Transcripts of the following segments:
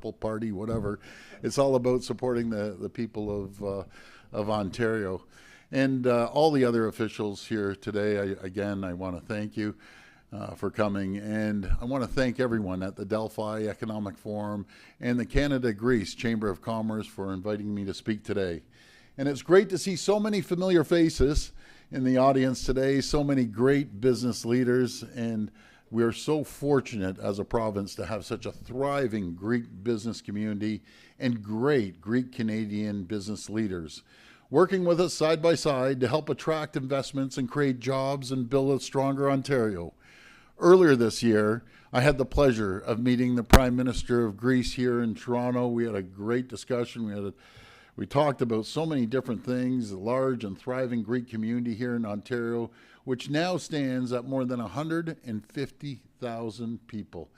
purple party, whatever. It's all about supporting the people of Ontario. And all the other officials here today, I want to thank you for coming. And I want to thank everyone at the Delphi Economic Forum and the Canada-Greece Chamber of Commerce for inviting me to speak today. And it's great to see so many familiar faces in the audience today, so many great business leaders, and we're so fortunate as a province to have such a thriving Greek business community and great Greek-Canadian business leaders working with us side by side to help attract investments and create jobs and build a stronger Ontario. Earlier this year, I had the pleasure of meeting the Prime Minister of Greece here in Toronto. We had a great discussion. We talked about so many different things, the large and thriving Greek community here in Ontario, which now stands at more than 150,000 people.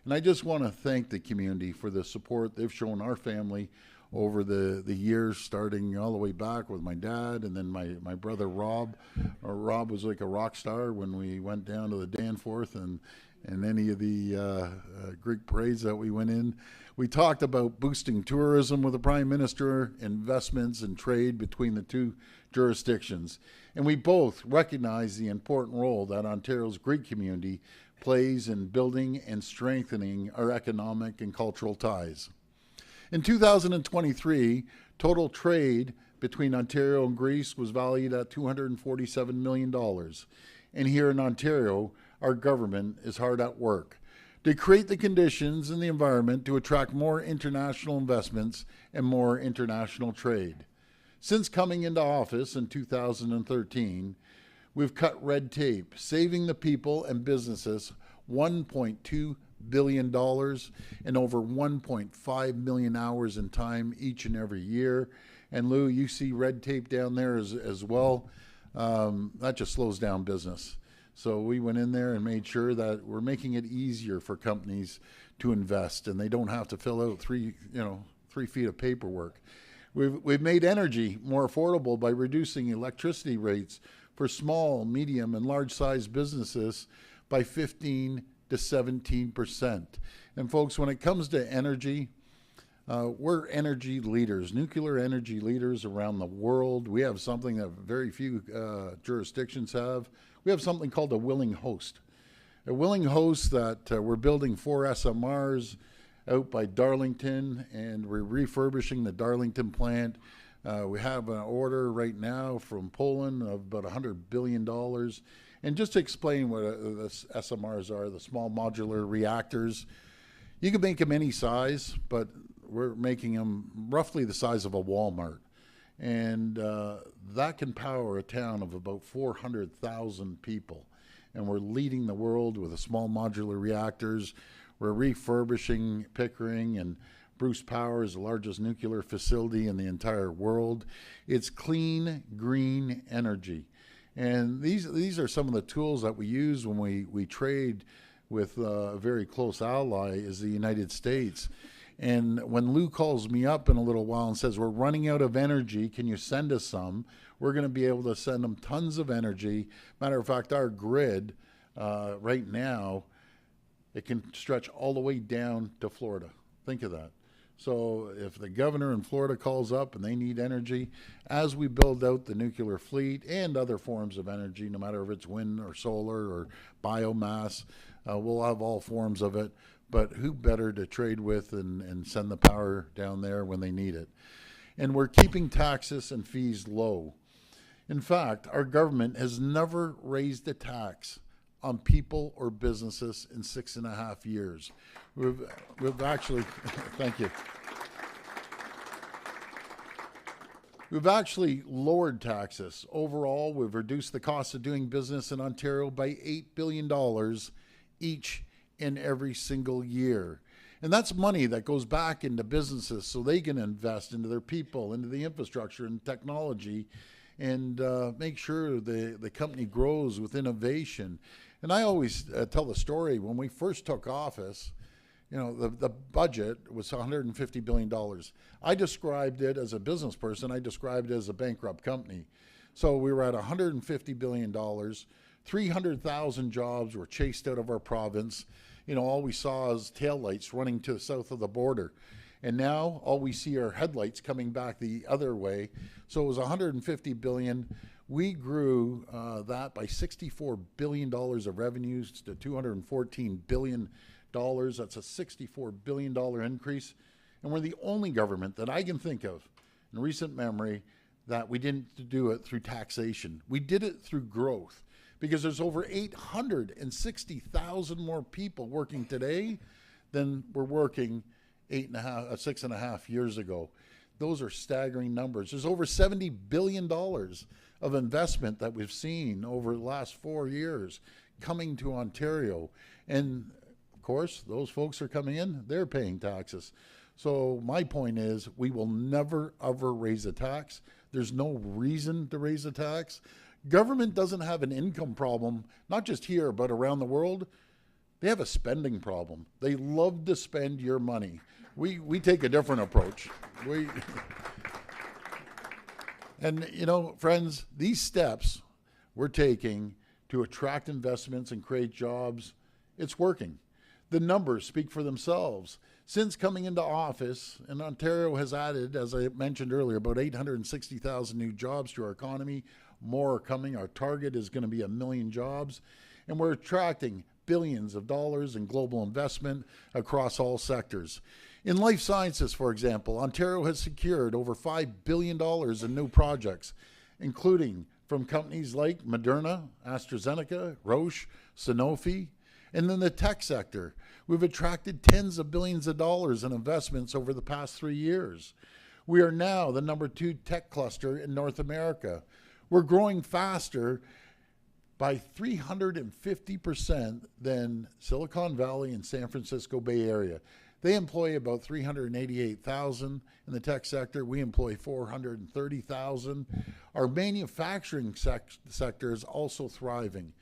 And I just want to thank the community for the support they've shown our family over the years, starting all the way back with my dad and then my brother Rob. Rob was like a rock star when we went down to the Danforth and any of the Greek parades that we went in. We talked about boosting tourism with the Prime Minister, investments and trade between the two jurisdictions. And we both recognize the important role that Ontario's Greek community plays in building and strengthening our economic and cultural ties. In 2023, total trade between Ontario and Greece was valued at $247 million. And here in Ontario, our government is hard at work to create the conditions and the environment to attract more international investments and more international trade. Since coming into office in 2013, we've cut red tape, saving the people and businesses $1.2 billion and over 1.5 million hours in time each and every year. And Lou, you see red tape down there as well. That just slows down business. So we went in there and made sure that we're making it easier for companies to invest, and they don't have to fill out 3 feet of paperwork. We've made energy more affordable by reducing electricity rates for small, medium, and large-sized businesses by 15 to 17%. And folks, when it comes to energy, we're energy leaders, nuclear energy leaders around the world. We have something that very few jurisdictions have. We have something called a willing host. A willing host that we're building 4 SMRs out by Darlington, and we're refurbishing the Darlington plant. We have an order right now from Poland of about $100 billion. And just to explain what the SMRs are, the small modular reactors, you can make them any size, but we're making them roughly the size of a Walmart. And that can power a town of about 400,000 people. And we're leading the world with the small modular reactors. We're refurbishing Pickering, and Bruce Power is the largest nuclear facility in the entire world. It's clean, green energy. And these are some of the tools that we use when we trade with a very close ally is the United States. And when Lou calls me up in a little while and says, we're running out of energy, can you send us some? We're going to be able to send them tons of energy. Matter of fact, our grid right now, it can stretch all the way down to Florida. Think of that. So if the governor in Florida calls up and they need energy, as we build out the nuclear fleet and other forms of energy, no matter if it's wind or solar or biomass, we'll have all forms of it. But who better to trade with and send the power down there when they need it? And we're keeping taxes and fees low. In fact, our government has never raised a tax on people or businesses in 6.5 years. We've actually, thank you. We've actually lowered taxes. Overall, we've reduced the cost of doing business in Ontario by $8 billion each and every single year. And that's money that goes back into businesses so they can invest into their people, into the infrastructure and technology, and make sure the company grows with innovation. And I always tell the story, when we first took office, you know, the budget was $150 billion. I described it as a business person, I described it as a bankrupt company. So we were at $150 billion, 300,000 jobs were chased out of our province. all we saw is taillights running to the south of the border. And now all we see are headlights coming back the other way. So it was 150 billion. We grew that by $64 billion of revenues to $214 billion. That's a $64 billion increase. And we're the only government that I can think of in recent memory that we didn't do it through taxation. We did it through growth, because there's over 860,000 more people working today than were working 6.5 years ago. Those are staggering numbers. There's over $70 billion of investment that we've seen over the last 4 years coming to Ontario. And of course, those folks are coming in, they're paying taxes. So my point is, we will never, ever raise a tax. There's no reason to raise a tax. Government doesn't have an income problem, not just here, but around the world. They have a spending problem. They love to spend your money. We take a different approach. And friends, these steps we're taking to attract investments and create jobs, it's working. The numbers speak for themselves. Since coming into office, and Ontario has added, as I mentioned earlier, about 860,000 new jobs to our economy. More are coming. Our target is going to be 1 million jobs. And we're attracting billions of dollars in global investment across all sectors. In life sciences, for example, Ontario has secured over $5 billion in new projects, including from companies like Moderna, AstraZeneca, Roche, Sanofi. And in the tech sector, we've attracted tens of billions of dollars in investments over the past 3 years. We are now the #2 tech cluster in North America. We're growing faster by 350% than Silicon Valley and San Francisco Bay Area. They employ about 388,000 in the tech sector. We employ 430,000. Our manufacturing sector is also thriving.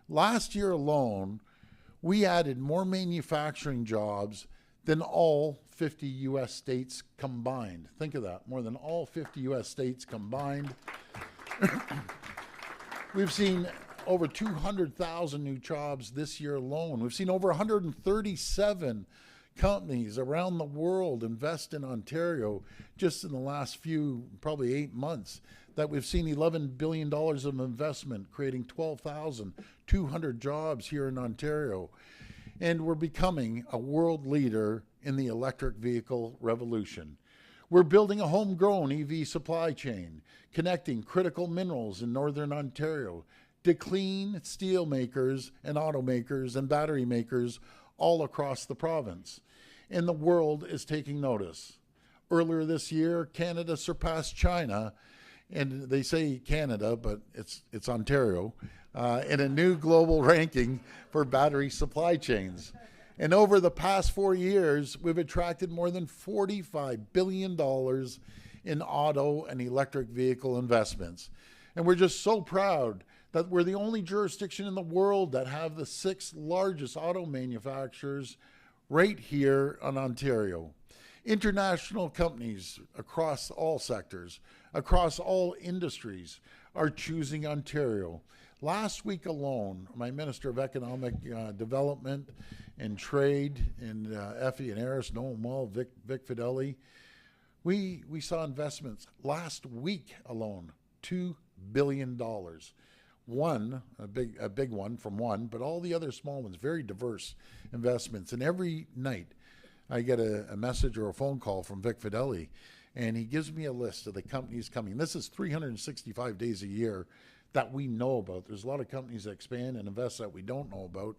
Last year alone, we added more manufacturing jobs than all 50 U.S. states combined. Think of that, more than all 50 U.S. states combined. We've seen over 200,000 new jobs this year alone. We've seen over 137 companies around the world invest in Ontario just in the last probably 8 months. That we've seen $11 billion of investment, creating 12,200 jobs here in Ontario. And we're becoming a world leader in the electric vehicle revolution. We're building a homegrown EV supply chain, connecting critical minerals in Northern Ontario to clean steel makers and automakers and battery makers all across the province. And the world is taking notice. Earlier this year, Canada surpassed China, and they say Canada, but it's Ontario, in a new global ranking for battery supply chains. And over the past 4 years, we've attracted more than $45 billion in auto and electric vehicle investments. And we're just so proud that we're the only jurisdiction in the world that have the 6 largest auto manufacturers right here in Ontario. International companies across all sectors, across all industries, are choosing Ontario. Last week alone, my Minister of Economic Development and Trade in Effie and Harris, know him well, Vic Fideli, we saw investments last week alone, $2 billion. One, a big one from one, but all the other small ones, very diverse investments. And every night I get a message or a phone call from Vic Fideli, and he gives me a list of the companies coming. This is 365 days a year that we know about. There's a lot of companies that expand and invest that we don't know about,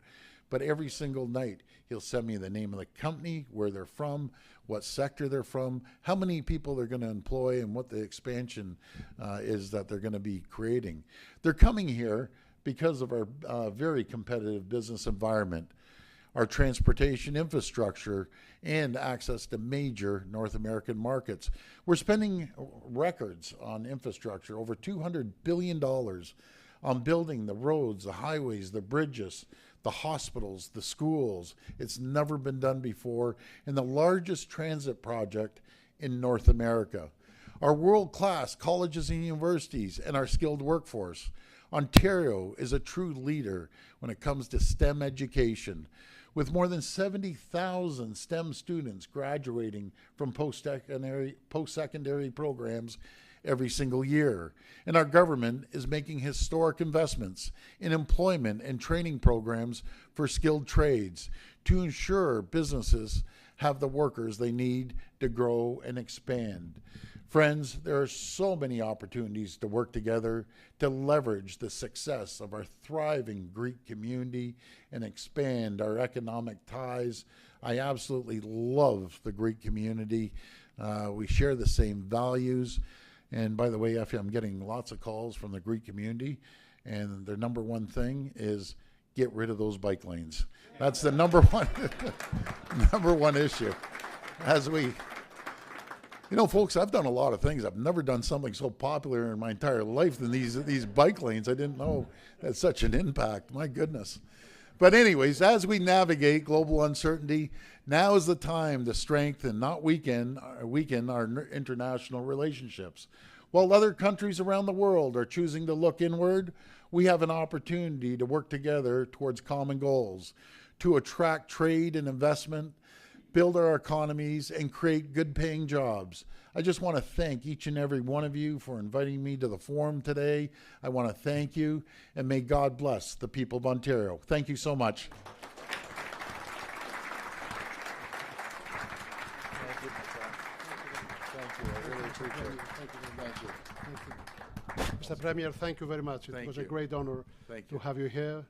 but every single night he'll send me the name of the company, where they're from, what sector they're from, how many people they're going to employ, and what the expansion is that they're going to be creating. They're coming here because of our very competitive business environment, our transportation infrastructure, and access to major North American markets. We're spending records on infrastructure, over $200 billion on building the roads, the highways, the bridges, the hospitals, the schools. It's never been done before, and the largest transit project in North America. Our world-class colleges and universities and our skilled workforce. Ontario is a true leader when it comes to STEM education. with more than 70,000 STEM students graduating from post-secondary programs every single year. And our government is making historic investments in employment and training programs for skilled trades to ensure businesses have the workers they need to grow and expand. Friends, there are so many opportunities to work together to leverage the success of our thriving Greek community and expand our economic ties. I absolutely love the Greek community. We share the same values. And by the way, Effie, I'm getting lots of calls from the Greek community, and their number one thing is get rid of those bike lanes. That's the number one issue. You know, folks, I've done a lot of things. I've never done something so popular in my entire life than these bike lanes. I didn't know that's such an impact. My goodness. But anyways, as we navigate global uncertainty, now is the time to strengthen, not weaken our international relationships. While other countries around the world are choosing to look inward, we have an opportunity to work together towards common goals, to attract trade and investment, build our economies, and create good-paying jobs. I just want to thank each and every one of you for inviting me to the forum today. I want to thank you, and may God bless the people of Ontario. Thank you so much. Thank you. I really appreciate it. Thank you. Mr. Premier, thank you very much. It was a great honor to have you here.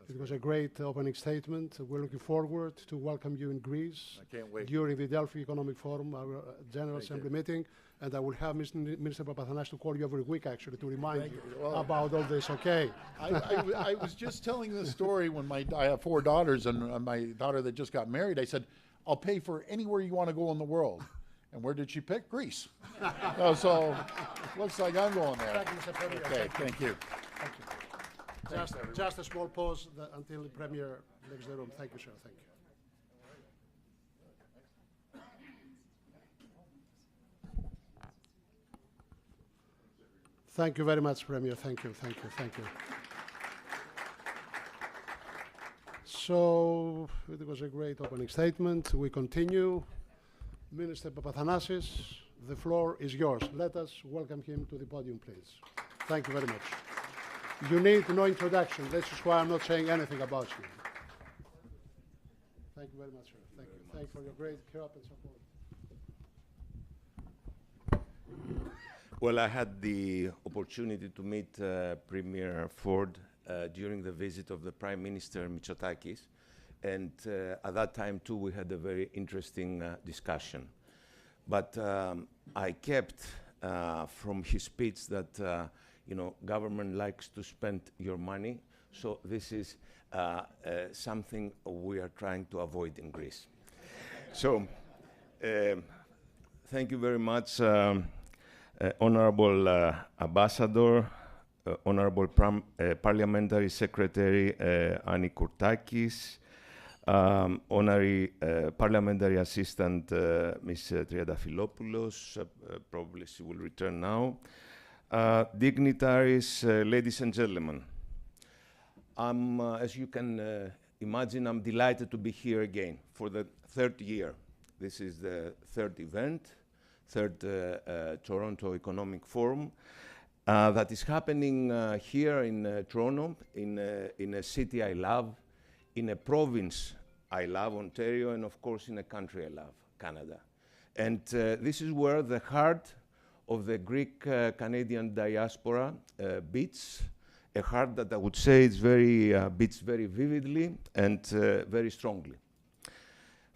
It was a great opening statement. We're looking forward to welcome you in Greece. I can't wait. During the Delphi Economic Forum, our General Assembly meeting. And I will have Minister Papathanassiou to call you every week, actually, to remind you about all this, okay? I was just telling this story when I have 4 daughters, and my daughter that just got married, I said, I'll pay for anywhere you want to go in the world. And where did she pick? Greece. So looks like I'm going there. Thank you, Mr. Premier. Okay, thank you. Thank you. Just a small pause until the Premier leaves the room. Thank you, sir. Thank you. Thank you very much, Premier. Thank you. So it was a great opening statement. We continue. Minister Papathanassiou, the floor is yours. Let us welcome him to the podium, please. Thank you very much. You need no introduction. This is why I'm not saying anything about you. Thank you very much, sir. Thank you. Thank you for your great help and support. Well, I had the opportunity to meet Premier Ford during the visit of the Prime Minister Mitsotakis. And at that time, too, we had a very interesting discussion. But I kept from his speech that government likes to spend your money. So this is something we are trying to avoid in Greece. So thank you very much, Honorable Ambassador, Honorable Parliamentary Secretary Annie Kourtakis, Honorary Parliamentary Assistant Ms. Triadafilopoulos, probably she will return now. Dignitaries, ladies and gentlemen, as you can imagine, I'm delighted to be here again for the 3rd year. This is the 3rd event, 3rd Toronto Economic Forum that is happening here in Toronto, in a city I love, in a province I love, Ontario, and of course in a country I love, Canada. And this is where the heart of the Greek-Canadian diaspora beats, a heart that I would say is beats very vividly and very strongly.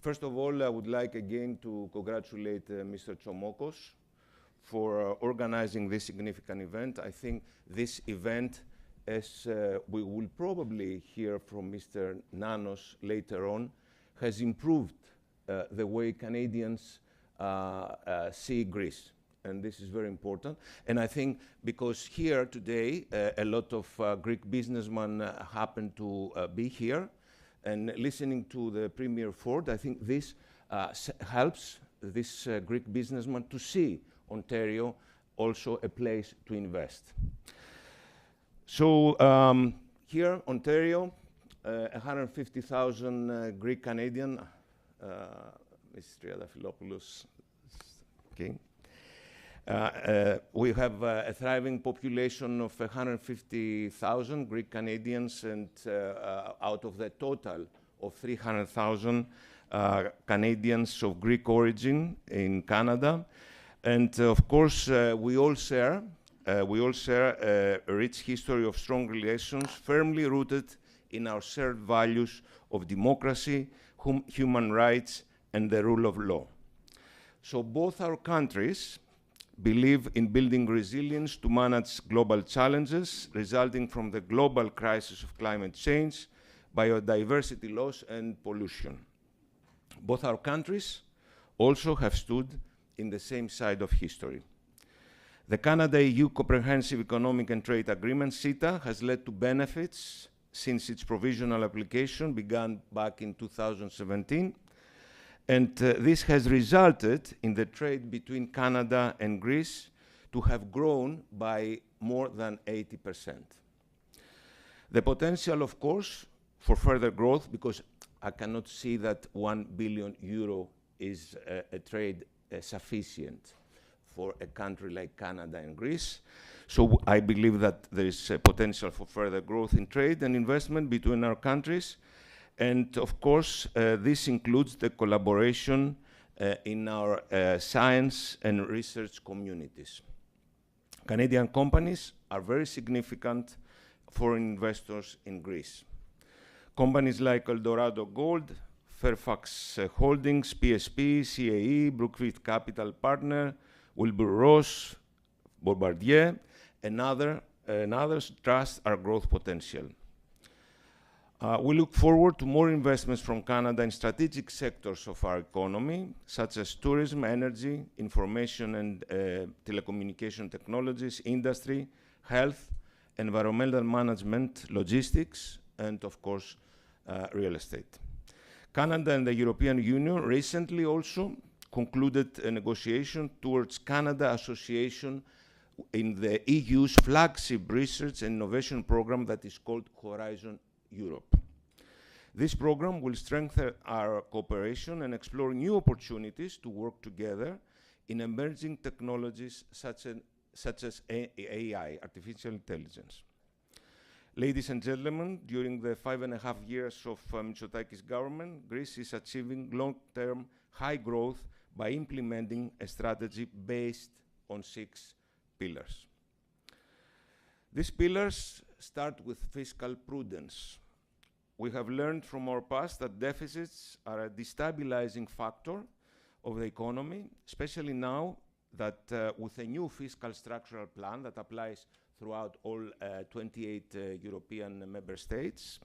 First of all, I would like again to congratulate Mr. Tsomokos for organizing this significant event. I think this event, as we will probably hear from Mr. Nanos later on, has improved the way Canadians see Greece. And this is very important. And I think because here today, a lot of Greek businessmen happen to be here, and listening to the Premier Ford, I think this helps this Greek businessman to see Ontario also a place to invest. So here, Ontario, 150,000 Greek Canadian, Ms. Triadafilopoulos, okay. We have a thriving population of 150,000 Greek Canadians, and out of the total of 300,000 Canadians of Greek origin in Canada. And of course, we all share a rich history of strong relations, firmly rooted in our shared values of democracy, human rights, and the rule of law. So both our countries believe in building resilience to manage global challenges resulting from the global crisis of climate change, biodiversity loss, and pollution. Both our countries also have stood in the same side of history. The Canada-EU Comprehensive Economic and Trade Agreement, CETA, has led to benefits since its provisional application began back in 2017. And this has resulted in the trade between Canada and Greece to have grown by more than 80%. The potential, of course, for further growth, because I cannot see that €1 billion is a trade sufficient for a country like Canada and Greece. So I believe that there is a potential for further growth in trade and investment between our countries. And of course, this includes the collaboration in our science and research communities. Canadian companies are very significant foreign investors in Greece. Companies like Eldorado Gold, Fairfax Holdings, PSP, CAE, Brookfield Capital Partner, Wilbur Ross, Bombardier, and others trust our growth potential. We look forward to more investments from Canada in strategic sectors of our economy, such as tourism, energy, information and telecommunication technologies, industry, health, environmental management, logistics, and of course, real estate. Canada and the European Union recently also concluded a negotiation towards Canada association in the EU's flagship research and innovation program that is called Horizon Europe. This program will strengthen our cooperation and explore new opportunities to work together in emerging technologies such as AI, artificial intelligence. Ladies and gentlemen, during the 5.5 years of Mitsotakis' government, Greece is achieving long-term high growth by implementing a strategy based on 6 pillars. These pillars start with fiscal prudence. We have learned from our past that deficits are a destabilizing factor of the economy, especially now that with a new fiscal structural plan that applies throughout all 28 European member states,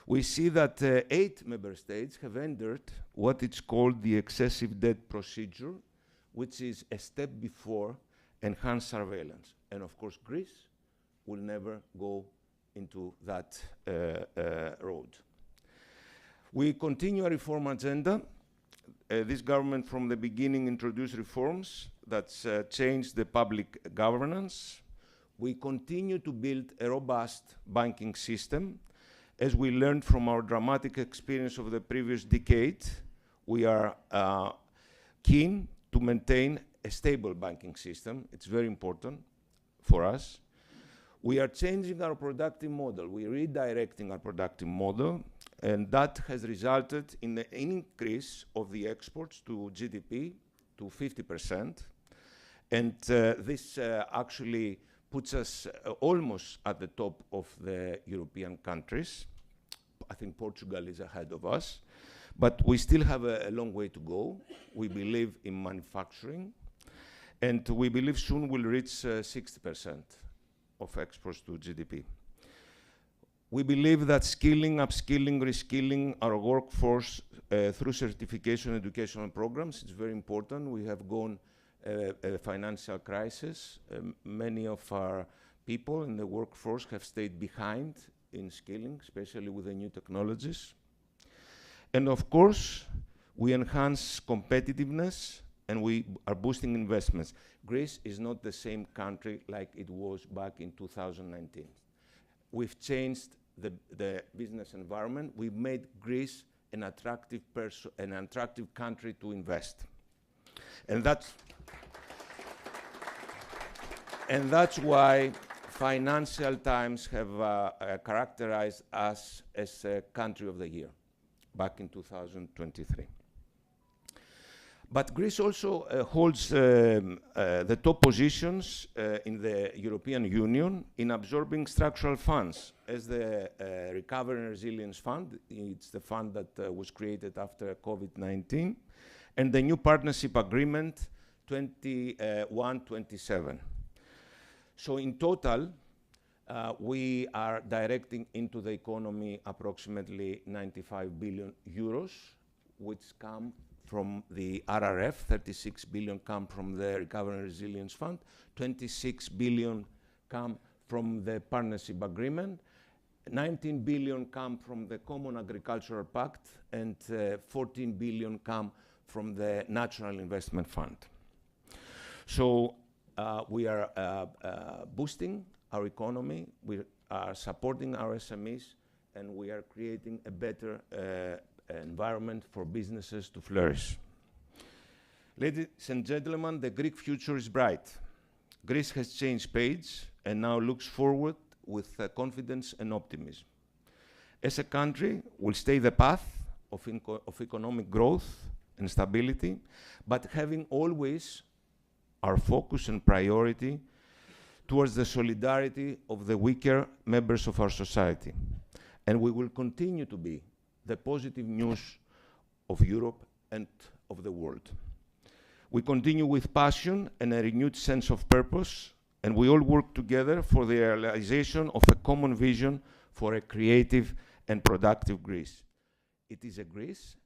we see that 8 member states have entered what is called the excessive debt procedure, which is a step before enhanced surveillance. And of course, Greece will never go into that road. We continue a reform agenda. This government from the beginning introduced reforms that changed the public governance. We continue to build a robust banking system. As we learned from our dramatic experience of the previous decade, we are keen to maintain a stable banking system. It's very important for us. We are changing our productive model. We're redirecting our productive model, and that has resulted in an increase of the exports to GDP to 50%. And this actually puts us almost at the top of the European countries. I think Portugal is ahead of us, but we still have a long way to go. We believe in manufacturing, and we believe soon we'll reach 60% of exports to GDP. We believe that skilling, upskilling, reskilling our workforce through certification educational programs is very important. We have gone a financial crisis. Many of our people in the workforce have stayed behind in skilling, especially with the new technologies. And of course, we enhance competitiveness and we are boosting investments. Greece is not the same country like it was back in 2019. We've changed the business environment. We made Greece an attractive country to invest. And that's why Financial Times have characterized us as a country of the year back in 2023. But Greece also holds the top positions in the European Union in absorbing structural funds, as the Recovery and Resilience Fund. It's the fund that was created after COVID-19, and the new partnership agreement 21-27. So in total, we are directing into the economy approximately 95 billion euros, which come from the RRF, 36 billion come from the Recovery and Resilience Fund, 26 billion come from the Partnership Agreement, 19 billion come from the Common Agricultural Pact, and 14 billion come from the Natural Investment Fund. So we are boosting our economy, we are supporting our SMEs, and we are creating a better environment for businesses to flourish. Ladies and gentlemen, the Greek future is bright. Greece has changed page and now looks forward with confidence and optimism. As a country, we'll stay the path of economic growth and stability, but having always our focus and priority towards the solidarity of the weaker members of our society. And we will continue to be the positive news of Europe and of the world. We continue with passion and a renewed sense of purpose, and we all work together for the realization of a common vision for a creative and productive Greece. It is a Greece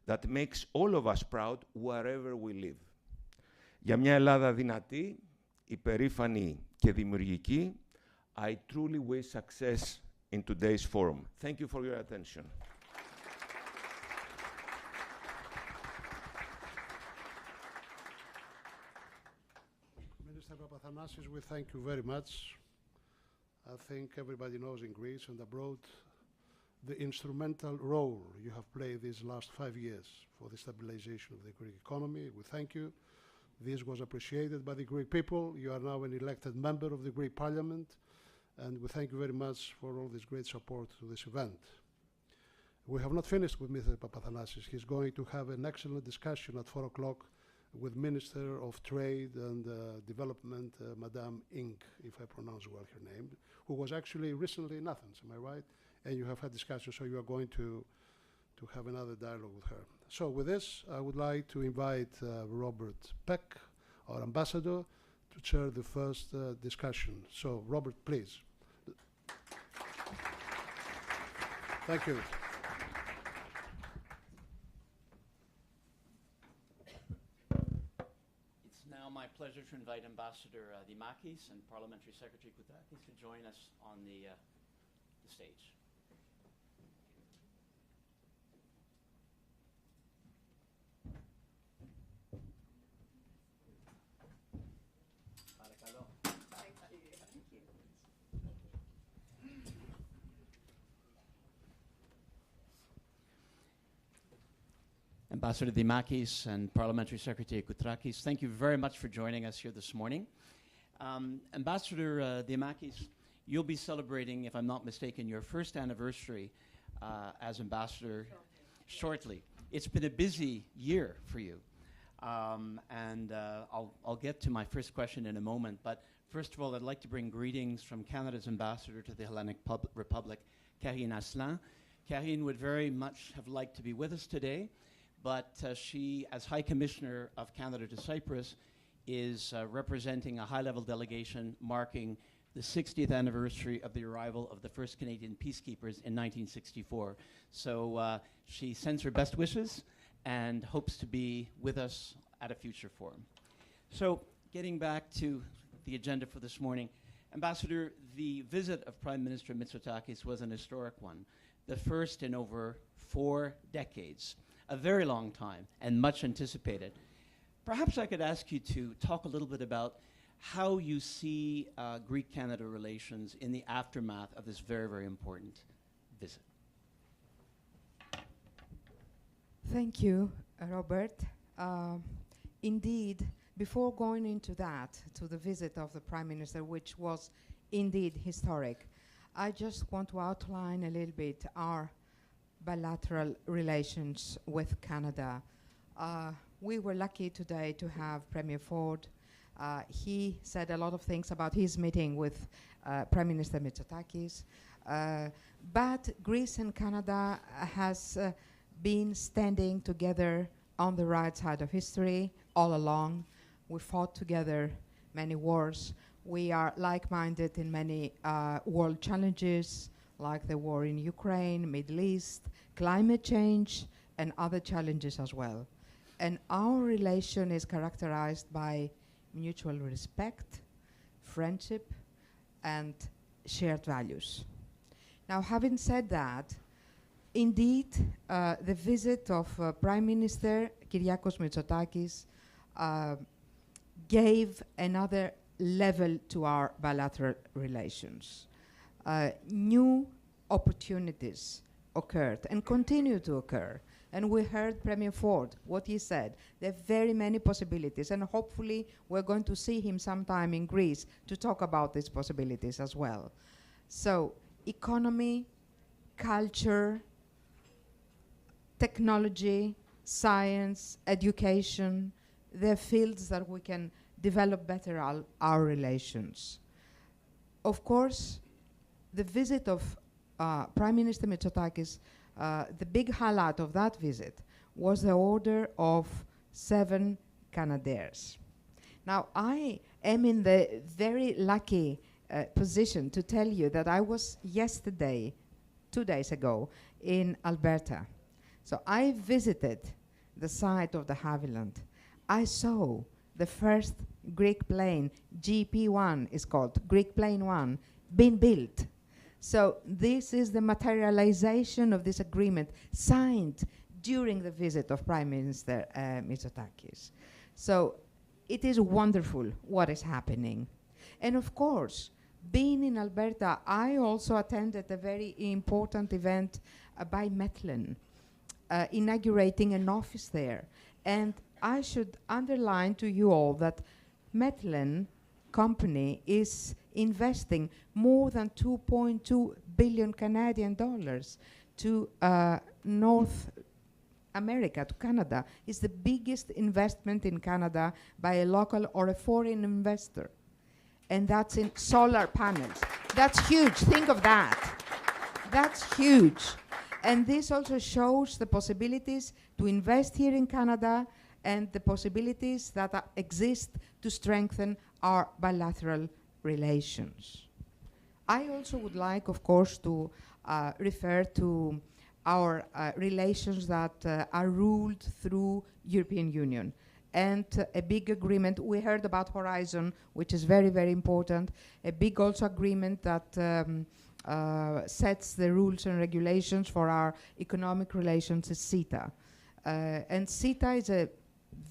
that makes all of us proud wherever we live. Για μια Ελλάδα δυνατή, υπερήφανη και δημιουργική, I truly wish success in today's forum. Thank you for your attention. Minister Papathanasis, we thank you very much. I think everybody knows in Greece and abroad the instrumental role you have played these last 5 years for the stabilization of the Greek economy. We thank you. This was appreciated by the Greek people. You are now an elected member of the Greek Parliament, and we thank you very much for all this great support to this event. We have not finished with Mr. Papathanasis. He's going to have an excellent discussion at 4 o'clock with Minister of Trade and Development, Madame Ink, if I pronounce well her name, who was actually recently in Athens, am I right? And you have had discussions, so you are going to have another dialogue with her. So with this, I would like to invite Robert Peck, our ambassador, to chair the first discussion. So, Robert, please. Thank you. It's now my pleasure to invite Ambassador Dimakis and Parliamentary Secretary Koutakis to join us on the stage. Ambassador Dimakis and Parliamentary Secretary Koutrakis, thank you very much for joining us here this morning. Ambassador Dimakis, you'll be celebrating, if I'm not mistaken, your first anniversary as ambassador shortly. It's been a busy year for you. I'll get to my first question in a moment, but first of all, I'd like to bring greetings from Canada's ambassador to the Hellenic Republic, Karine Asselin. Karine would very much have liked to be with us today, but she, as High Commissioner of Canada to Cyprus, is representing a high-level delegation marking the 60th anniversary of the arrival of the first Canadian peacekeepers in 1964. So she sends her best wishes and hopes to be with us at a future forum. So getting back to the agenda for this morning, Ambassador, the visit of Prime Minister Mitsotakis was an historic one, the first in over 4 decades. A very long time and much anticipated. Perhaps I could ask you to talk a little bit about how you see Greek-Canada relations in the aftermath of this very, very important visit. Thank you, Robert. Indeed, before going into that, to the visit of the Prime Minister, which was indeed historic, I just want to outline a little bit our bilateral relations with Canada. We were lucky today to have Premier Ford. He said a lot of things about his meeting with Prime Minister Mitsotakis. But Greece and Canada has been standing together on the right side of history all along. We fought together many wars. We are like-minded in many world challenges, like the war in Ukraine, Middle East, climate change, and other challenges as well. And our relation is characterized by mutual respect, friendship, and shared values. Now, having said that, indeed, the visit of Prime Minister Kyriakos Mitsotakis gave another level to our bilateral relations. New opportunities occurred and continue to occur. And we heard Premier Ford, what he said. There are very many possibilities, and hopefully we're going to see him sometime in Greece to talk about these possibilities as well. So, economy, culture, technology, science, education, they're fields that we can develop better our relations. Of course, the visit of Prime Minister Mitsotakis, the big highlight of that visit was the order of 7 Canadairs. Now, I am in the very lucky position to tell you that I was yesterday, 2 days ago, in Alberta. So I visited the site of the Havilland. I saw the first Greek plane, GP-1 is called, Greek plane 1, being built. So this is the materialization of this agreement signed during the visit of Prime Minister Mitsotakis. So it is wonderful what is happening. And of course, being in Alberta, I also attended a very important event by Metlen, inaugurating an office there. And I should underline to you all that Metlen company is investing more than 2.2 billion Canadian dollars to North America, to Canada. It's the biggest investment in Canada by a local or a foreign investor. And that's in solar panels. That's huge. Think of that. That's huge. And this also shows the possibilities to invest here in Canada and the possibilities that exist to strengthen our bilateral relations. I also would like, of course, to refer to our relations that are ruled through European Union. And a big agreement, we heard about Horizon, which is very, very important. A big also agreement that sets the rules and regulations for our economic relations is CETA. And CETA is a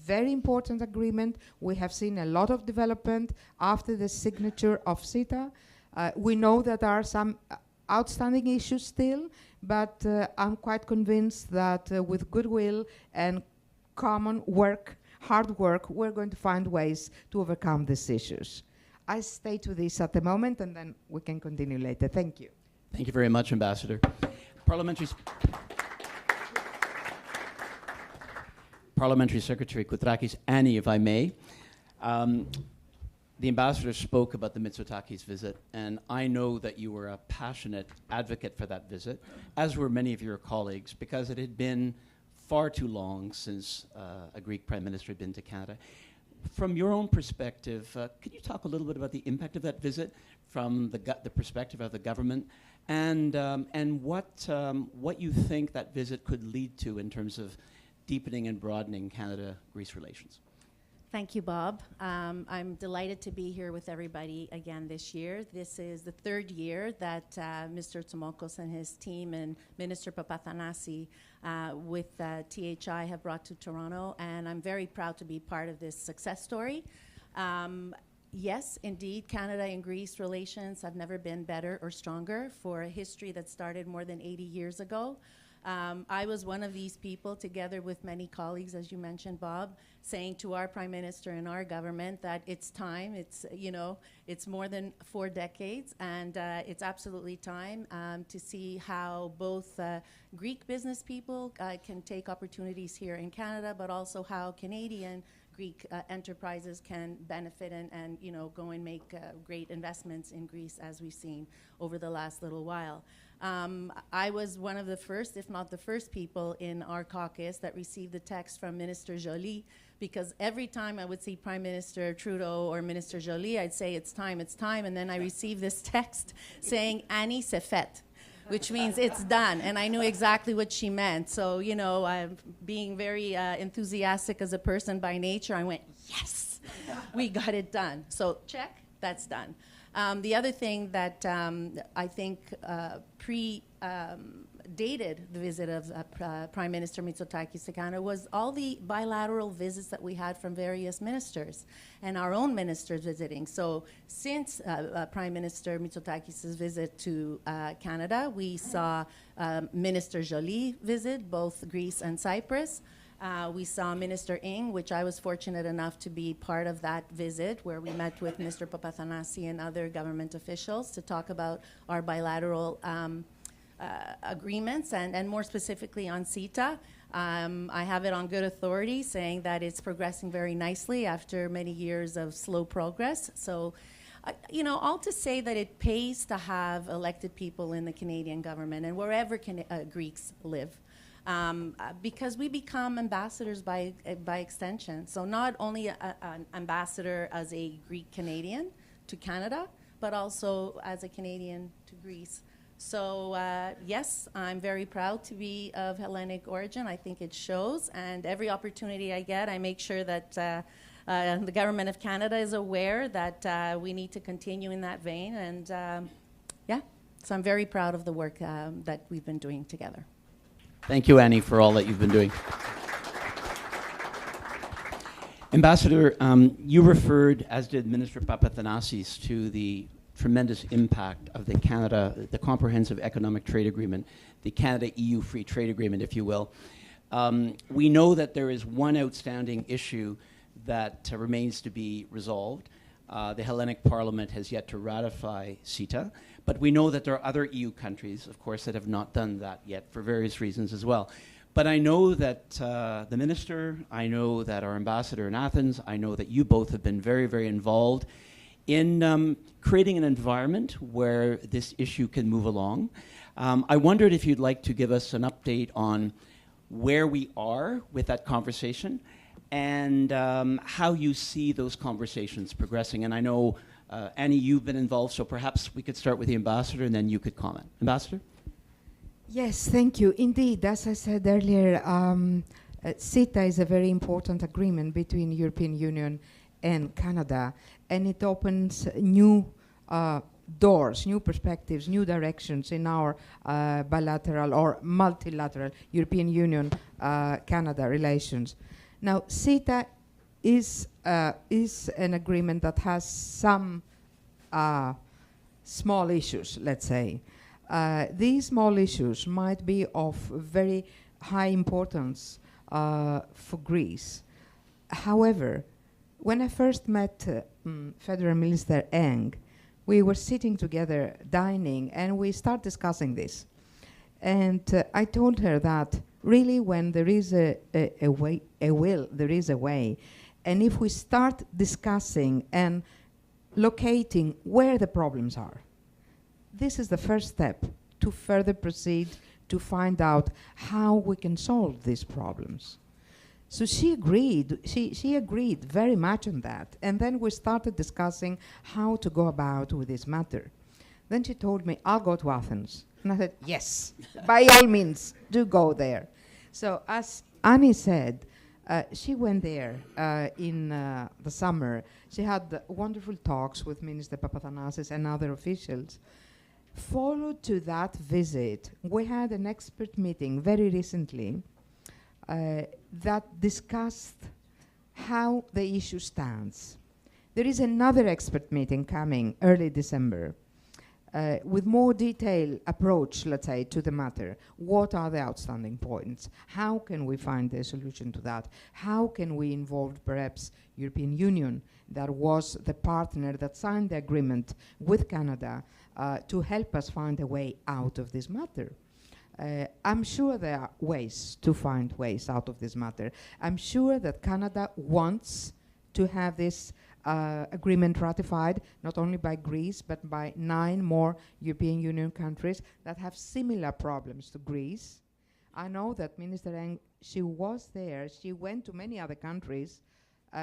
very important agreement. We have seen a lot of development after the signature of CETA. We know that there are some outstanding issues still, but I'm quite convinced that with goodwill and common work, hard work, we're going to find ways to overcome these issues. I stay to this at the moment, and then we can continue later. Thank you. Thank you very much, Ambassador. Parliamentary Secretary Koutrakis, Annie, if I may. The Ambassador spoke about the Mitsotakis visit, and I know that you were a passionate advocate for that visit, as were many of your colleagues, because it had been far too long since a Greek Prime Minister had been to Canada. From your own perspective, could you talk a little bit about the impact of that visit from the perspective of the government, and what you think that visit could lead to in terms of deepening and broadening Canada-Greece relations? Thank you, Bob. I'm delighted to be here with everybody again this year. This is the 3rd year that Mr. Tsomokos and his team and Minister Papathanasi with THI have brought to Toronto, and I'm very proud to be part of this success story. Yes, indeed, Canada and Greece relations have never been better or stronger for a history that started more than 80 years ago. I was one of these people, together with many colleagues, as you mentioned, Bob, saying to our Prime Minister and our government that it's time. It's, it's more than 4 decades, and it's absolutely time to see how both Greek business people can take opportunities here in Canada, but also how Canadian Greek enterprises can benefit and go and make great investments in Greece, as we've seen over the last little while. I was one of the first, if not the first people in our caucus that received the text from Minister Joly, because every time I would see Prime Minister Trudeau or Minister Joly, I'd say, it's time, and then I received this text saying, Annie, c'est fait, which means it's done, and I knew exactly what she meant. So, I'm being very enthusiastic as a person by nature. I went, yes, we got it done. So check, that's done. The other thing that I think dated the visit of Prime Minister Mitsotakis to Canada was all the bilateral visits that we had from various ministers and our own ministers visiting. So since Prime Minister Mitsotakis' visit to Canada, we saw Minister Joly visit both Greece and Cyprus. We saw Minister Ng, which I was fortunate enough to be part of that visit, where we met with Mr. Papathanasi and other government officials to talk about our bilateral agreements, and more specifically on CETA. I have it on good authority saying that it's progressing very nicely after many years of slow progress. So, all to say that it pays to have elected people in the Canadian government and wherever Greeks live. Because we become ambassadors by extension. So not only an ambassador as a Greek Canadian to Canada, but also as a Canadian to Greece. So yes, I'm very proud to be of Hellenic origin. I think it shows, and every opportunity I get, I make sure that the government of Canada is aware that we need to continue in that vein. And yeah, so I'm very proud of the work that we've been doing together. Thank you, Annie, for all that you've been doing. Ambassador, you referred, as did Minister Papathanasis, to the tremendous impact of the Comprehensive Economic Trade Agreement, the Canada-EU Free Trade Agreement, if you will. We know that there is one outstanding issue that remains to be resolved. The Hellenic Parliament has yet to ratify CETA, but we know that there are other EU countries, of course, that have not done that yet for various reasons as well. But I know that the Minister, I know that our Ambassador in Athens, I know that you both have been very, very involved in creating an environment where this issue can move along. I wondered if you'd like to give us an update on where we are with that conversation and how you see those conversations progressing. And I know, Annie, you've been involved, so perhaps we could start with the Ambassador and then you could comment. Ambassador? Yes, thank you. Indeed, as I said earlier, CETA is a very important agreement between the European Union and Canada, and it opens new doors, new perspectives, new directions in our bilateral or multilateral European Union-Canada relations. Now, CETA is an agreement that has some small issues, let's say. These small issues might be of very high importance for Greece. However, when I first met Federal Minister Ng, we were sitting together, dining, and we started discussing this. And I told her that really when there is a will, there is a way. And if we start discussing and locating where the problems are, this is the first step to further proceed to find out how we can solve these problems. So she agreed, she agreed very much on that. And then we started discussing how to go about with this matter. Then she told me, I'll go to Athens. And I said, yes, by all means, do go there. So as Annie said, she went there in the summer. She had wonderful talks with Minister Papathanasi and other officials. Followed to that visit, we had an expert meeting very recently that discussed how the issue stands. There is another expert meeting coming early December with more detailed approach, let's say, to the matter. What are the outstanding points? How can we find a solution to that? How can we involve perhaps European Union, that was the partner that signed the agreement with Canada to help us find a way out of this matter? I'm sure there are ways to find ways out of this matter. I'm sure that Canada wants to have this agreement ratified, not only by Greece, but by 9 more European Union countries that have similar problems to Greece. I know that Minister Eng, she was there, she went to many other countries.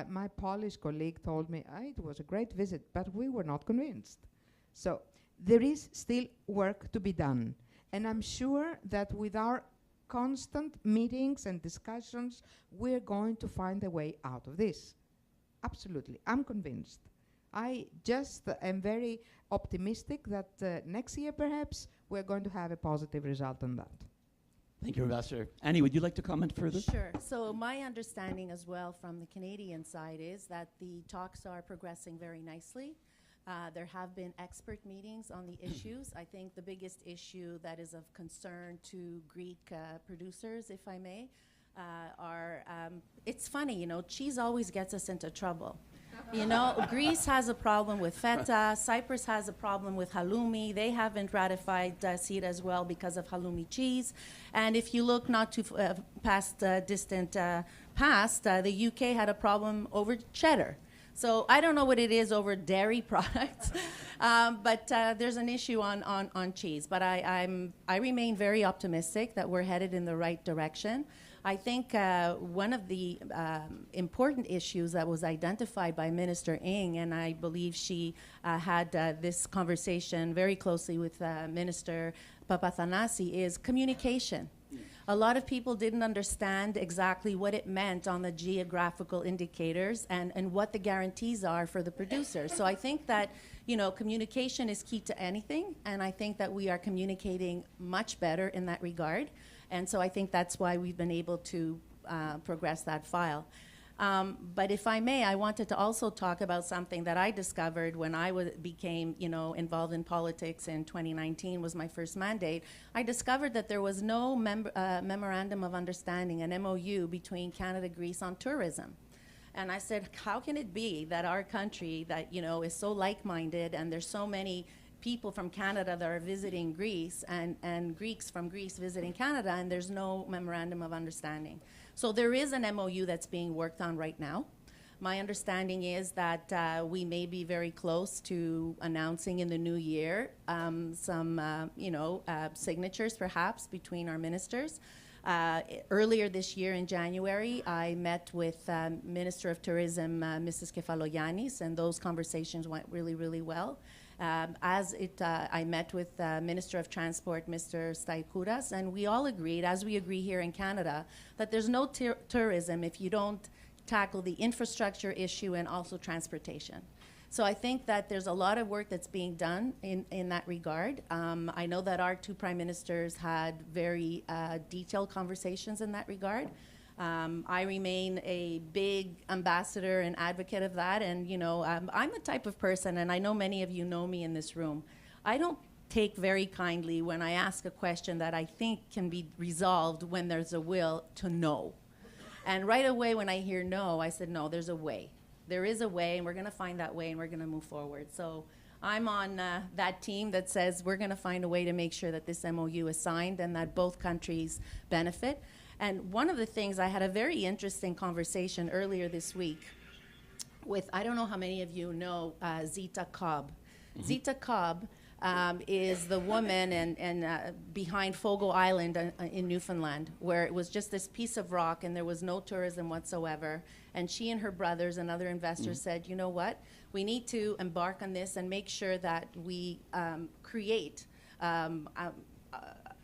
My Polish colleague told me, it was a great visit, but we were not convinced. So there is still work to be done. And I'm sure that with our constant meetings and discussions, we're going to find a way out of this. Absolutely, I'm convinced. I just am very optimistic that next year, perhaps, we're going to have a positive result on that. Thank you, Ambassador. Annie, would you like to comment further? Sure. So my understanding as well from the Canadian side is that the talks are progressing very nicely. There have been expert meetings on the issues. I think the biggest issue that is of concern to Greek producers, if I may, it's funny, you know, cheese always gets us into trouble. You know, Greece has a problem with feta, Cyprus has a problem with halloumi. They haven't ratified CETA as well because of halloumi cheese. And if you look not too distant past, the UK had a problem over cheddar. So I don't know what it is over dairy products, but there's an issue on cheese. But I remain very optimistic that we're headed in the right direction. I think one of the important issues that was identified by Minister Ng, and I believe she had this conversation very closely with Minister Papathanasi, is communication. A lot of people didn't understand exactly what it meant on the geographical indicators and what the guarantees are for the producers. So I think that, you know, communication is key to anything, and I think that we are communicating much better in that regard. And so I think that's why we've been able to progress that file. But if I may, I wanted to also talk about something that I discovered when I became, you know, involved in politics in 2019, was my first mandate. I discovered that there was no memorandum of understanding, an MOU, between Canada and Greece on tourism. And I said, how can it be that our country that, you know, is so like-minded, and there's so many people from Canada that are visiting Greece and Greeks from Greece visiting Canada, and there's no memorandum of understanding. So there is an MOU that's being worked on right now. My understanding is that we may be very close to announcing in the new year some signatures perhaps between our ministers. Earlier this year in January, I met with Minister of Tourism, Mrs. Kefalogiannis, and those conversations went really, really well. I met with Minister of Transport, Mr. Staikouras, and we all agreed, as we agree here in Canada, that there's no tourism if you don't tackle the infrastructure issue and also transportation. So I think that there's a lot of work that's being done in that regard. I know that our 2 prime ministers had very detailed conversations in that regard. I remain a big ambassador and advocate of that, and you know, I'm the type of person, and I know many of you know me in this room, I don't take very kindly when I ask a question that I think can be resolved when there's a will to know. And right away when I hear no, I said, no, there's a way. There is a way, and we're going to find that way, and we're going to move forward. So I'm on that team that says we're going to find a way to make sure that this MOU is signed and that both countries benefit. And one of the things, I had a very interesting conversation earlier this week with, I don't know how many of you know Zita Cobb. Mm-hmm. Zita Cobb is the woman and behind Fogo Island in Newfoundland, where it was just this piece of rock and there was no tourism whatsoever. And she and her brothers and other investors said, you know what, we need to embark on this and make sure that we create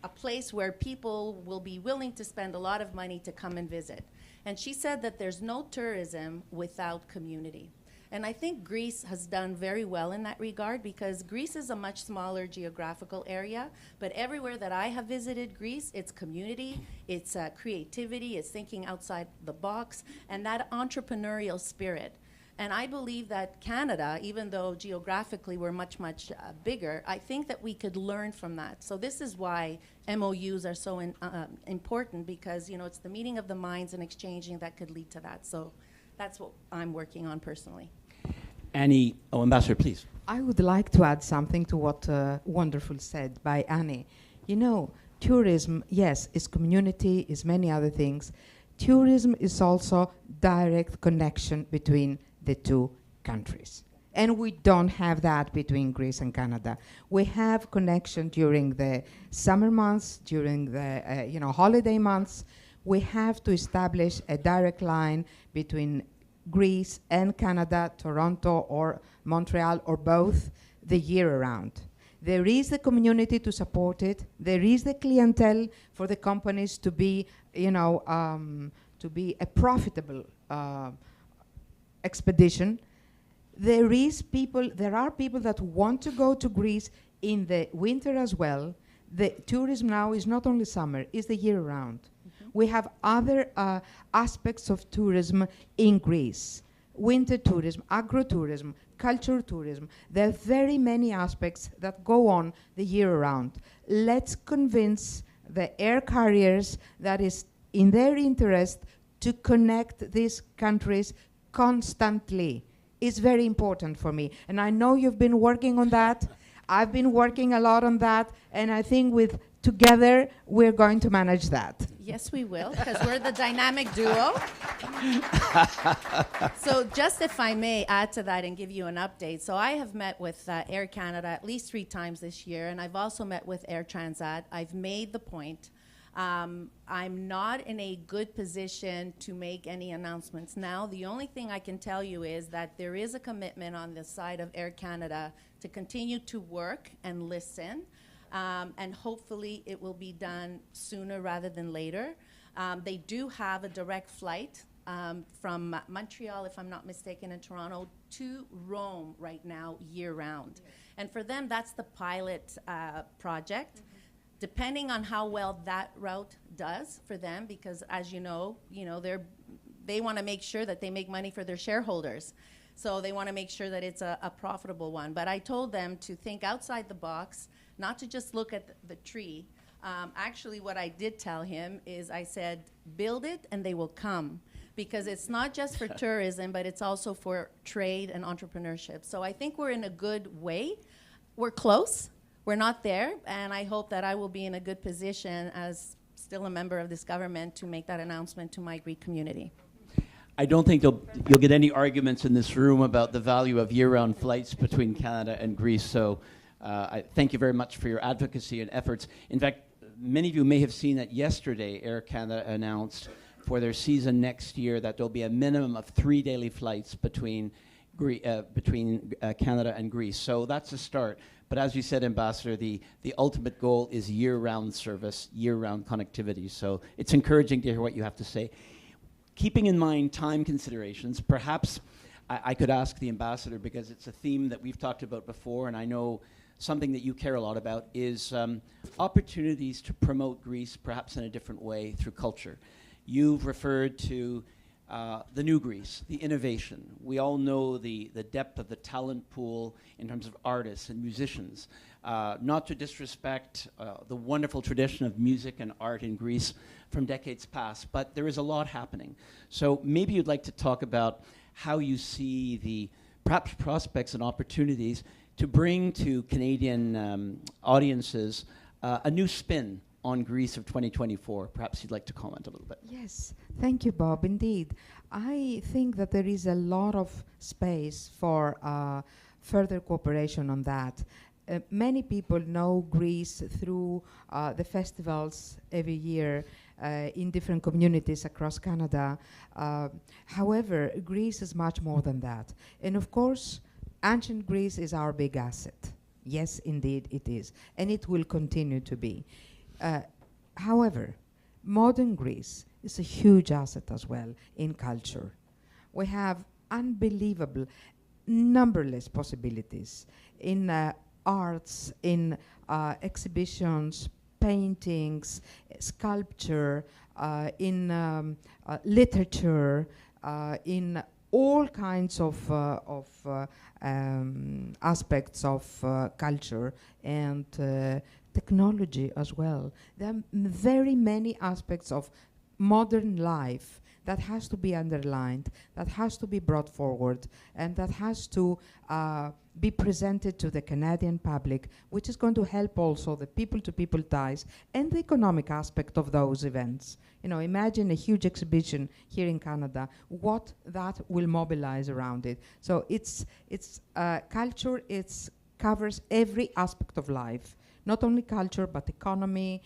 a place where people will be willing to spend a lot of money to come and visit. And she said that there's no tourism without community. And I think Greece has done very well in that regard, because Greece is a much smaller geographical area, but everywhere that I have visited Greece, it's community, it's creativity, it's thinking outside the box, and that entrepreneurial spirit. And I believe that Canada, even though geographically we're much, much bigger, I think that we could learn from that. So this is why MOUs are so important, because it's the meeting of the minds and exchanging that could lead to that. So that's what I'm working on personally. Annie, Ambassador, please. I would like to add something to what wonderful said by Annie. Tourism, yes, is community, is many other things. Tourism is also direct connection between the two countries. And we don't have that between Greece and Canada. We have connection during the summer months, during the holiday months. We have to establish a direct line between Greece and Canada, Toronto or Montreal or both, the year around. There is the community to support it. There is the clientele for the companies to be, to be a profitable expedition. There are people that want to go to Greece in the winter as well. The tourism now is not only summer, it's the year round. We have other aspects of tourism in Greece. Winter tourism, agro-tourism, cultural tourism. There are very many aspects that go on the year round. Let's convince the air carriers that is in their interest to connect these countries constantly. It's very important for me. And I know you've been working on that. I've been working a lot on that. And I think together, we're going to manage that. Yes, we will, because we're the dynamic duo. So just if I may add to that and give you an update. So I have met with Air Canada at least 3 times this year, and I've also met with Air Transat. I've made the point. I'm not in a good position to make any announcements now. The only thing I can tell you is that there is a commitment on the side of Air Canada to continue to work and listen. And hopefully it will be done sooner rather than later. They do have a direct flight from Montreal, if I'm not mistaken, and Toronto to Rome right now, year-round. Yes. And for them, that's the pilot project. Mm-hmm. Depending on how well that route does for them, because as you know, they want to make sure that they make money for their shareholders. So they want to make sure that it's a profitable one. But I told them to think outside the box, not to just look at the tree. Actually, what I did tell him is I said, build it and they will come. Because it's not just for tourism, but it's also for trade and entrepreneurship. So I think we're in a good way. We're close. We're not there. And I hope that I will be in a good position as still a member of this government to make that announcement to my Greek community. I don't think you'll get any arguments in this room about the value of year-round flights between Canada and Greece. So I thank you very much for your advocacy and efforts. In fact, many of you may have seen that yesterday Air Canada announced for their season next year that there'll be a minimum of 3 daily flights between Canada and Greece. So that's a start. But as you said, Ambassador, the ultimate goal is year-round service, year-round connectivity. So it's encouraging to hear what you have to say. Keeping in mind time considerations, perhaps I could ask the Ambassador, because it's a theme that we've talked about before, and I know something that you care a lot about is opportunities to promote Greece perhaps in a different way through culture. You've referred to the new Greece, the innovation. We all know the depth of the talent pool in terms of artists and musicians. Not to disrespect the wonderful tradition of music and art in Greece from decades past, but there is a lot happening. So maybe you'd like to talk about how you see the perhaps prospects and opportunities to bring to Canadian audiences a new spin on Greece of 2024. Perhaps you'd like to comment a little bit. Yes, thank you, Bob. Indeed, I think that there is a lot of space for further cooperation on that. Many people know Greece through the festivals every year in different communities across Canada. However, Greece is much more than that. And of course, ancient Greece is our big asset. Yes, indeed it is. And it will continue to be. However, modern Greece is a huge asset as well in culture. We have unbelievable, numberless possibilities in arts, in exhibitions, paintings, sculpture, in literature, in all kinds of aspects of culture and technology as well. There are very many aspects of modern life that has to be underlined, that has to be brought forward, and that has to be presented to the Canadian public, which is going to help also the people-to-people ties and the economic aspect of those events. You know, imagine a huge exhibition here in Canada, what that will mobilize around it. So it's culture, it covers every aspect of life. Not only culture, but economy,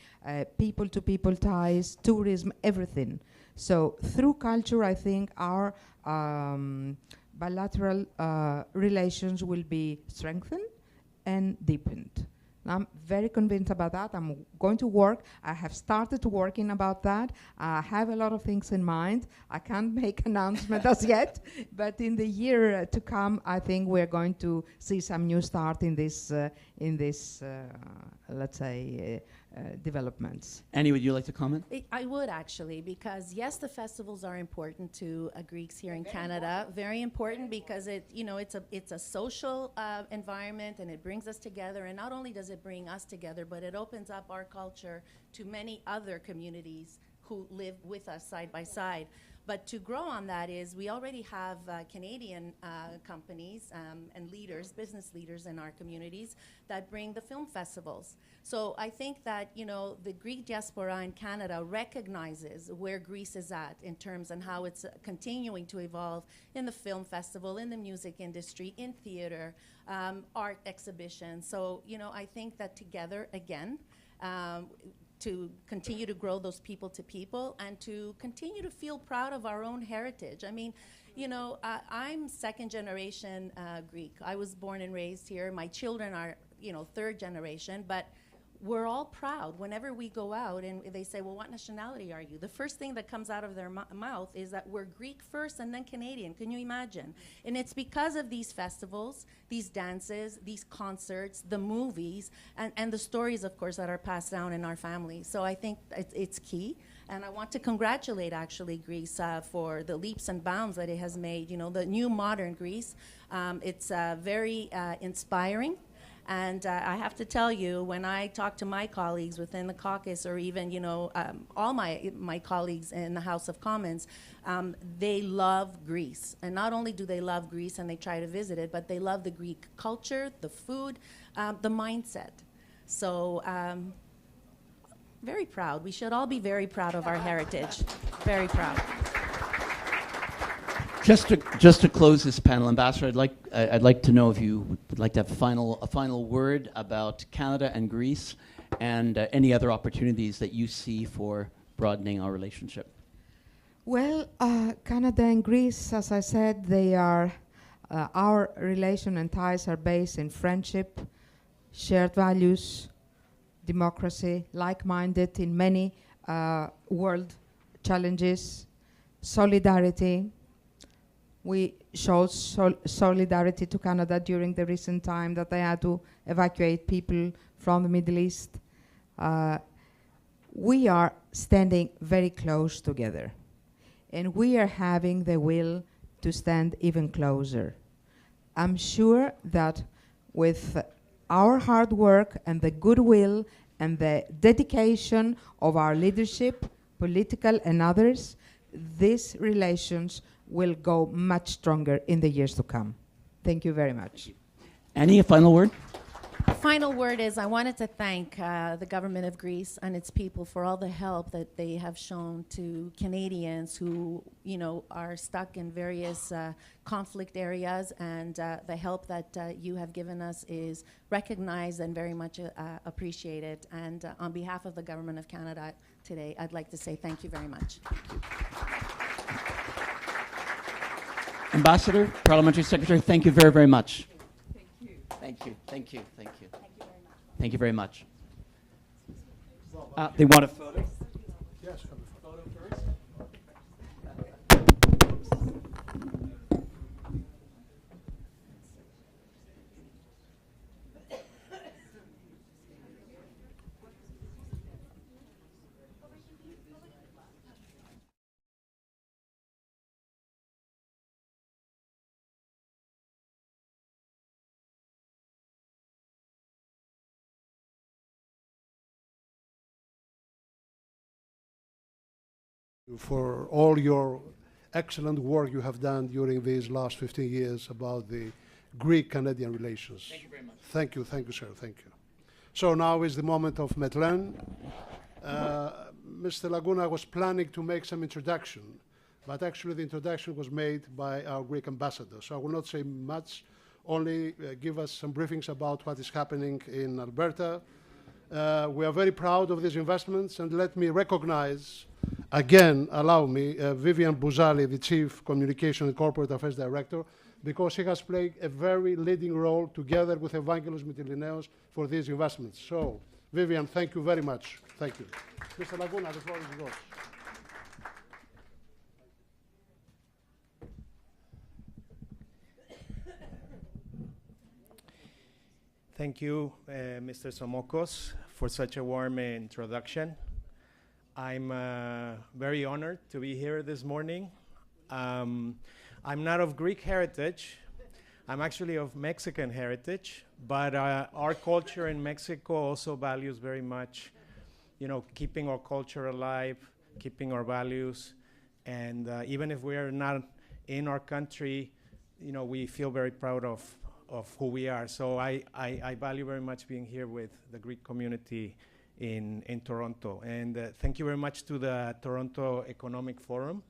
people-to-people ties, tourism, everything. So through culture, I think our bilateral relations will be strengthened and deepened. I'm very convinced about that. I'm going to work. I have started working about that. I have a lot of things in mind. I can't make announcement as yet, but in the year to come, I think we're going to see some new start in this, let's say, developments. Annie, would you like to comment? I would actually, because yes, the festivals are important to Greeks here in Canada. Very important because it's a social environment, and it brings us together. And not only does it bring us together, but it opens up our culture to many other communities who live with us side by side. But to grow on that is we already have Canadian companies and leaders, business leaders in our communities that bring the film festivals. So I think that, the Greek diaspora in Canada recognizes where Greece is at in terms and how it's continuing to evolve in the film festival, in the music industry, in theater, art exhibitions. So, I think that together, again, to continue to grow those people to people and to continue to feel proud of our own heritage. I mean, I'm second generation Greek. I was born and raised here. My children are, third generation, but we're all proud whenever we go out and they say, well, what nationality are you? The first thing that comes out of their mouth is that we're Greek first and then Canadian. Can you imagine? And it's because of these festivals, these dances, these concerts, the movies, and the stories, of course, that are passed down in our families. So I think it's key. And I want to congratulate, actually, Greece for the leaps and bounds that it has made. The new modern Greece. It's very inspiring. And I have to tell you, when I talk to my colleagues within the caucus, or even all my colleagues in the House of Commons, they love Greece. And not only do they love Greece and they try to visit it, but they love the Greek culture, the food, the mindset. So very proud. We should all be very proud of our heritage. Very proud. Just to close this panel, Ambassador, I'd like to know if you would like to have a final word about Canada and Greece, and any other opportunities that you see for broadening our relationship. Well, Canada and Greece, as I said, they are our relation and ties are based in friendship, shared values, democracy, like-minded in many world challenges, solidarity. We showed solidarity to Canada during the recent time that they had to evacuate people from the Middle East. We are standing very close together, and we are having the will to stand even closer. I'm sure that with our hard work and the goodwill and the dedication of our leadership, political and others, these relations will go much stronger in the years to come. Thank you very much. Annie, a final word? The final word is I wanted to thank the government of Greece and its people for all the help that they have shown to Canadians who, are stuck in various conflict areas, and the help that you have given us is recognized and very much appreciated. And on behalf of the government of Canada today, I'd like to say thank you very much. Ambassador, Parliamentary Secretary, thank you very, very much. Thank you. Thank you. Thank you. Thank you. Thank you very much. They want a photo? Yes, come for all your excellent work you have done during these last 15 years about the Greek-Canadian relations. Thank you very much. Thank you, sir, thank you. So now is the moment of Metlen. Mr. Laguna was planning to make some introduction, but actually the introduction was made by our Greek ambassador. So I will not say much, only give us some briefings about what is happening in Alberta. We are very proud of these investments, and let me recognize, again, allow me, Vivian Bouzali, the Chief Communication and Corporate Affairs Director, because he has played a very leading role together with Evangelos Mytilineos for these investments. So, Vivian, thank you very much. Thank you. Mr. Laguna, the floor is yours. Thank you, Mr. Somokos, for such a warm introduction. I'm very honored to be here this morning. I'm not of Greek heritage. I'm actually of Mexican heritage, but our culture in Mexico also values very much, keeping our culture alive, keeping our values, and even if we are not in our country, we feel very proud of who we are. So I value very much being here with the Greek community in Toronto. And thank you very much to the Toronto Economic Forum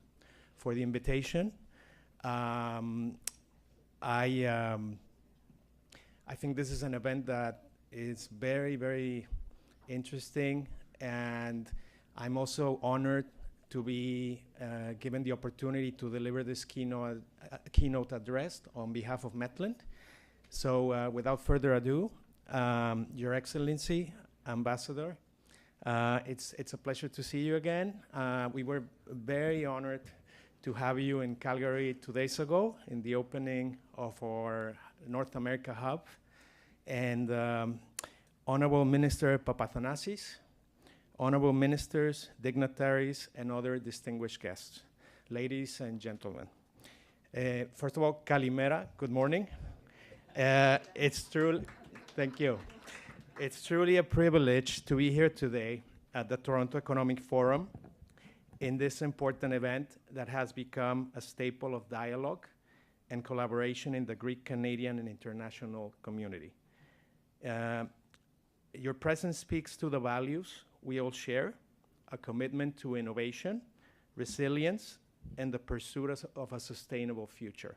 for the invitation. I think this is an event that is very, very interesting, and I'm also honored to be given the opportunity to deliver this keynote address on behalf of Metlen. So without further ado, Your Excellency, Ambassador, it's a pleasure to see you again. We were very honored to have you in Calgary 2 days ago in the opening of our North America hub. And Honorable Minister Papathanasis, Honorable Ministers, dignitaries, and other distinguished guests, ladies and gentlemen. First of all, Kalimera, good morning. Thank you. It's truly a privilege to be here today at the Toronto Economic Forum in this important event that has become a staple of dialogue and collaboration in the Greek, Canadian, and international community. Your presence speaks to the values we all share, a commitment to innovation, resilience, and the pursuit of a sustainable future.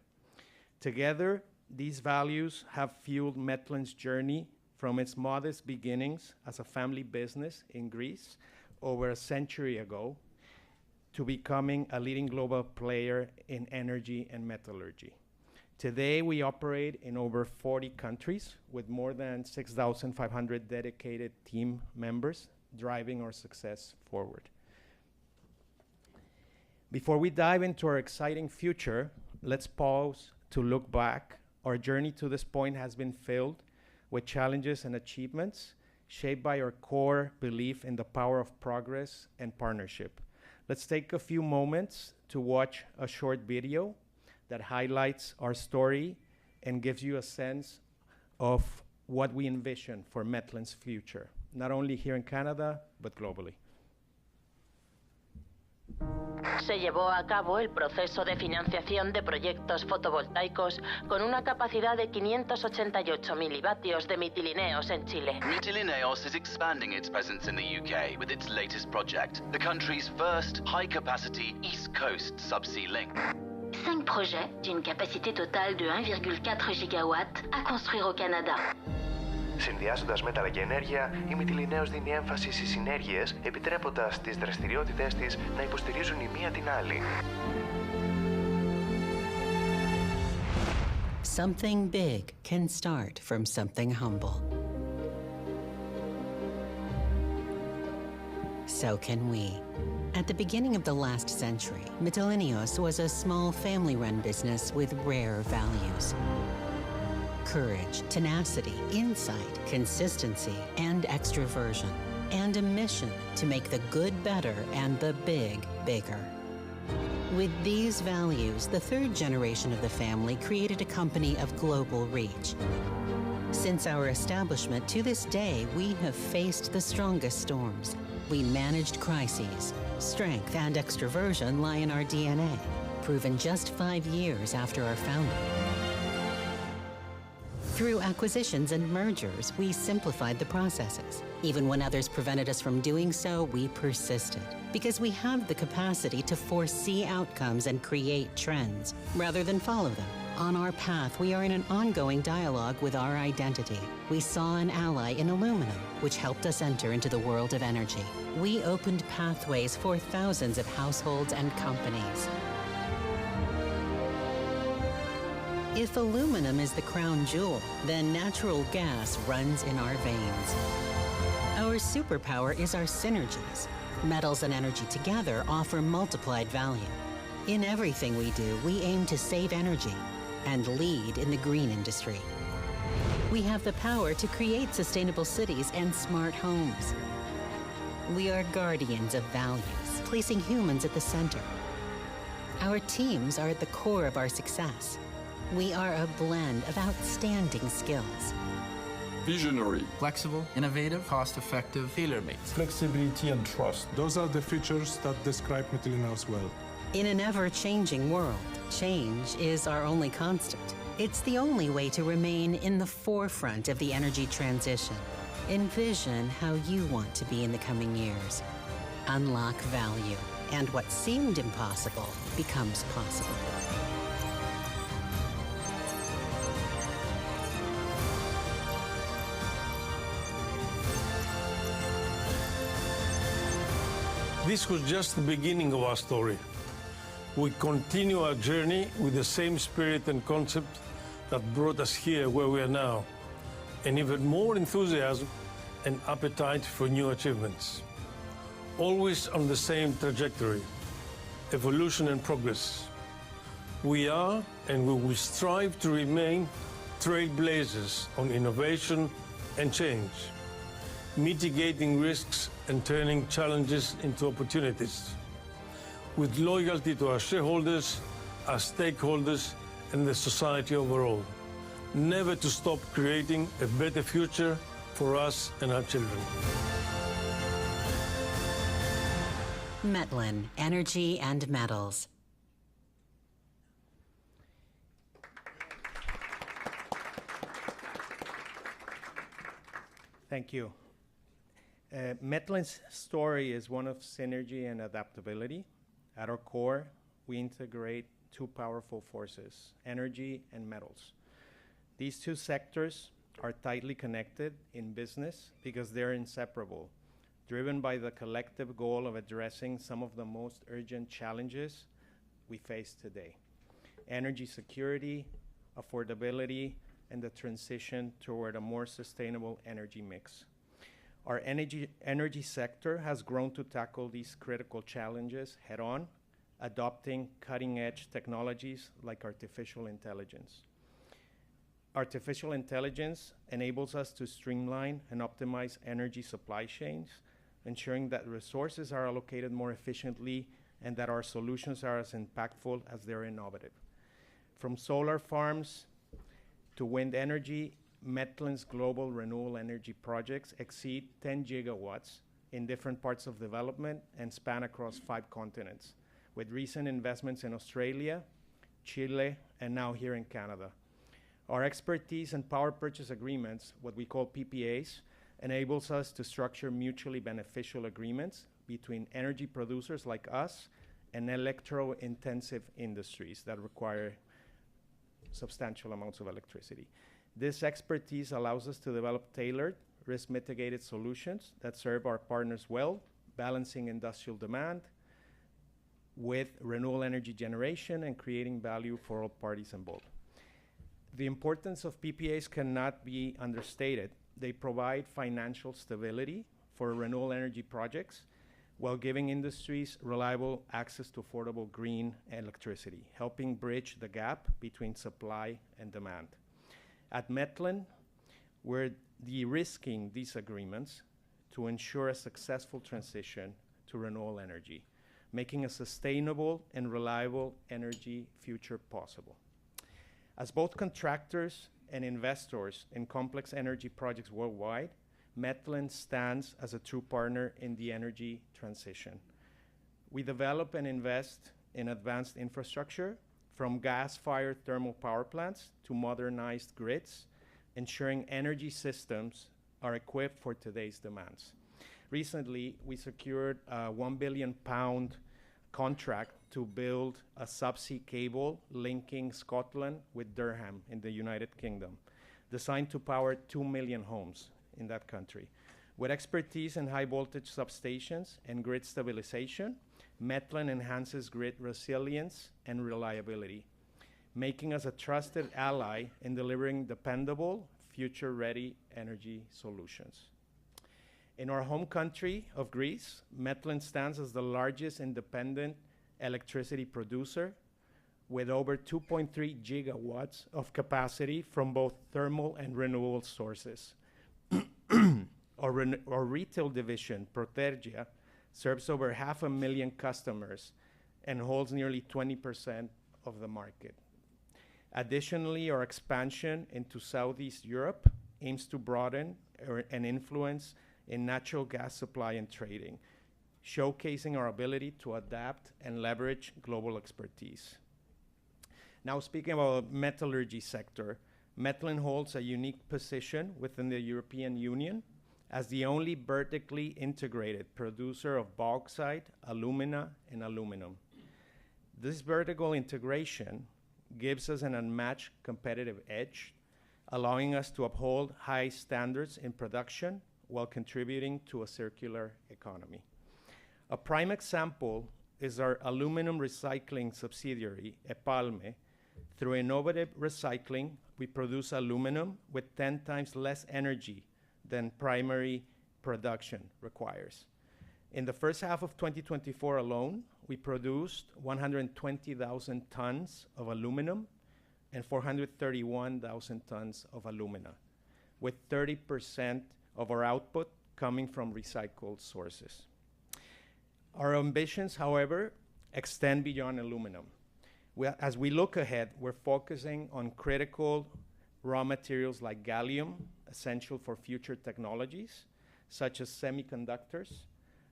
Together, these values have fueled Metlen's journey from its modest beginnings as a family business in Greece over a century ago to becoming a leading global player in energy and metallurgy. Today, we operate in over 40 countries with more than 6,500 dedicated team members driving our success forward. Before we dive into our exciting future, let's pause to look back. Our journey to this point has been filled with challenges and achievements shaped by our core belief in the power of progress and partnership. Let's take a few moments to watch a short video that highlights our story and gives you a sense of what we envision for Metlen's future, not only here in Canada, but globally. Se llevó a cabo el proceso de financiación de proyectos fotovoltaicos con una capacidad de 588 milivatios de Mytilineos en Chile. Mytilineos is expanding its presence in the UK with its latest project, the country's first high-capacity East Coast subsea link. 5 projets d'une capacité totale de 1,4 gigawatts à construire au Canada. Συνδυάζοντας μέταλλα και ενέργεια, η Mytilineos δίνει έμφαση στις συνέργειες, επιτρέποντας τις δραστηριότητες της να υποστηρίζουν η μία την άλλη. Something big can start from something humble. So can we. At the beginning of the last century, Mytilineos was a small family-run business with rare values. Courage, tenacity, insight, consistency, and extroversion, and a mission to make the good better and the big bigger. With these values, the third generation of the family created a company of global reach. Since our establishment to this day, we have faced the strongest storms. We managed crises, Strength and extroversion lie in our DNA, proven just 5 years after our founding. Through acquisitions and mergers, we simplified the processes. Even when others prevented us from doing so, we persisted, because we have the capacity to foresee outcomes and create trends, rather than follow them. On our path, we are in an ongoing dialogue with our identity. We saw an ally in aluminum, which helped us enter into the world of energy. We opened pathways for thousands of households and companies. If aluminum is the crown jewel, then natural gas runs in our veins. Our superpower is our synergies. Metals and energy together offer multiplied value. In everything we do, we aim to save energy and lead in the green industry. We have the power to create sustainable cities and smart homes. We are guardians of values, placing humans at the center. Our teams are at the core of our success. We are a blend of outstanding skills. Visionary, flexible, innovative, cost-effective, tailor-made. Flexibility and trust. Those are the features that describe Mytilineos well. In an ever-changing world, change is our only constant. It's the only way to remain in the forefront of the energy transition. Envision how you want to be in the coming years. Unlock value, and what seemed impossible becomes possible. This was just the beginning of our story. We continue our journey with the same spirit and concept that brought us here where we are now, and even more enthusiasm and appetite for new achievements. Always on the same trajectory, evolution and progress. We are and we will strive to remain trailblazers on innovation and change, mitigating risks and turning challenges into opportunities, with loyalty to our shareholders, our stakeholders, and the society overall. Never to stop creating a better future for us and our children. Metlin, Energy and Metals. Thank you. Metlin's story is one of synergy and adaptability. At our core, we integrate two powerful forces, energy and metals. These two sectors are tightly connected in business because they're inseparable, driven by the collective goal of addressing some of the most urgent challenges we face today: energy security, affordability, and the transition toward a more sustainable energy mix. Our energy sector has grown to tackle these critical challenges head-on, adopting cutting-edge technologies like artificial intelligence. Artificial intelligence enables us to streamline and optimize energy supply chains, ensuring that resources are allocated more efficiently and that our solutions are as impactful as they're innovative. From solar farms to wind energy, Metlin's global renewable energy projects exceed 10 gigawatts in different parts of development and span across 5 continents, with recent investments in Australia, Chile, and now here in Canada. Our expertise in power purchase agreements, what we call PPAs, enables us to structure mutually beneficial agreements between energy producers like us and electro-intensive industries that require substantial amounts of electricity. This expertise allows us to develop tailored, risk-mitigated solutions that serve our partners well, balancing industrial demand with renewable energy generation and creating value for all parties involved. The importance of PPAs cannot be understated. They provide financial stability for renewable energy projects while giving industries reliable access to affordable green electricity, helping bridge the gap between supply and demand. At Metlin, we're de-risking these agreements to ensure a successful transition to renewable energy, making a sustainable and reliable energy future possible. As both contractors and investors in complex energy projects worldwide, Metlin stands as a true partner in the energy transition. We develop and invest in advanced infrastructure, from gas-fired thermal power plants to modernized grids, ensuring energy systems are equipped for today's demands. Recently, we secured a £1 billion contract to build a subsea cable linking Scotland with Durham in the United Kingdom, designed to power 2 million homes in that country. With expertise in high voltage substations and grid stabilization, Metlen enhances grid resilience and reliability, making us a trusted ally in delivering dependable, future-ready energy solutions. In our home country of Greece, Metlen stands as the largest independent electricity producer with over 2.3 gigawatts of capacity from both thermal and renewable sources. Our retail division, Protergia, serves over 500,000 customers and holds nearly 20% of the market. Additionally, our expansion into Southeast Europe aims to broaden an influence in natural gas supply and trading, showcasing our ability to adapt and leverage global expertise. Now, speaking about the metallurgy sector, Metlen holds a unique position within the European Union as the only vertically integrated producer of bauxite, alumina, and aluminum. This vertical integration gives us an unmatched competitive edge, allowing us to uphold high standards in production while contributing to a circular economy. A prime example is our aluminum recycling subsidiary, Epalme. Through innovative recycling, we produce aluminum with 10 times less energy than primary production requires. In the first half of 2024 alone, we produced 120,000 tons of aluminum and 431,000 tons of alumina, with 30% of our output coming from recycled sources. Our ambitions, however, extend beyond aluminum. As we look ahead, we're focusing on critical raw materials like gallium, essential for future technologies, such as semiconductors,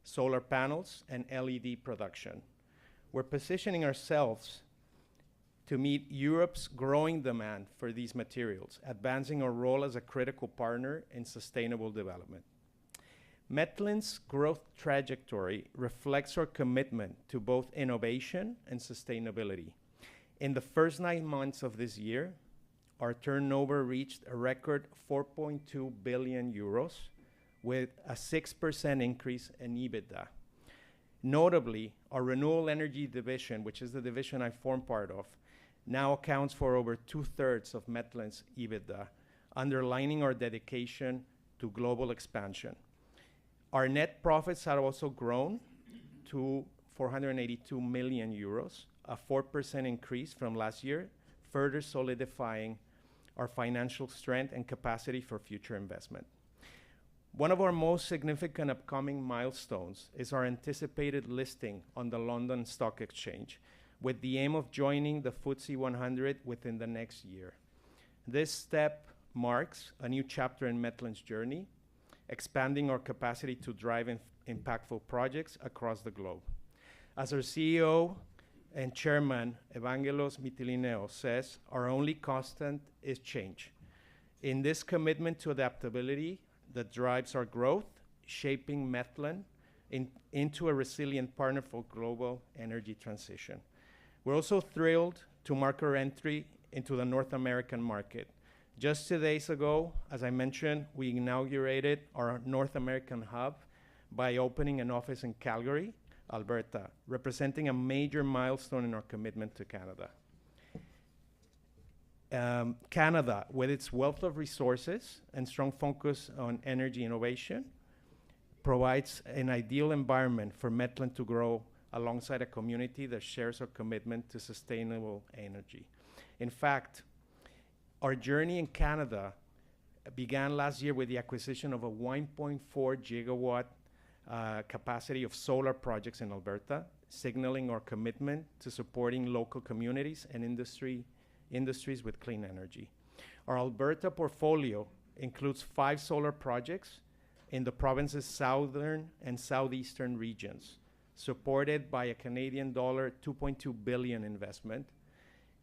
solar panels, and LED production. We're positioning ourselves to meet Europe's growing demand for these materials, advancing our role as a critical partner in sustainable development. Metlen's growth trajectory reflects our commitment to both innovation and sustainability. In the first 9 months of this year, our turnover reached a record 4.2 billion euros, with a 6% increase in EBITDA. Notably, our renewable energy division, which is the division I form part of, now accounts for over 2/3 of Metlen's EBITDA, underlining our dedication to global expansion. Our net profits have also grown to 482 million euros, a 4% increase from last year, further solidifying our financial strength and capacity for future investment. One of our most significant upcoming milestones is our anticipated listing on the London Stock Exchange, with the aim of joining the FTSE 100 within the next year. This step marks a new chapter in Metlen's journey, expanding our capacity to drive impactful projects across the globe. As our CEO and chairman, Evangelos Mytilineos, says, our only constant is change. In this commitment to adaptability that drives our growth, shaping Metlen into a resilient partner for global energy transition. We're also thrilled to mark our entry into the North American market. Just 2 days ago, as I mentioned, we inaugurated our North American hub by opening an office in Calgary, Alberta, representing a major milestone in our commitment to Canada. Canada, with its wealth of resources and strong focus on energy innovation, provides an ideal environment for Metlen to grow alongside a community that shares our commitment to sustainable energy. In fact, our journey in Canada began last year with the acquisition of a 1.4 gigawatt capacity of solar projects in Alberta, signaling our commitment to supporting local communities and industries with clean energy. Our Alberta portfolio includes 5 solar projects in the province's southern and southeastern regions, supported by a Canadian dollar 2.2 billion investment.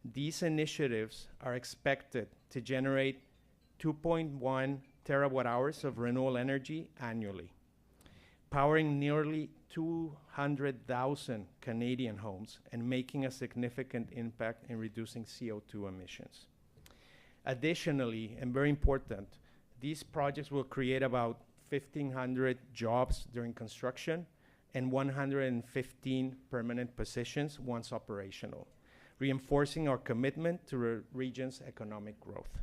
These initiatives are expected to generate 2.1 terawatt hours of renewable energy annually, powering nearly 200,000 Canadian homes and making a significant impact in reducing CO2 emissions. Additionally, and very important, these projects will create about 1,500 jobs during construction and 115 permanent positions once operational, reinforcing our commitment to the region's economic growth.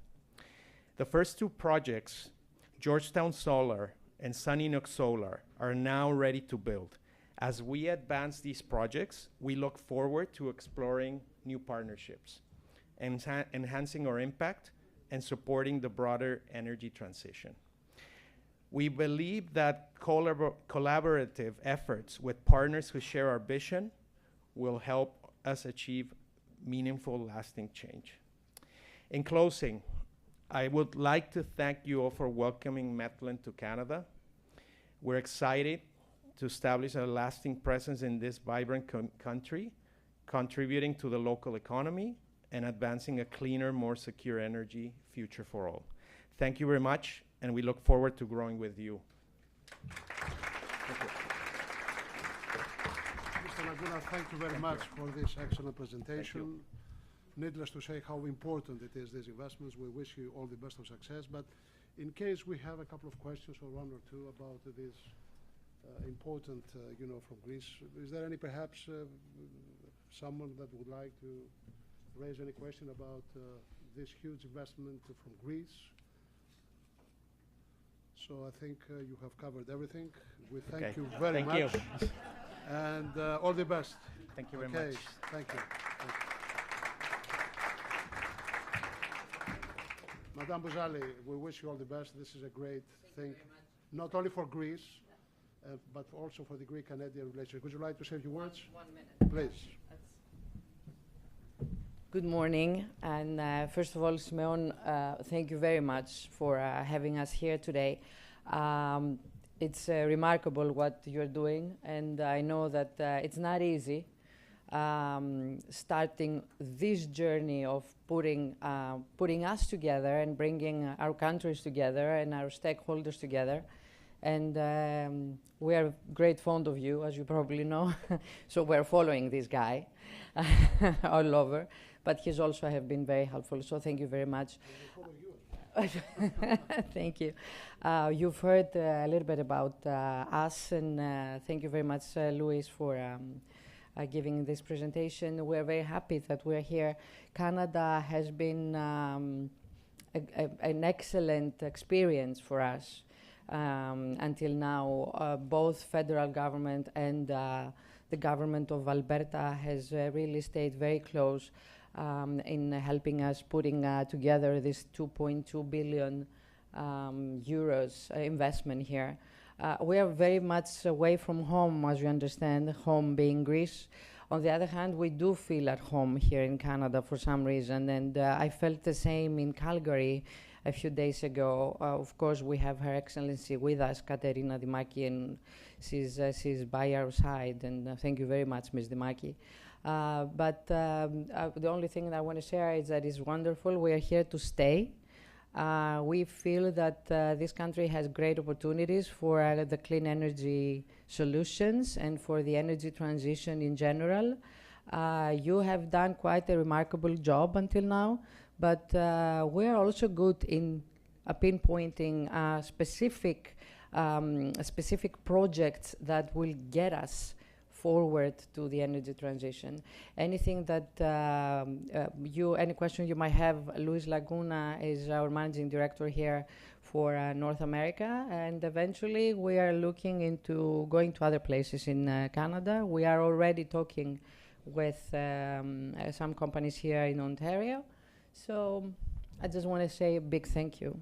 The first two projects, Georgetown Solar and Sunninook Solar, are now ready to build. As we advance these projects, we look forward to exploring new partnerships, enhancing our impact and supporting the broader energy transition. We believe that collaborative efforts with partners who share our vision will help us achieve meaningful, lasting change. In closing, I would like to thank you all for welcoming Metlen to Canada. We're excited to establish a lasting presence in this vibrant country, contributing to the local economy and advancing a cleaner, more secure energy future for all. Thank you very much, and we look forward to growing with you. Mr. Laguna, thank you very much for this excellent presentation. Needless to say how important it is, these investments. We wish you all the best of success. But in case we have a couple of questions or one or two about this important, from Greece, is there any perhaps someone that would like to raise any question about this huge investment from Greece? So I think you have covered everything. We thank you very much. Thank you. And all the best. Thank you very much. Thank you. Madame Bouzali, we wish you all the best. This is a great thing, not only for Greece, but also for the Greek-Canadian relationship. Would you like to say a few words? 1 minute. Please. Good morning. And first of all, Simeon, thank you very much for having us here today. It's remarkable what you're doing, and I know that it's not easy starting this journey of putting us together and bringing our countries together and our stakeholders together. And we are great fond of you, as you probably know. So we're following this guy all over. But he's also have been very helpful. So thank you very much. Thank you. You've heard a little bit about us, and thank you very much, Luis, for giving this presentation. We're very happy that we're here. Canada has been an excellent experience for us until now. Both federal government and the government of Alberta has really stayed very close in helping us putting together this 2.2 billion euros investment here. We are very much away from home, as you understand, home being Greece. On the other hand, we do feel at home here in Canada for some reason, and I felt the same in Calgary a few days ago. Of course, we have Her Excellency with us, Katerina Dimaki, and she's by our side, and thank you very much, Ms. Dimaki. But the only thing that I want to share is that it's wonderful. We are here to stay. We feel that this country has great opportunities for the clean energy solutions and for the energy transition in general. You have done quite a remarkable job until now, but we are also good in pinpointing specific projects that will get us forward to the energy transition. Anything that any question you might have, Luis Laguna is our managing director here for North America, and eventually we are looking into going to other places in Canada. We are already talking with some companies here in Ontario. So I just want to say a big thank you.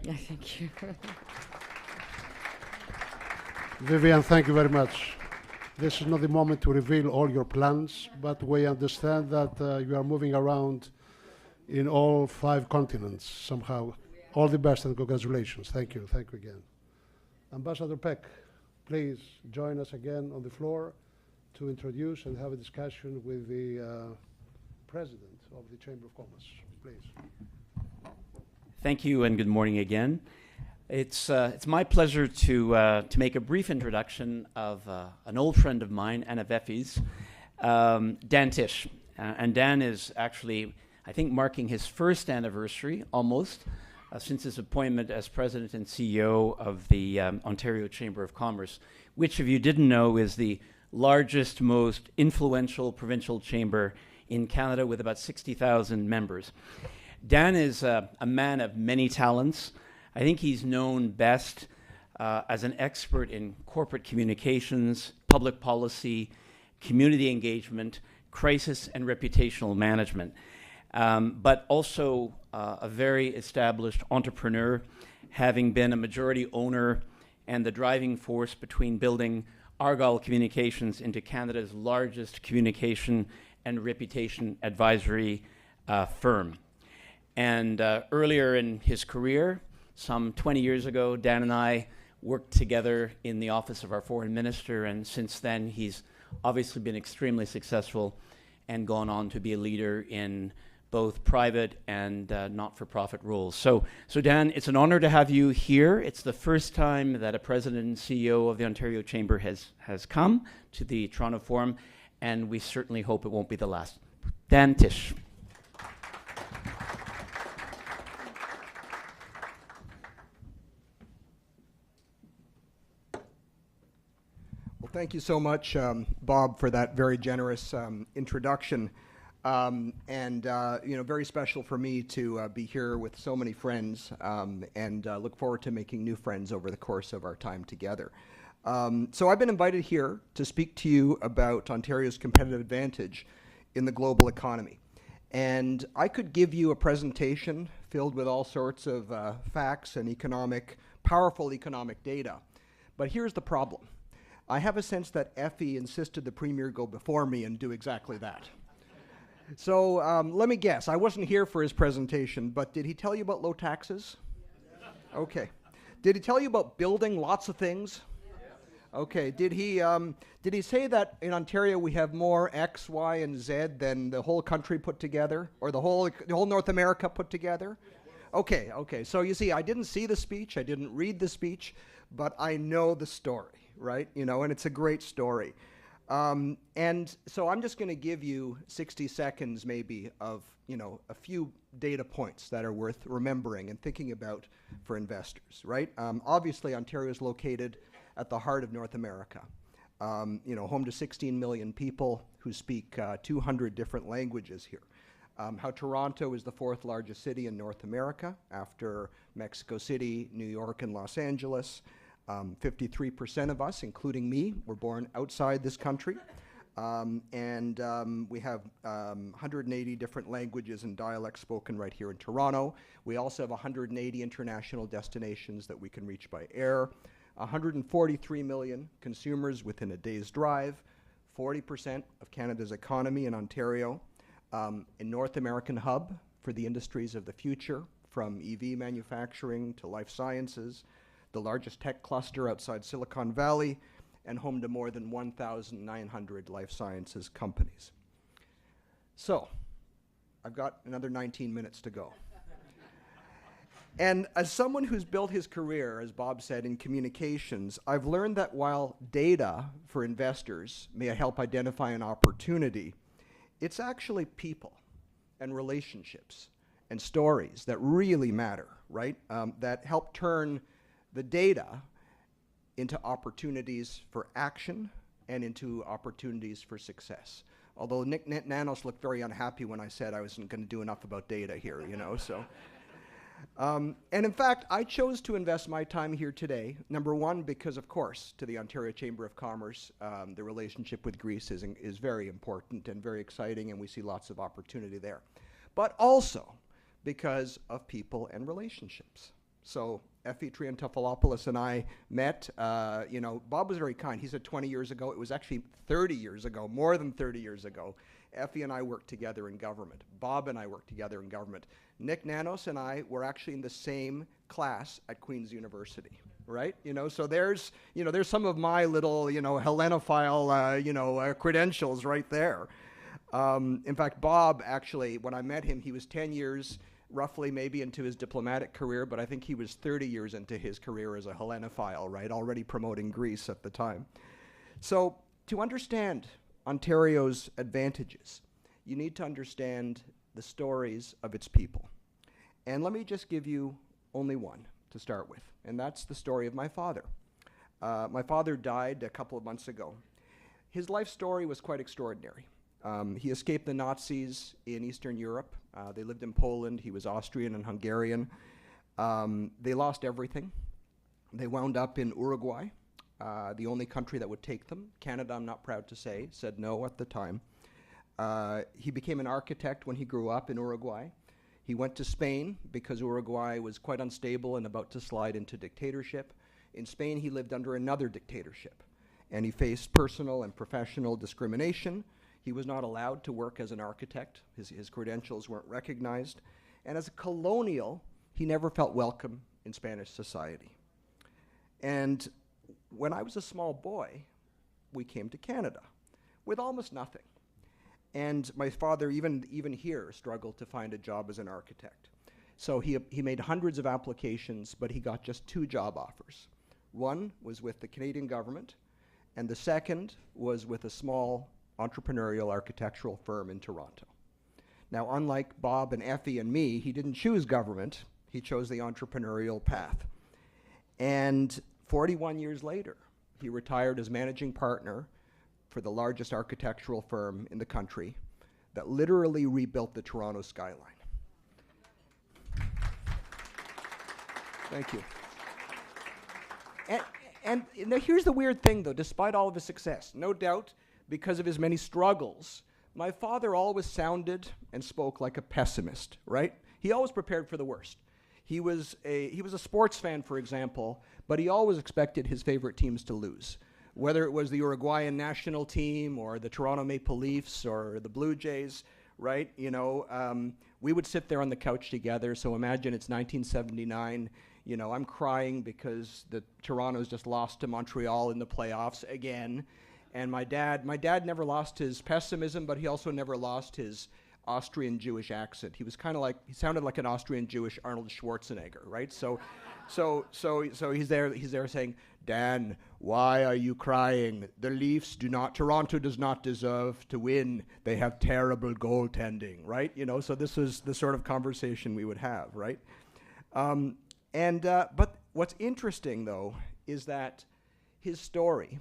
Thank you. Vivian, thank you very much. This is not the moment to reveal all your plans, but we understand that you are moving around in all 5 continents somehow. All the best and congratulations. Thank you. Thank you again. Ambassador Peck, please join us again on the floor to introduce and have a discussion with the President of the Chamber of Commerce. Please. Thank you and good morning again. It's my pleasure to make a brief introduction of an old friend of mine, Anna Veffy's, Dan Tisch. And Dan is actually, I think, marking his first anniversary, almost, since his appointment as President and CEO of the Ontario Chamber of Commerce, which, if you didn't know, is the largest, most influential provincial chamber in Canada with about 60,000 members. Dan is a man of many talents. I think he's known best as an expert in corporate communications, public policy, community engagement, crisis and reputational management, but also a very established entrepreneur, having been a majority owner and the driving force between building Argyle Communications into Canada's largest communication and reputation advisory firm. And earlier in his career, some 20 years ago, Dan and I worked together in the office of our foreign minister, and since then he's obviously been extremely successful and gone on to be a leader in both private and not-for-profit roles. So Dan, it's an honor to have you here. It's the first time that a president and CEO of the Ontario Chamber has come to the Toronto Forum, and we certainly hope it won't be the last. Dan Tisch. Thank you so much, Bob, for that very generous introduction. Very special for me to be here with so many friends and look forward to making new friends over the course of our time together. So I've been invited here to speak to you about Ontario's competitive advantage in the global economy. And I could give you a presentation filled with all sorts of facts and powerful economic data. But here's the problem. I have a sense that Effie insisted the Premier go before me and do exactly that. So let me guess. I wasn't here for his presentation, but did he tell you about low taxes? Okay. Did he tell you about building lots of things? Okay. Did he say that in Ontario we have more X, Y, and Z than the whole country put together, or the whole North America put together? Okay. So you see, I didn't see the speech, I didn't read the speech, but I know the story. Right? And it's a great story. And so I'm just going to give you 60 seconds maybe of, a few data points that are worth remembering and thinking about for investors, right? Obviously, Ontario is located at the heart of North America, home to 16 million people who speak 200 different languages here. How Toronto is the fourth largest city in North America after Mexico City, New York, and Los Angeles. 53% of us, including me, were born outside this country. We have 180 different languages and dialects spoken right here in Toronto. We also have 180 international destinations that we can reach by air. 143 million consumers within a day's drive. 40% of Canada's economy in Ontario. A North American hub for the industries of the future, from EV manufacturing to life sciences. The largest tech cluster outside Silicon Valley, and home to more than 1,900 life sciences companies. So, I've got another 19 minutes to go. And as someone who's built his career, as Bob said, in communications, I've learned that while data for investors may help identify an opportunity, it's actually people and relationships and stories that really matter, right? That help turn the data into opportunities for action and into opportunities for success. Although Nick Nanos looked very unhappy when I said I wasn't going to do enough about data here, so. And in fact, I chose to invest my time here today, number one, because of course, to the Ontario Chamber of Commerce, the relationship with Greece is very important and very exciting, and we see lots of opportunity there. But also because of people and relationships. So Effie Triantafilopoulos and I met, Bob was very kind. He said 20 years ago. It was actually 30 years ago, more than 30 years ago. Effie and I worked together in government. Bob and I worked together in government. Nick Nanos and I were actually in the same class at Queen's University. right? So there's some of my little, Hellenophile, credentials right there. In fact, Bob, actually, when I met him, he was 10 years roughly maybe into his diplomatic career, but I think he was 30 years into his career as a Hellenophile, right? Already promoting Greece at the time. So to understand Ontario's advantages, you need to understand the stories of its people. And let me just give you only one to start with, and that's the story of my father. My father died a couple of months ago. His life story was quite extraordinary. He escaped the Nazis in Eastern Europe. They lived in Poland. He was Austrian and Hungarian. They lost everything. They wound up in Uruguay, the only country that would take them. Canada, I'm not proud to say, said no at the time. He became an architect when he grew up in Uruguay. He went to Spain because Uruguay was quite unstable and about to slide into dictatorship. In Spain, he lived under another dictatorship, and he faced personal and professional discrimination. He was not allowed to work as an architect. His credentials weren't recognized. And as a colonial, he never felt welcome in Spanish society. And when I was a small boy, we came to Canada with almost nothing. And my father, even here, struggled to find a job as an architect. So he made hundreds of applications, but he got just 2 job offers. One was with the Canadian government, and the second was with a small entrepreneurial architectural firm in Toronto. Now, unlike Bob and Effie and me, he didn't choose government. He chose the entrepreneurial path. And 41 years later, he retired as managing partner for the largest architectural firm in the country that literally rebuilt the Toronto skyline. Thank you. And now here's the weird thing, though. Despite all of his success, no doubt because of his many struggles, my father always sounded and spoke like a pessimist, right? He always prepared for the worst. He was a sports fan, for example, but he always expected his favorite teams to lose. Whether it was the Uruguayan national team or the Toronto Maple Leafs or the Blue Jays, right? We would sit there on the couch together. So imagine it's 1979. I'm crying because the Toronto's just lost to Montreal in the playoffs again. And my dad never lost his pessimism, but he also never lost his Austrian Jewish accent. He sounded like an Austrian Jewish Arnold Schwarzenegger, right? So he's there saying, Dan, why are you crying? The Leafs Toronto does not deserve to win. They have terrible goaltending, right? So this is the sort of conversation we would have, right? But what's interesting, though, is that his story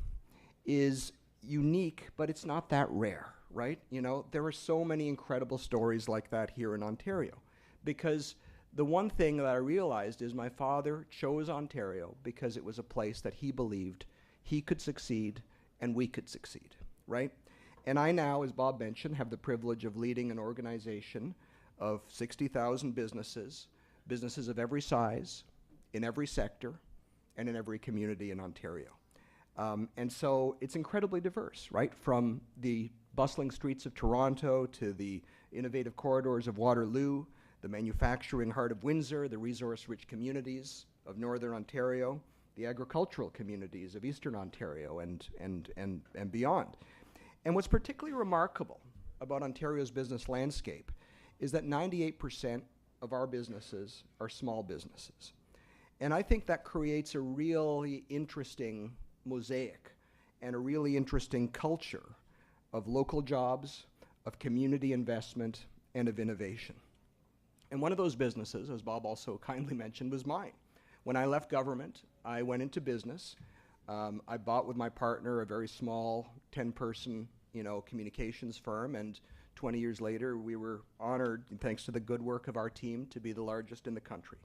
is unique, but it's not that rare, right? There are so many incredible stories like that here in Ontario, because the one thing that I realized is my father chose Ontario because it was a place that he believed he could succeed and we could succeed, right? And I now, as Bob mentioned, have the privilege of leading an organization of 60,000 businesses of every size, in every sector, and in every community in Ontario. And so it's incredibly diverse, right? From the bustling streets of Toronto to the innovative corridors of Waterloo, the manufacturing heart of Windsor, the resource-rich communities of Northern Ontario, the agricultural communities of Eastern Ontario, and beyond. And what's particularly remarkable about Ontario's business landscape is that 98% of our businesses are small businesses. And I think that creates a really interesting mosaic and a really interesting culture of local jobs, of community investment, and of innovation. And one of those businesses, as Bob also kindly mentioned, was mine. When I left government, I went into business. I bought with my partner a very small 10-person, communications firm, and 20 years later, we were honored, thanks to the good work of our team, to be the largest in the country.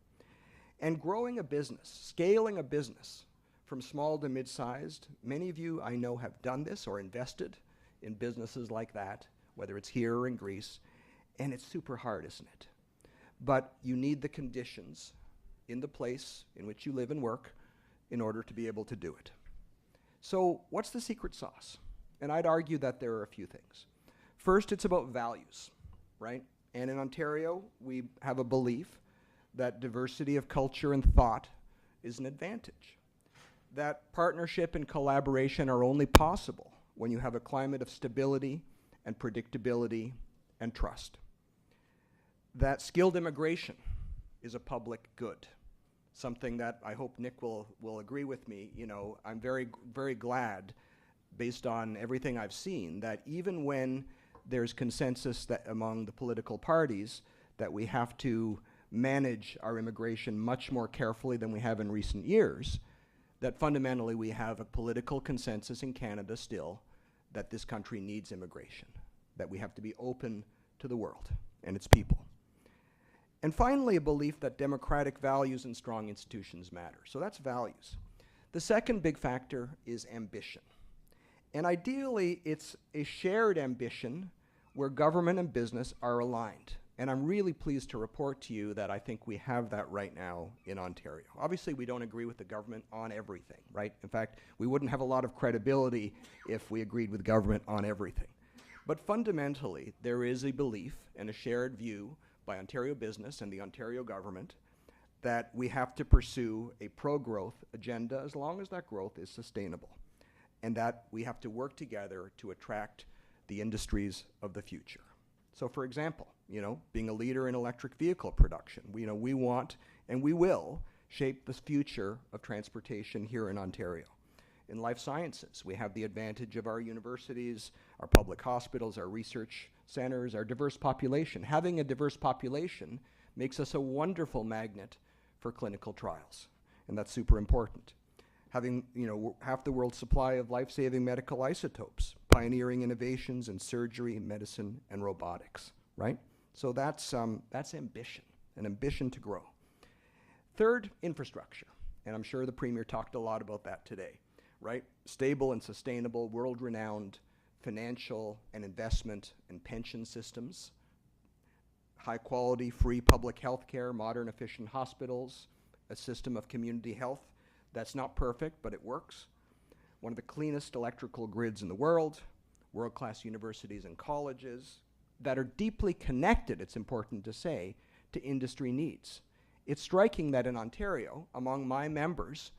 And growing a business, scaling a business from small to mid-sized, many of you I know have done this or invested in businesses like that, whether it's here or in Greece, and it's super hard, isn't it? But you need the conditions in the place in which you live and work in order to be able to do it. So what's the secret sauce? And I'd argue that there are a few things. First, it's about values, right? And in Ontario, we have a belief that diversity of culture and thought is an advantage. that partnership and collaboration are only possible when you have a climate of stability and predictability and trust. That skilled immigration is a public good, something that I hope Nick will agree with me. You know, I'm very, very glad, based on everything I've seen, that even when there's consensus that among the political parties that we have to manage our immigration much more carefully than we have in recent years, that fundamentally we have a political consensus in Canada still that this country needs immigration, that we have to be open to the world and its people. And finally, a belief that democratic values and strong institutions matter. So that's values. The second big factor is ambition. And ideally, it's a shared ambition where government and business are aligned. And I'm really pleased to report to you that I think we have that right now in Ontario. Obviously, we don't agree with the government on everything, right? In fact, we wouldn't have a lot of credibility if we agreed with government on everything. But fundamentally, there is a belief and a shared view by Ontario business and the Ontario government that we have to pursue a pro-growth agenda as long as that growth is sustainable, and that we have to work together to attract the industries of the future. So for example, you know, being a leader in electric vehicle production, we want and we will shape the future of transportation here in Ontario. In life sciences, we have the advantage of our universities, our public hospitals, our research centers, our diverse population. Having a diverse population makes us a wonderful magnet for clinical trials, and that's super important. Having, you know, half the world's supply of life-saving medical isotopes, pioneering innovations in surgery, medicine, and robotics, right? So that's ambition, an ambition to grow. Third, infrastructure, and I'm sure the Premier talked a lot about that today, right? Stable and sustainable, world-renowned financial and investment and pension systems, high-quality, free public health care, modern, efficient hospitals, a system of community health that's not perfect, but it works. One of the cleanest electrical grids in the world, world-class universities and colleges that are deeply connected, it's important to say, to industry needs. It's striking that in Ontario, among my members,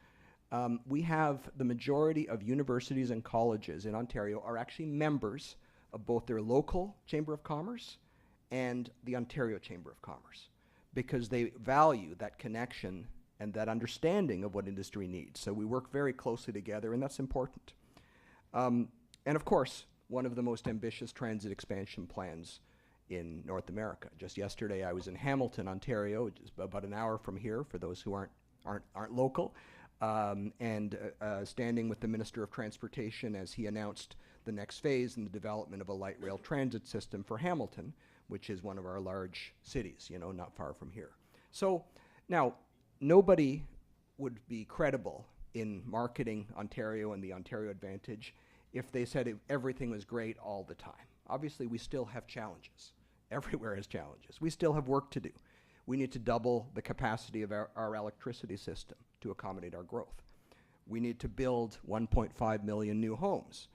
we have the majority of universities and colleges in Ontario are actually members of both their local Chamber of Commerce and the Ontario Chamber of Commerce, because they value that connection and that understanding of what industry needs. So we work very closely together, and that's important. And of course, one of the most ambitious transit expansion plans in North America. Just yesterday, I was in Hamilton, Ontario, which is about an hour from here for those who aren't local, and standing with the Minister of Transportation as he announced the next phase in the development of a light rail transit system for Hamilton, which is one of our large cities, you know, not far from here. So now, nobody would be credible in marketing Ontario and the Ontario Advantage if they said everything was great all the time. Obviously, we still have challenges. Everywhere has challenges. We still have work to do. We need to double the capacity of our electricity system to accommodate our growth. We need to build 1.5 million new homes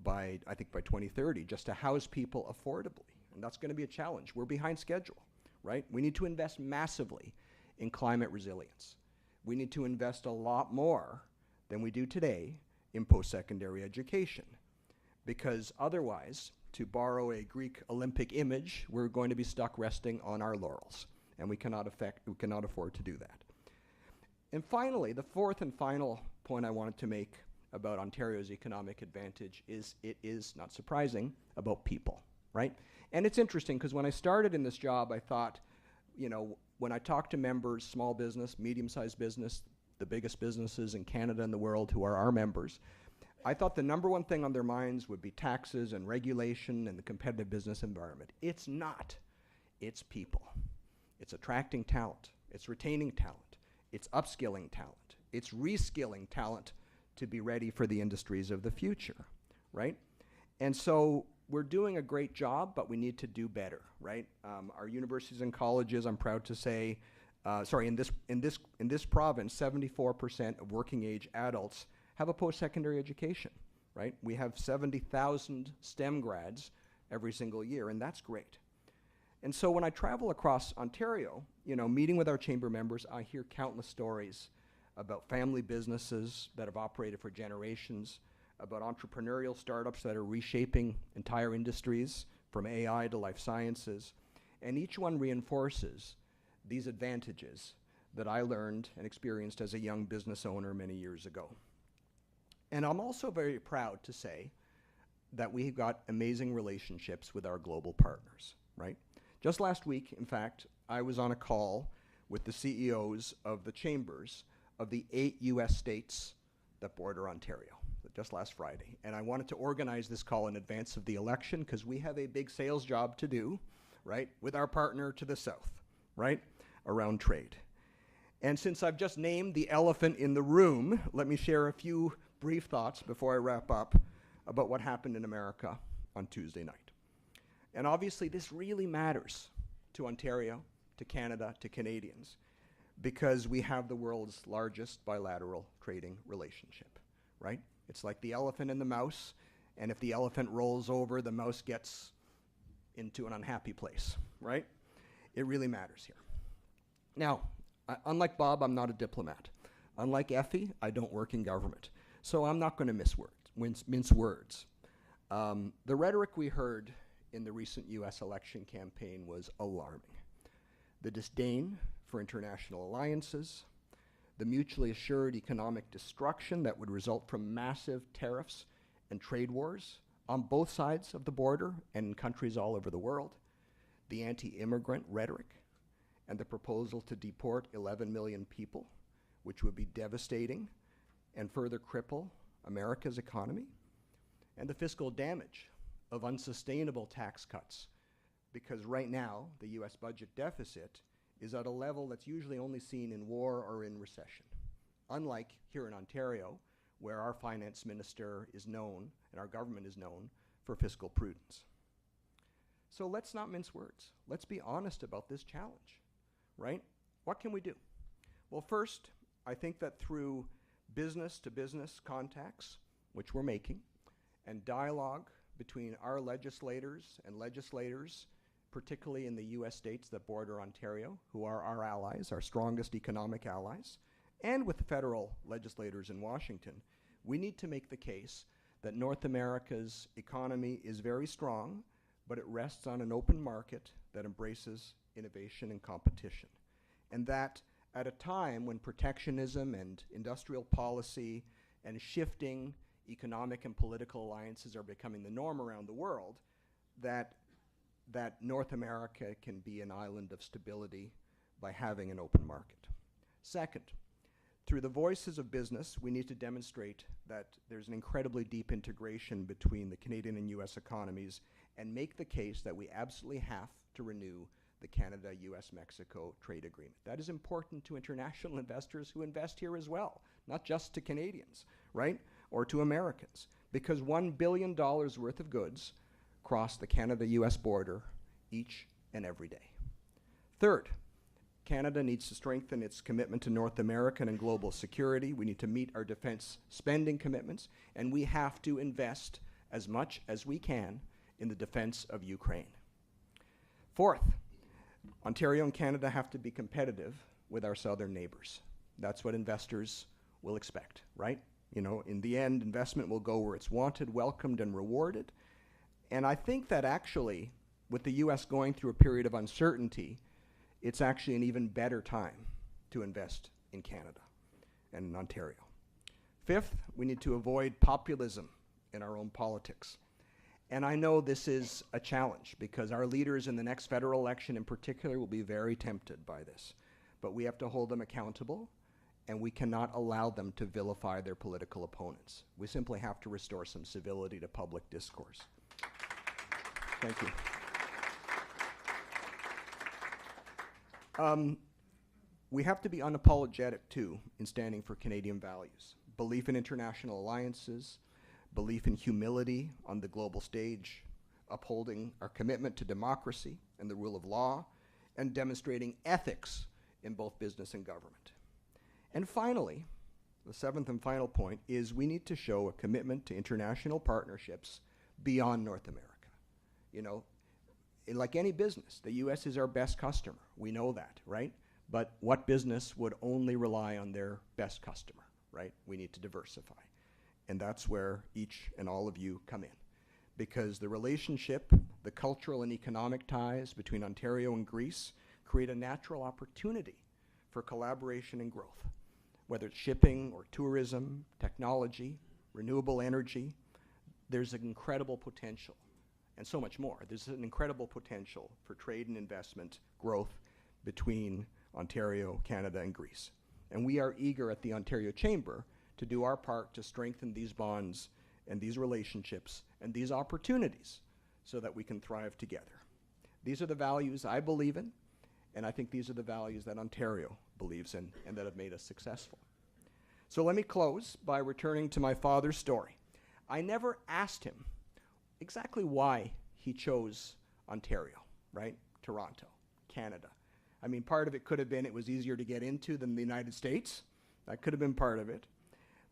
by 2030, just to house people affordably. And that's going to be a challenge. We're behind schedule, right? We need to invest massively in climate resilience. We need to invest a lot more than we do today in post-secondary education, because otherwise, to borrow a Greek Olympic image, we're going to be stuck resting on our laurels, and we cannot afford to do that. And finally, the fourth and final point I wanted to make about Ontario's economic advantage is it is, not surprising, about people, right? And it's interesting, because when I started in this job, I thought, you know, when I talk to members, small business, medium-sized business, the biggest businesses in Canada and the world who are our members, I thought the number one thing on their minds would be taxes and regulation and the competitive business environment. It's not. It's people. It's attracting talent. It's retaining talent. It's upskilling talent. It's reskilling talent to be ready for the industries of the future, right? And so we're doing a great job, but we need to do better, right? Our universities and colleges, I'm proud to say, in this province, 74% of working age adults have a post-secondary education, right? We have 70,000 STEM grads every single year, and that's great. And so when I travel across Ontario, you know, meeting with our chamber members, I hear countless stories about family businesses that have operated for generations, about entrepreneurial startups that are reshaping entire industries from AI to life sciences. And each one reinforces these advantages that I learned and experienced as a young business owner many years ago. And I'm also very proud to say that we've got amazing relationships with our global partners, right? Just last week, in fact, I was on a call with the CEOs of the chambers of the 8 US states that border Ontario, just last Friday. And I wanted to organize this call in advance of the election because we have a big sales job to do, right, with our partner to the south, right, around trade. And since I've just named the elephant in the room, let me share a few brief thoughts before I wrap up about what happened in America on Tuesday night. And obviously this really matters to Ontario, to Canada, to Canadians, because we have the world's largest bilateral trading relationship, right? It's like the elephant and the mouse, and if the elephant rolls over, the mouse gets into an unhappy place, right? It really matters here. Now, unlike Bob, I'm not a diplomat. Unlike Effie, I don't work in government. So I'm not going to mince words. The rhetoric we heard in the recent US election campaign was alarming. The disdain for international alliances, the mutually assured economic destruction that would result from massive tariffs and trade wars on both sides of the border and in countries all over the world, the anti-immigrant rhetoric, and the proposal to deport 11 million people, which would be devastating and further cripple America's economy, and the fiscal damage of unsustainable tax cuts, because right now the US budget deficit is at a level that's usually only seen in war or in recession. Unlike here in Ontario, where our finance minister is known and our government is known for fiscal prudence. So let's not mince words. Let's be honest about this challenge, right? What can we do? Well, first, I think that through business-to-business contacts, which we're making, and dialogue between our legislators and legislators, particularly in the US states that border Ontario, who are our allies, our strongest economic allies, and with the federal legislators in Washington, we need to make the case that North America's economy is very strong, but it rests on an open market that embraces innovation and competition. And that at a time when protectionism and industrial policy and shifting economic and political alliances are becoming the norm around the world, that North America can be an island of stability by having an open market. Second, through the voices of business, we need to demonstrate that there's an incredibly deep integration between the Canadian and US economies and make the case that we absolutely have to renew the Canada-US-Mexico trade agreement. That is important to international investors who invest here as well, not just to Canadians, right? Or to Americans, because $1 billion worth of goods cross the Canada-US border each and every day. Third, Canada needs to strengthen its commitment to North American and global security. We need to meet our defense spending commitments, and we have to invest as much as we can in the defense of Ukraine. Fourth, Ontario and Canada have to be competitive with our southern neighbors. That's what investors will expect, right? You know, in the end, investment will go where it's wanted, welcomed, and rewarded. And I think that actually, with the US going through a period of uncertainty, it's actually an even better time to invest in Canada and in Ontario. Fifth, we need to avoid populism in our own politics. And I know this is a challenge because our leaders in the next federal election in particular will be very tempted by this. But we have to hold them accountable, and we cannot allow them to vilify their political opponents. We simply have to restore some civility to public discourse. Thank you. We have to be unapologetic, too, in standing for Canadian values. Belief in international alliances, belief in humility on the global stage, upholding our commitment to democracy and the rule of law, and demonstrating ethics in both business and government. And finally, the seventh and final point is we need to show a commitment to international partnerships beyond North America. You know, like any business, the US is our best customer. We know that, right? But what business would only rely on their best customer, right? We need to diversify. And that's where each and all of you come in. Because the relationship, the cultural and economic ties between Ontario and Greece create a natural opportunity for collaboration and growth. Whether it's shipping or tourism, technology, renewable energy, there's an incredible potential, and so much more. There's an incredible potential for trade and investment growth between Ontario, Canada, and Greece. And we are eager at the Ontario Chamber to do our part to strengthen these bonds and these relationships and these opportunities so that we can thrive together. These are the values I believe in, and I think these are the values that Ontario believes in and that have made us successful. So let me close by returning to my father's story. I never asked him exactly why he chose Ontario, right? Toronto, Canada. I mean, part of it could have been it was easier to get into than the United States. That could have been part of it.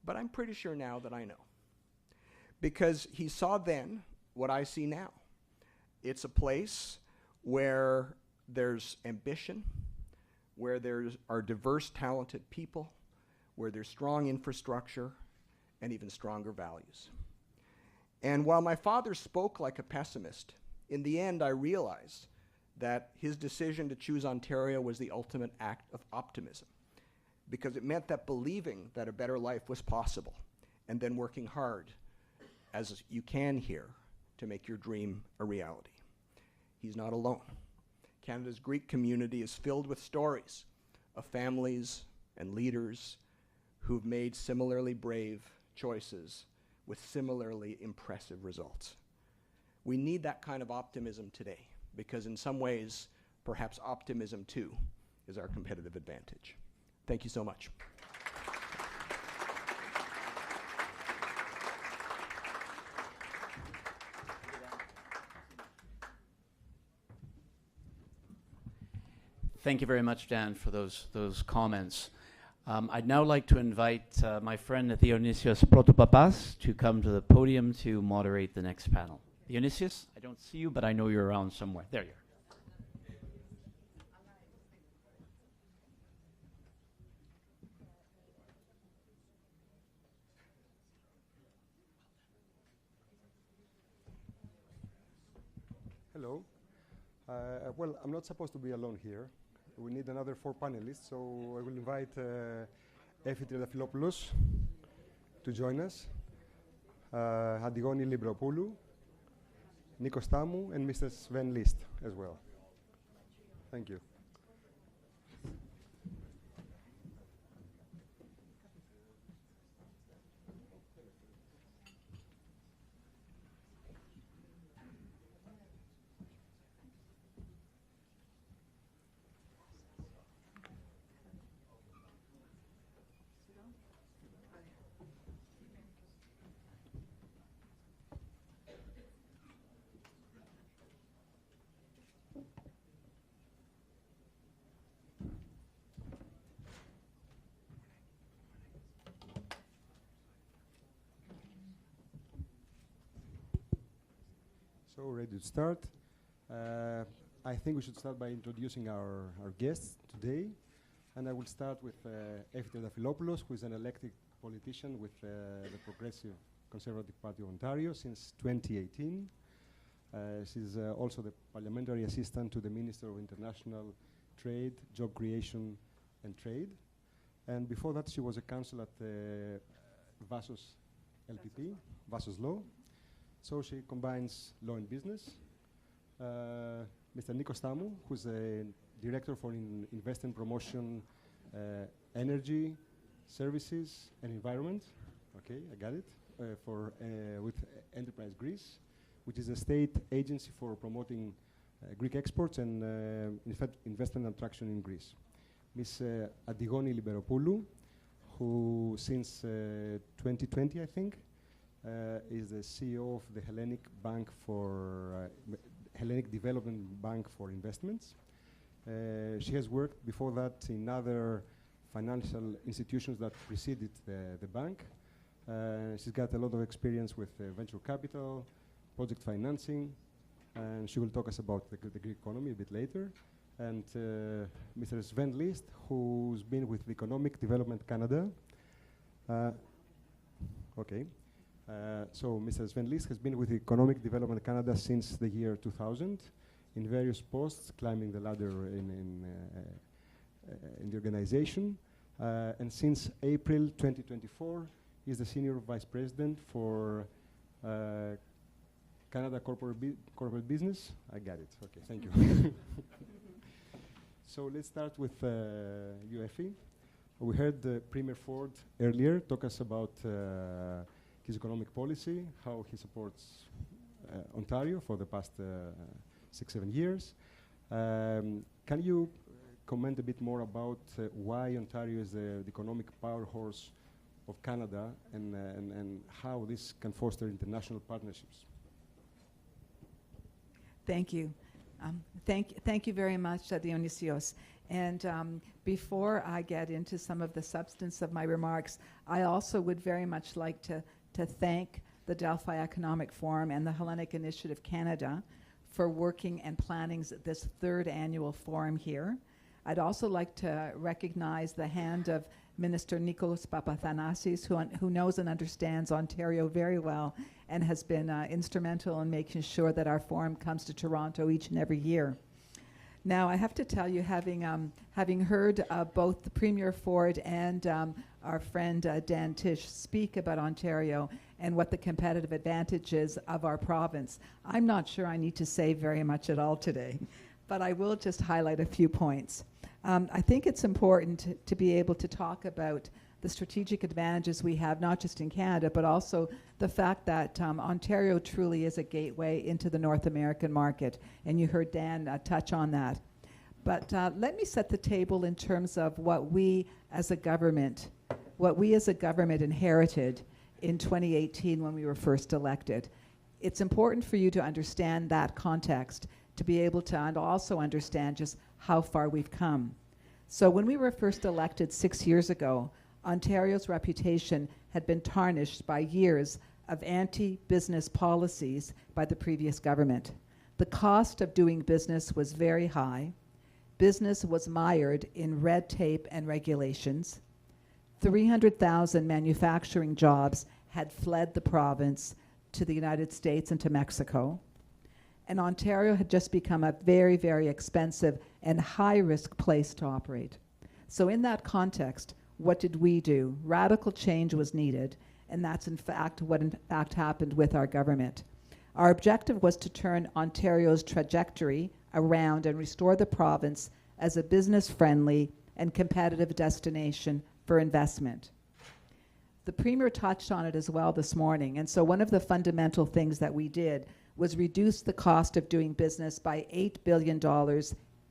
But I'm pretty sure now that I know. Because he saw then what I see now. It's a place where there's ambition, where there are diverse, talented people, where there's strong infrastructure, and even stronger values. And while my father spoke like a pessimist, in the end I realized that his decision to choose Ontario was the ultimate act of optimism, because it meant that believing that a better life was possible, and then working hard, as you can here, to make your dream a reality. He's not alone. Canada's Greek community is filled with stories of families and leaders who've made similarly brave choices with similarly impressive results. We need that kind of optimism today, because in some ways, perhaps optimism too is our competitive advantage. Thank you so much. Thank you very much, Dan, for those comments. I'd now like to invite my friend Dionysios Protopapas to come to the podium to moderate the next panel. Dionysios, I don't see you, but I know you're around somewhere. There you are. Hello. Well, I'm not supposed to be alone here. We need another 4 panelists, so I will invite Efi Triantafylopoulos to join us, Antigoni Libropoulou, Nikos Tamou, and Mr. Sven List as well. Thank you. So, ready to start. I think we should start by introducing our guests today. And I will start with Efi Triantafylopoulos, who is an elected politician with the Progressive Conservative Party of Ontario since 2018. She's also the parliamentary assistant to the Minister of International Trade, Job Creation and Trade. And before that, she was a counsel at the Vassos LPP, Vassos Law. So she combines law and business. Mr. Nikos Tamou, who's a director for investment promotion, energy, services, and environment. Okay, I got it. With Enterprise Greece, which is a state agency for promoting Greek exports and investment attraction in Greece. Ms. Antigoni Libropoulou, who since 2020, I think, is the CEO of the Hellenic Bank for Hellenic Development Bank for Investments. She has worked before that in other financial institutions that preceded the bank. She's got a lot of experience with venture capital, project financing, and she will talk us about the Greek economy a bit later. and Mr. Sven List, who's been with Economic Development Canada. So Mr. Sven List has been with Economic Development Canada since the year 2000 in various posts, climbing the ladder in the organization. And since April 2024, he's the Senior Vice President for Canada Corporate Business. I got it. Okay, thank you. So let's start with you, Effie. We heard Premier Ford earlier talk us about his economic policy, how he supports Ontario for the past 6-7 years. Can you comment a bit more about why Ontario is the economic powerhouse of Canada and how this can foster international partnerships? Thank you. Thank you very much, Dionysios. And before I get into some of the substance of my remarks, I also would very much like to thank the Delphi Economic Forum and the Hellenic Initiative Canada for working and planning this third annual forum here. I'd also like to recognize the hand of Minister Nikos Papathanasis, who knows and understands Ontario very well and has been instrumental in making sure that our forum comes to Toronto each and every year. Now, I have to tell you, having heard both the Premier Ford and our friend Dan Tish speak about Ontario and what the competitive advantage is of our province, I'm not sure I need to say very much at all today, but I will just highlight a few points. I think it's important to be able to talk about the strategic advantages we have, not just in Canada, but also the fact that Ontario truly is a gateway into the North American market, and you heard Dan touch on that. But let me set the table in terms of what we as a government inherited in 2018 when we were first elected. It's important for you to understand that context to be able to and also understand just how far we've come. So when we were first elected 6 years ago, Ontario's reputation had been tarnished by years of anti-business policies by the previous government. The cost of doing business was very high. Business was mired in red tape and regulations. 300,000 manufacturing jobs had fled the province to the United States and to Mexico. And Ontario had just become a very, very expensive and high-risk place to operate. So in that context, what did we do? Radical change was needed, and that's in fact what happened with our government. Our objective was to turn Ontario's trajectory around and restore the province as a business-friendly and competitive destination for investment. The Premier touched on it as well this morning, and so one of the fundamental things that we did was reduce the cost of doing business by $8 billion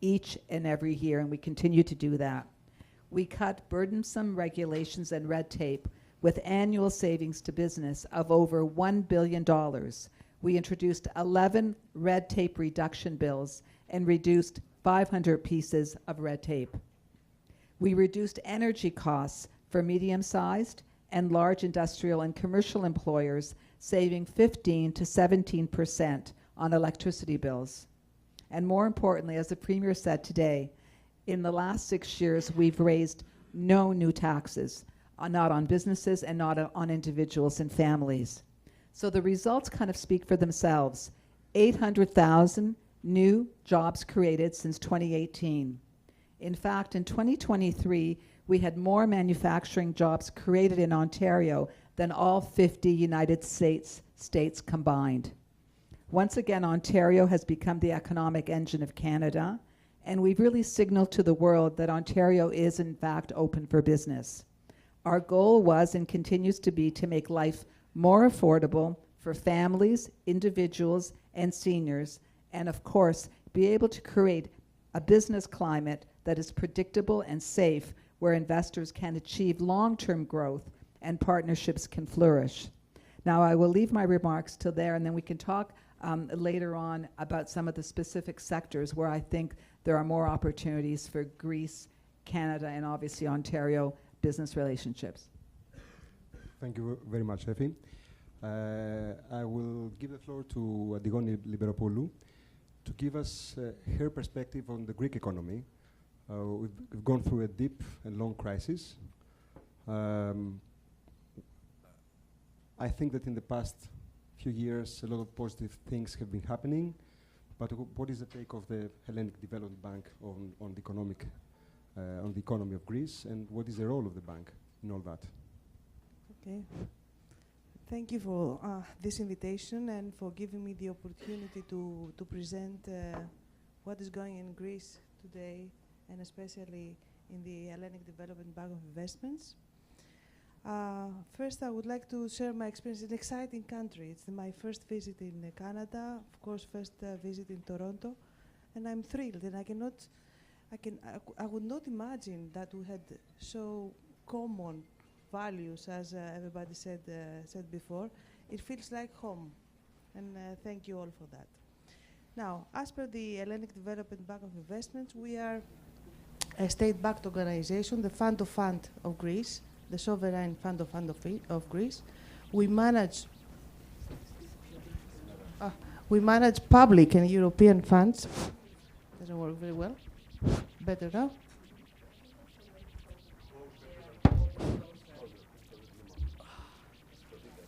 each and every year, and we continue to do that. We cut burdensome regulations and red tape with annual savings to business of over $1 billion. We introduced 11 red tape reduction bills and reduced 500 pieces of red tape. We reduced energy costs for medium-sized and large industrial and commercial employers, saving 15 to 17% on electricity bills. And more importantly, as the Premier said today, in the last 6 years, we've raised no new taxes, not on businesses and not on individuals and families. So the results kind of speak for themselves. 800,000 new jobs created since 2018. In fact, in 2023, we had more manufacturing jobs created in Ontario than all 50 United States combined. Once again, Ontario has become the economic engine of Canada, and we've really signaled to the world that Ontario is, in fact, open for business. Our goal was and continues to be to make life more affordable for families, individuals, and seniors, and of course, be able to create a business climate that is predictable and safe, where investors can achieve long-term growth and partnerships can flourish. Now, I will leave my remarks till there, and then we can talk later on about some of the specific sectors where I think there are more opportunities for Greece, Canada, and obviously Ontario business relationships. Thank you very much, Effie. I will give the floor to Adigoni Liberopoulou, to give us her perspective on the Greek economy. We've gone through a deep and long crisis. I think that in the past few years, a lot of positive things have been happening. But what is the take of the Hellenic Development Bank on the economy of Greece, and what is the role of the bank in all that? Okay. Thank you for this invitation and for giving me the opportunity to present what is going in Greece today, and especially in the Hellenic Development Bank of Investments. First, I would like to share my experience. It's an exciting country. It's my first visit in Canada, of course, first visit in Toronto, and I'm thrilled. And I would not imagine that we had so common values, as everybody said before. It feels like home, and thank you all for that. Now, as per the Hellenic Development Bank of Investments, we are a state-backed organization, the fund of Greece, the sovereign fund of Greece. We manage public and European funds. Doesn't work very well. Better now.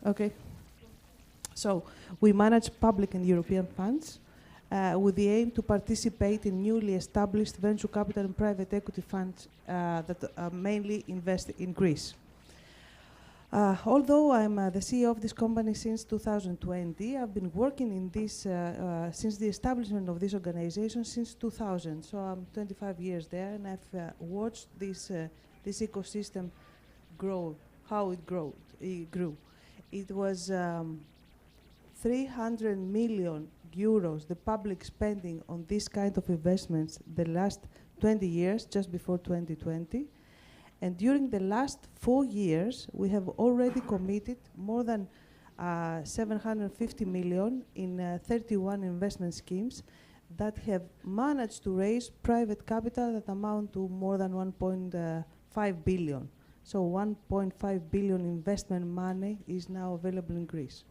Okay. So we manage public and European funds with the aim to participate in newly established venture capital and private equity funds that mainly invest in Greece. Although I'm the CEO of this company since 2020, I've been working in this since the establishment of this organization since 2000. So I'm 25 years there, and I've watched this ecosystem grow, how it grew. It was 300 million euros, the public spending on this kind of investments the last 20 years, just before 2020. And during the last 4 years, we have already committed more than 750 million in 31 investment schemes that have managed to raise private capital that amount to more than 1.5 billion. So 1.5 billion investment money is now available in Greece.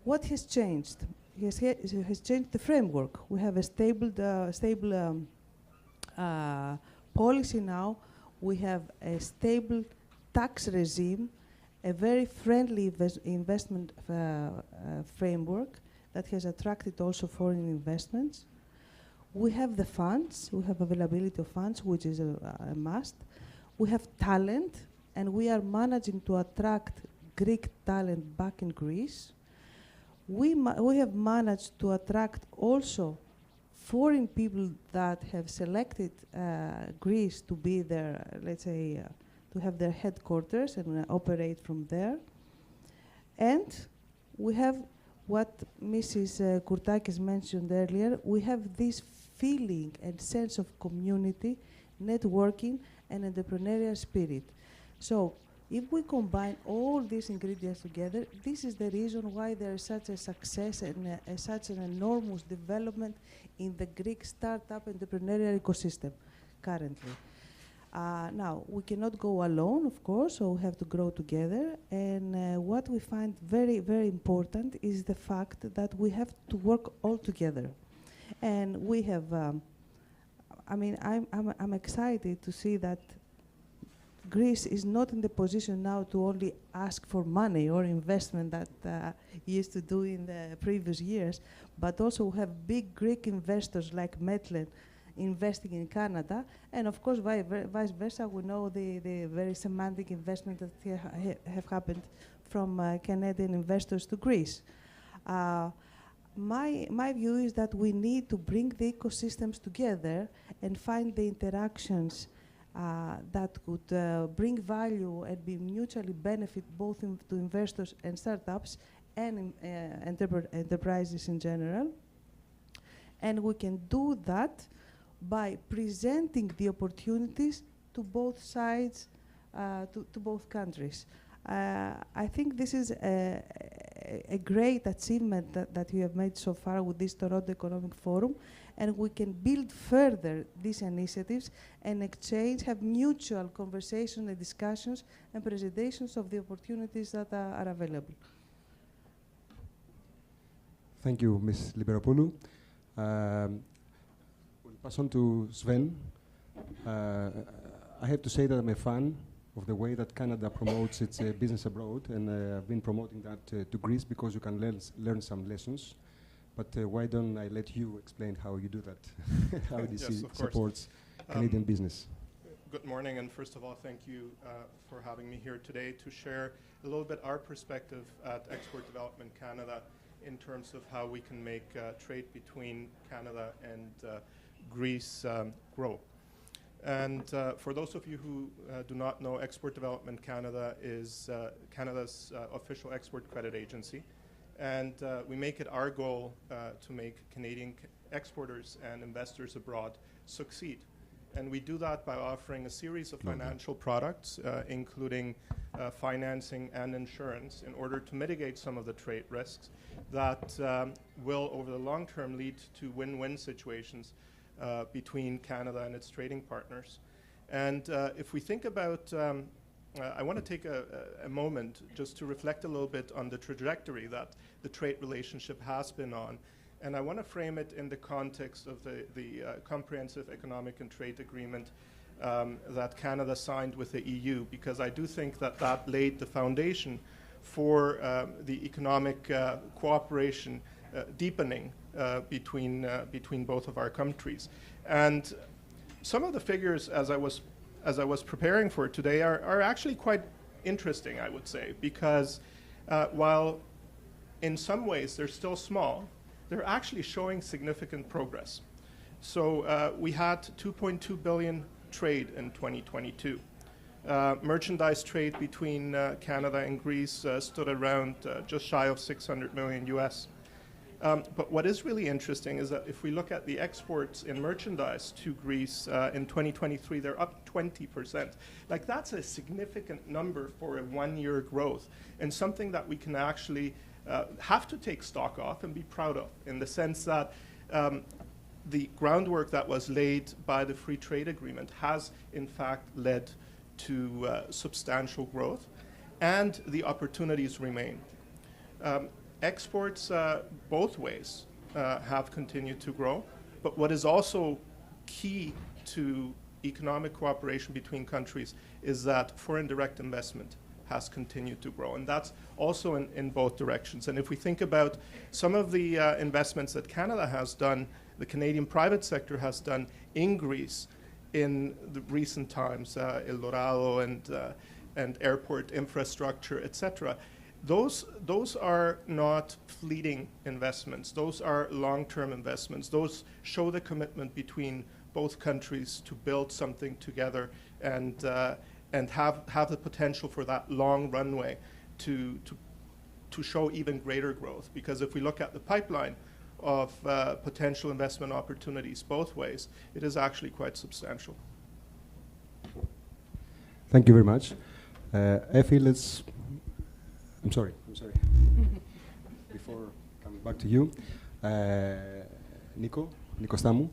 What has changed? It has changed the framework. We have a stable policy now. We have a stable tax regime, a very friendly investment framework that has attracted also foreign investments. We have the funds. We have availability of funds, which is a must. We have talent, and we are managing to attract Greek talent back in Greece. We have managed to attract also foreign people that have selected Greece to be their, let's say, to have their headquarters and operate from there. And we have what Mrs. Kourtakis mentioned earlier. We have this feeling and sense of community, networking, and entrepreneurial spirit. So if we combine all these ingredients together, this is the reason why there is such a success and such an enormous development in the Greek startup entrepreneurial ecosystem currently. Now, we cannot go alone, of course, so we have to grow together. And what we find very, very important is the fact that we have to work all together. And we have, I'm excited to see that Greece is not in the position now to only ask for money or investment that used to do in the previous years, but also have big Greek investors like Metlen investing in Canada, and of course vice versa. We know the very semantic investment that have happened from Canadian investors to Greece. My view is that we need to bring the ecosystems together and find the interactions that could bring value and be mutually benefit both to investors and startups and enterprises in general. And we can do that by presenting the opportunities to both sides, to both countries. I think this is a great achievement that you have made so far with this Toronto Economic Forum, and we can build further these initiatives and exchange, have mutual conversations and discussions and presentations of the opportunities that are available. Thank you, Ms. Liberopoulou. We'll pass on to Sven. I have to say that I'm a fan of the way that Canada promotes its business abroad, and I've been promoting that to Greece because you can learn some lessons. But why don't I let you explain how you do that? How Yes, DC of course. supports Canadian business? Good morning, and first of all, thank you for having me here today to share a little bit our perspective at Export Development Canada in terms of how we can make trade between Canada and Greece grow. And for those of you who do not know, Export Development Canada is Canada's official export credit agency. And we make it our goal to make Canadian exporters and investors abroad succeed. And we do that by offering a series of financial products, including financing and insurance, in order to mitigate some of the trade risks that will, over the long term, lead to win-win situations between Canada and its trading partners. And if we think about, I want to take a moment just to reflect a little bit on the trajectory that the trade relationship has been on. And I want to frame it in the context of the Comprehensive Economic and Trade Agreement that Canada signed with the EU, because I do think that that laid the foundation for the economic cooperation deepening between both of our countries. And some of the figures, as I was preparing for today, are actually quite interesting, I would say, because while in some ways they're still small, they're actually showing significant progress. So we had 2.2 billion trade in 2022. Merchandise trade between Canada and Greece stood around just shy of 600 million US. But what is really interesting is that if we look at the exports in merchandise to Greece in 2023, they're up 20%. Like, that's a significant number for a one-year growth, and something that we can actually have to take stock of and be proud of, in the sense that the groundwork that was laid by the free trade agreement has in fact led to substantial growth, and the opportunities remain. Exports both ways have continued to grow, but what is also key to economic cooperation between countries is that foreign direct investment has continued to grow, and that's also in both directions. And if we think about some of the investments that Canada has done, the Canadian private sector has done in Greece in the recent times, El Dorado and airport infrastructure, etc., those are not fleeting investments. Those are long-term investments. Those show the commitment between both countries to build something together and have the potential for that long runway to show even greater growth. Because if we look at the pipeline of potential investment opportunities both ways, it is actually quite substantial. Thank you very much. Effie, I'm sorry. Before coming back to you, Nico Stamu,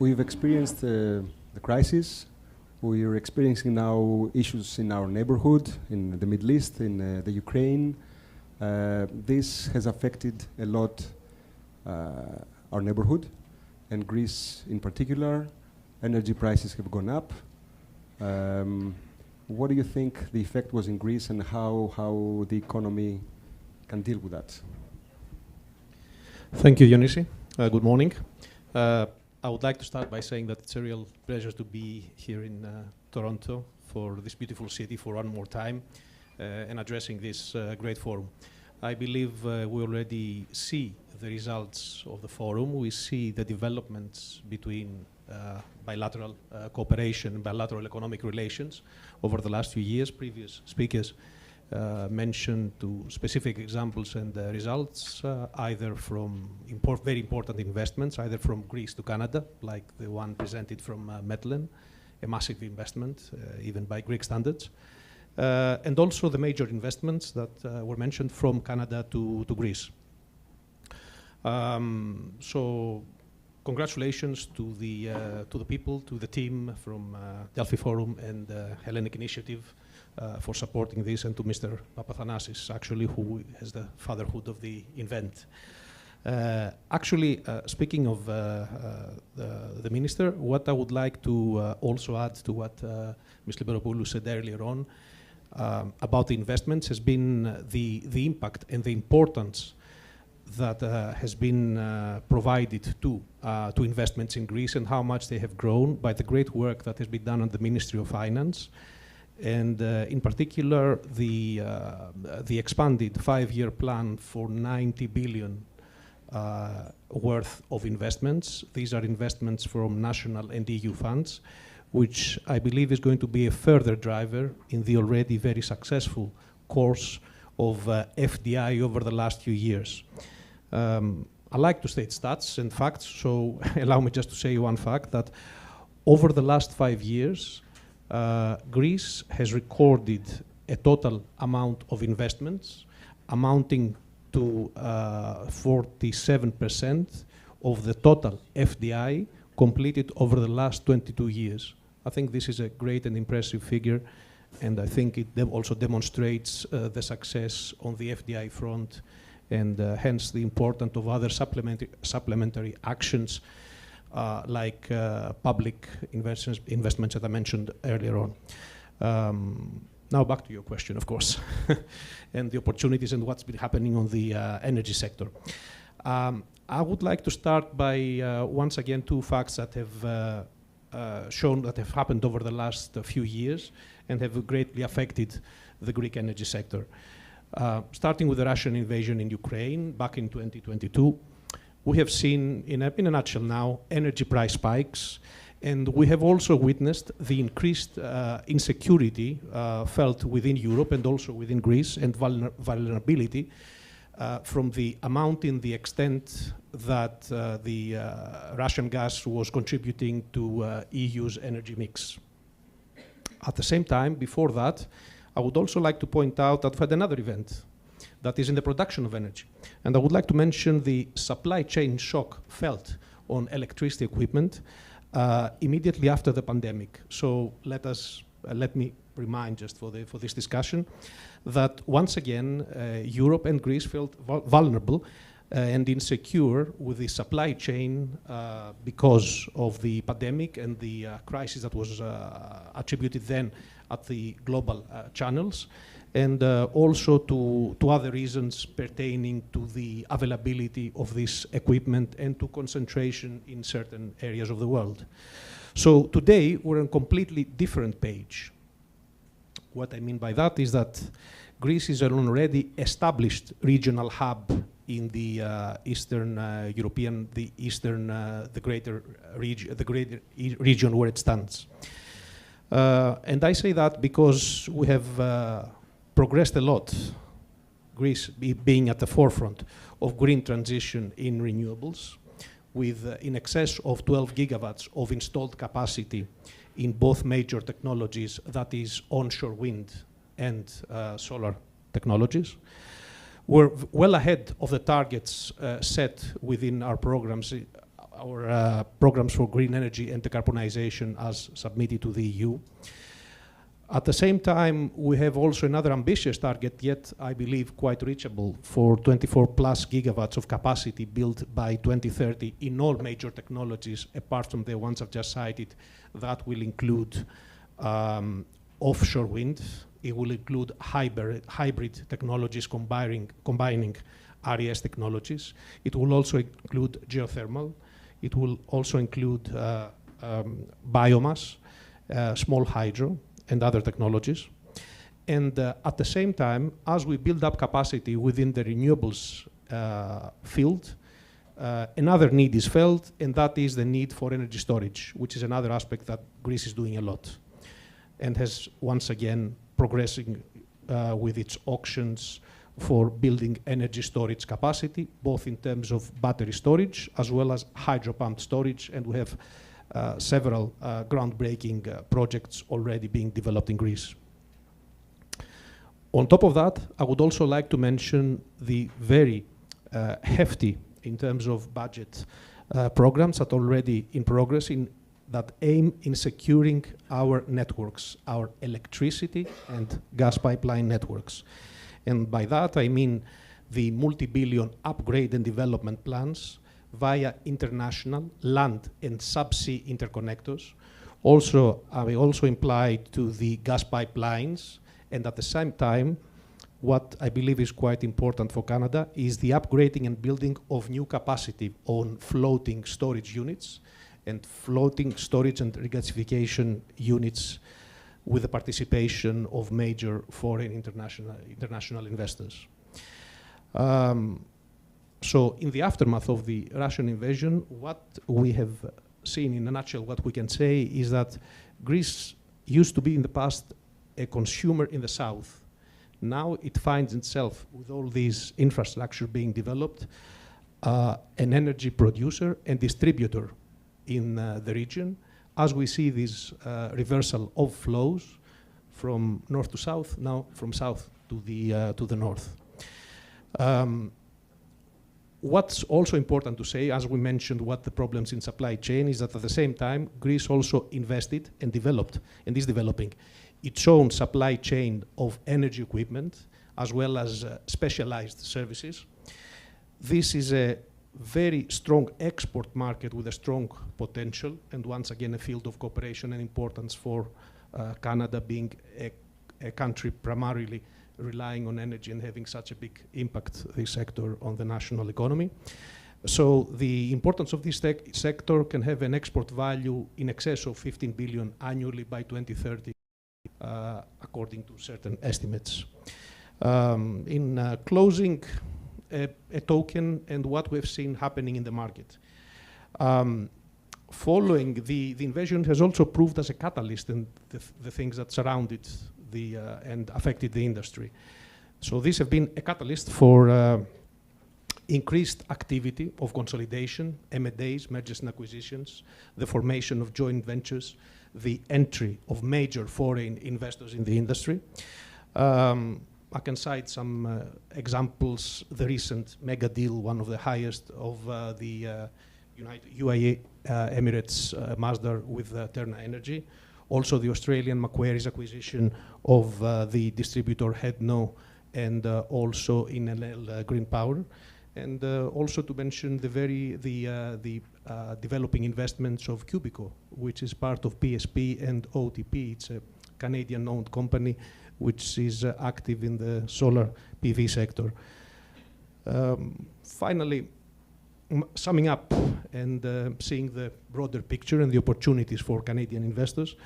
we've experienced the crisis. We are experiencing now issues in our neighborhood, in the Middle East, in the Ukraine. This has affected a lot our neighborhood, and Greece in particular. Energy prices have gone up. What do you think the effect was in Greece, and how the economy can deal with that? Thank you, Dionysi. Good morning. I would like to start by saying that it's a real pleasure to be here in Toronto for this beautiful city for one more time and addressing this great forum. I believe we already see the results of the forum. We see the developments between bilateral cooperation, bilateral economic relations over the last few years. Previous speakers mentioned two specific examples and results, either from very important investments, either from Greece to Canada, like the one presented from Medellin, a massive investment, even by Greek standards, and also the major investments that were mentioned from Canada to Greece. So congratulations to the people, to the team from Delphi Forum and Hellenic Initiative for supporting this, and to Mr. Papathanasis, actually, who has the fatherhood of the event. Actually, speaking of the minister, what I would like to also add to what Mr. Liberopoulos said earlier on about the investments has been the impact and the importance that has been provided to investments in Greece and how much they have grown by the great work that has been done on the Ministry of Finance. And in particular, the expanded 5-year plan for 90 billion worth of investments. These are investments from national and EU funds, which I believe is going to be a further driver in the already very successful course of FDI over the last few years. I like to state stats and facts, so allow me just to say one fact, that over the last 5 years, Greece has recorded a total amount of investments amounting to 47% of the total FDI completed over the last 22 years. I think this is a great and impressive figure, and I think it also demonstrates the success on the FDI front, and hence the importance of other supplementary actions like public investments that I mentioned earlier on. Now back to your question, of course, and the opportunities and what's been happening on the energy sector. I would like to start by, once again, 2 facts that have shown that have happened over the last few years and have greatly affected the Greek energy sector. Starting with the Russian invasion in Ukraine back in 2022, we have seen, in a nutshell now, energy price spikes, and we have also witnessed the increased insecurity felt within Europe and also within Greece, and vulnerability from the amount and the extent that the Russian gas was contributing to EU's energy mix. At the same time, before that, I would also like to point out that we had another event that is in the production of energy. And I would like to mention the supply chain shock felt on electricity equipment immediately after the pandemic. So let me remind, just for this discussion, that once again, Europe and Greece felt vulnerable and insecure with the supply chain because of the pandemic and the crisis that was attributed then at the global channels, and also to other reasons pertaining to the availability of this equipment and to concentration in certain areas of the world. So today, we're on a completely different page. What I mean by that is that Greece is an already established regional hub in the Eastern European, the greater region where it stands. And I say that because we have progressed a lot, Greece being at the forefront of green transition in renewables, with in excess of 12 gigawatts of installed capacity in both major technologies, that is onshore wind and solar technologies. We're well ahead of the targets set within our programs for green energy and decarbonization as submitted to the EU. At the same time, we have also another ambitious target, yet I believe quite reachable, for 24 plus gigawatts of capacity built by 2030 in all major technologies, apart from the ones I've just cited. That will include offshore wind. It will include hybrid technologies combining RES technologies. It will also include geothermal. It will also include biomass, small hydro, and other technologies. And at the same time, as we build up capacity within the renewables field, another need is felt, and that is the need for energy storage, which is another aspect that Greece is doing a lot and has once again progressing with its auctions for building energy storage capacity, both in terms of battery storage as well as hydro pumped storage, and we have several groundbreaking projects already being developed in Greece. On top of that, I would also like to mention the very hefty, in terms of budget, programs that are already in progress that aim in securing our networks, our electricity and gas pipeline networks. And by that, I mean the multi-billion upgrade and development plans via international land and subsea interconnectors. Also, I also implied to the gas pipelines, and at the same time, what I believe is quite important for Canada is the upgrading and building of new capacity on floating storage units and floating storage and regasification units with the participation of major foreign international investors. So in the aftermath of the Russian invasion, what we have seen in a nutshell, what we can say is that Greece used to be in the past a consumer in the south. Now it finds itself, with all these infrastructure being developed, an energy producer and distributor in the region, as we see this reversal of flows from north to south, now from south to the north. What's also important to say, as we mentioned, what the problems in supply chain is that at the same time, Greece also invested and developed, and is developing, its own supply chain of energy equipment, as well as specialized services. This is a very strong export market with a strong potential, and once again, a field of cooperation and importance for Canada being a country primarily relying on energy and having such a big impact, this sector, on the national economy. So the importance of this sector can have an export value in excess of 15 billion annually by 2030, according to certain estimates. In closing, a token and what we've seen happening in the market. Following the invasion has also proved as a catalyst in the things that surrounded and affected the industry. So these have been a catalyst for increased activity of consolidation, M&As, mergers and acquisitions, the formation of joint ventures, the entry of major foreign investors in the industry. I can cite some examples. The recent mega deal, one of the highest of the UAE Emirates Masdar with Terna Energy. Also the Australian Macquarie's acquisition of the distributor Hedno, and also in NL Green Power. And also to mention the developing investments of Cubico, which is part of PSP and OTP. It's a Canadian-owned company which is active in the solar PV sector. Finally, summing up and seeing the broader picture and the opportunities for Canadian investors,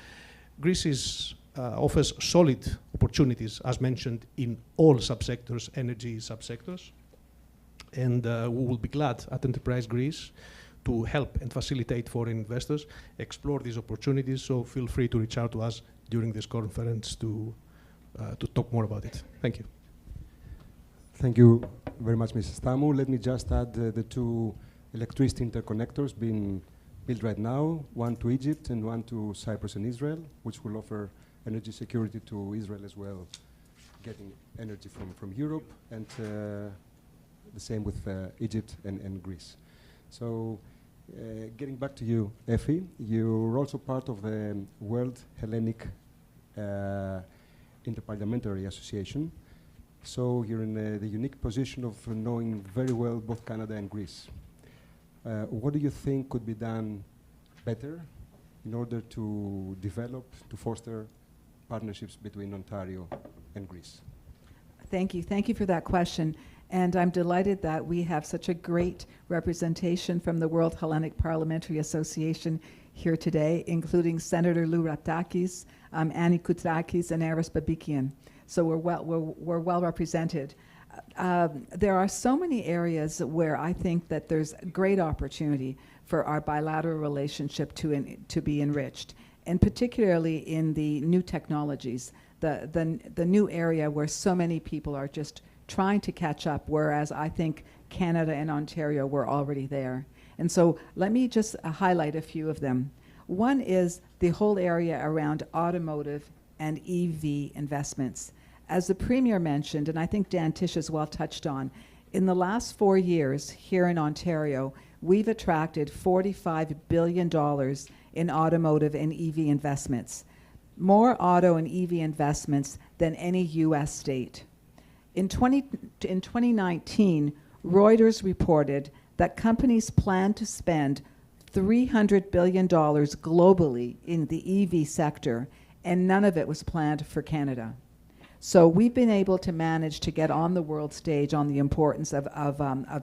Greece offers solid opportunities, as mentioned, in all subsectors, energy subsectors. And we will be glad at Enterprise Greece to help and facilitate foreign investors explore these opportunities. So feel free to reach out to us during this conference to talk more about it. Thank you. Thank you very much, Mrs. Stamu. Let me just add the two electricity interconnectors being built right now, one to Egypt and one to Cyprus and Israel, which will offer energy security to Israel as well, getting energy from Europe, and the same with Egypt and Greece. So getting back to you, Effie, you're also part of the World Hellenic Interparliamentary Association. So you're in the unique position of knowing very well both Canada and Greece. What do you think could be done better in order to develop, to foster partnerships between Ontario and Greece? Thank you. Thank you for that question. And I'm delighted that we have such a great representation from the World Hellenic Parliamentary Association here today, including Senator Lou Raptakis, Annie Koutrakis, and Aris Babikian. So we're well represented. There are so many areas where I think that there's great opportunity for our bilateral relationship to be enriched, and particularly in the new technologies, the new area where so many people are just trying to catch up, whereas I think Canada and Ontario were already there. And so let me just highlight a few of them. One is the whole area around automotive and EV investments. As the Premier mentioned, and I think Dan Tish as well touched on, in the last 4 years here in Ontario, we've attracted $45 billion in automotive and EV investments, more auto and EV investments than any US state. In 2019, Reuters reported that companies plan to spend $300 billion globally in the EV sector, and none of it was planned for Canada. So we've been able to manage to get on the world stage on the importance of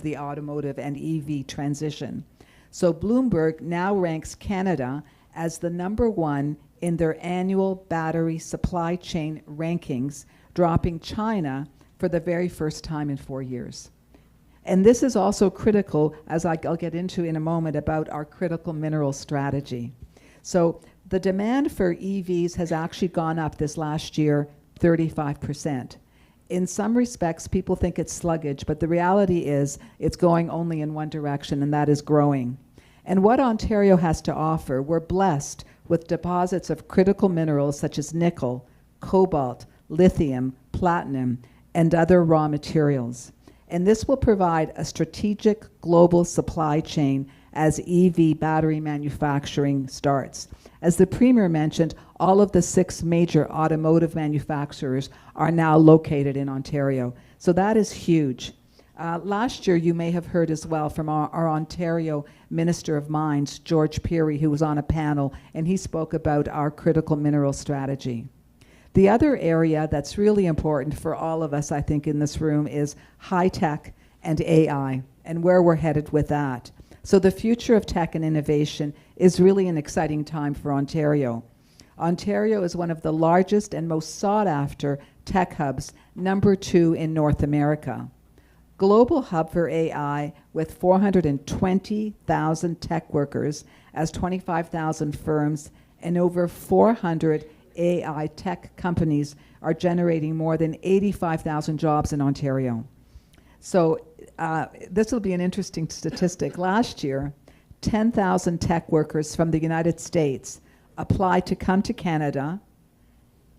the automotive and EV transition. So Bloomberg now ranks Canada as the #1 in their annual battery supply chain rankings, dropping China for the very first time in 4 years. And this is also critical, as I'll get into in a moment, about our critical mineral strategy. So the demand for EVs has actually gone up this last year 35%. In some respects, people think it's sluggish, but the reality is it's going only in one direction, and that is growing. And what Ontario has to offer, we're blessed with deposits of critical minerals such as nickel, cobalt, lithium, platinum, and other raw materials. And this will provide a strategic global supply chain as EV battery manufacturing starts. As the Premier mentioned, all of the 6 major automotive manufacturers are now located in Ontario. So that is huge. Last year, you may have heard as well from our Ontario Minister of Mines, George Peary, who was on a panel, and he spoke about our critical mineral strategy. The other area that's really important for all of us, I think, in this room is high tech and AI, and where we're headed with that. So the future of tech and innovation is really an exciting time for Ontario. Ontario is one of the largest and most sought after tech hubs, #2 in North America. Global hub for AI with 420,000 tech workers as 25,000 firms and over 400 AI tech companies are generating more than 85,000 jobs in Ontario. So this will be an interesting statistic. Last year, 10,000 tech workers from the United States applied to come to Canada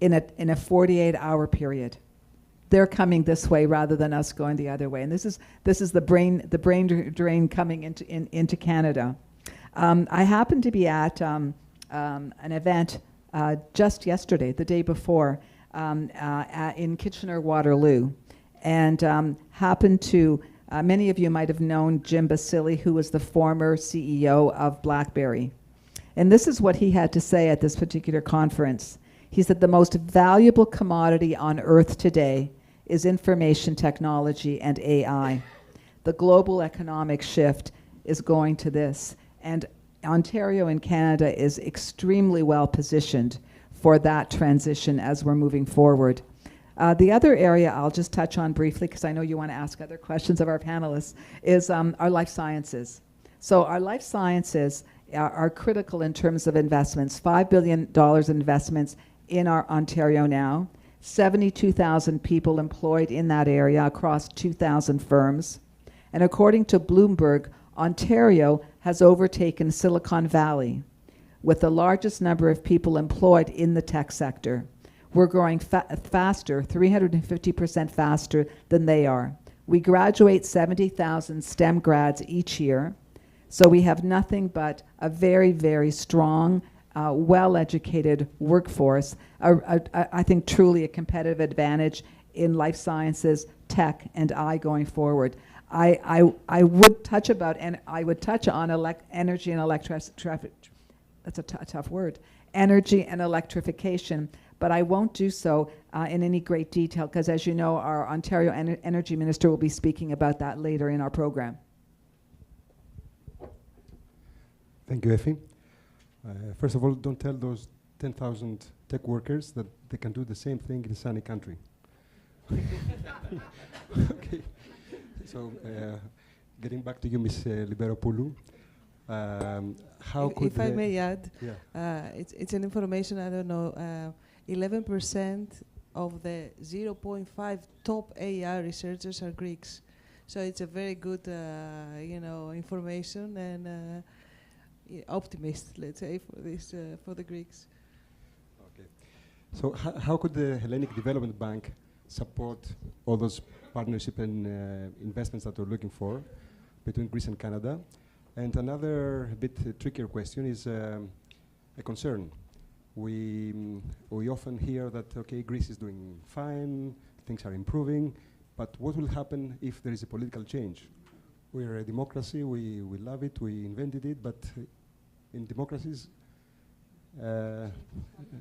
in a 48-hour period. They're coming this way rather than us going the other way. And this is the brain drain coming into Canada. I happened to be at an event just yesterday, the day before, in Kitchener-Waterloo, and happened to, many of you might have known Jim Basili, who was the former CEO of BlackBerry. And this is what he had to say at this particular conference. He said, the most valuable commodity on earth today is information technology and AI. The global economic shift is going to this. And Ontario and Canada is extremely well positioned for that transition as we're moving forward. The other area I'll just touch on briefly, because I know you want to ask other questions of our panelists, is our life sciences. So our life sciences are critical in terms of investments. $5 billion investments in our Ontario now, 72,000 people employed in that area across 2,000 firms. And according to Bloomberg, Ontario has overtaken Silicon Valley with the largest number of people employed in the tech sector. We're growing faster, 350% faster than they are. We graduate 70,000 STEM grads each year. So we have nothing but a very, very strong, well-educated workforce, I think truly a competitive advantage in life sciences, tech, and I going forward. I would touch on energy and electrification. That's a tough word. Energy and electrification, but I won't do so in any great detail because, as you know, our Ontario Energy Minister will be speaking about that later in our program. Thank you, Effie. First of all, don't tell those 10,000 tech workers that they can do the same thing in a sunny country. Okay. So, getting back to you, Ms. Liberopoulou, how could if I may add, yeah. It's an information, I don't know, 11% of the 0.5 top AI researchers are Greeks. So it's a very good, information and optimist, let's say, for this for the Greeks. Okay. So how could the Hellenic Development Bank support all those partnership and investments that we're looking for between Greece and Canada? And another bit trickier question is a concern. We often hear that, okay, Greece is doing fine, things are improving, But what will happen if there is a political change? We're a democracy, we love it, we invented it, but in democracies,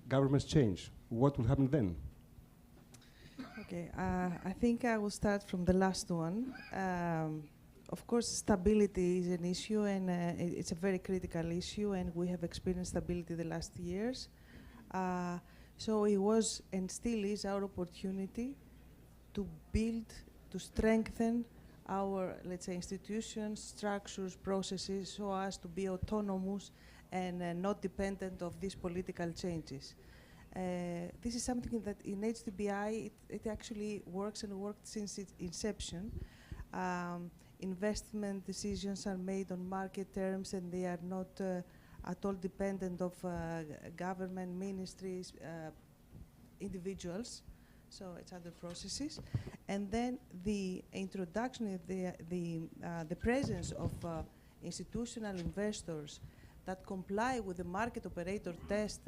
governments change. What will happen then? Okay, I think I will start from the last one. Of course, stability is an issue, and it's a very critical issue, and we have experienced stability the last years. So it was and still is our opportunity to build, to strengthen our, let's say, institutions, structures, processes, so as to be autonomous and not dependent of these political changes. This is something that in HDBI, it actually works and worked since its inception. Investment decisions are made on market terms, and they are not at all dependent of government, ministries, individuals. So it's other processes. And then the introduction of the presence of institutional investors that comply with the market operator test,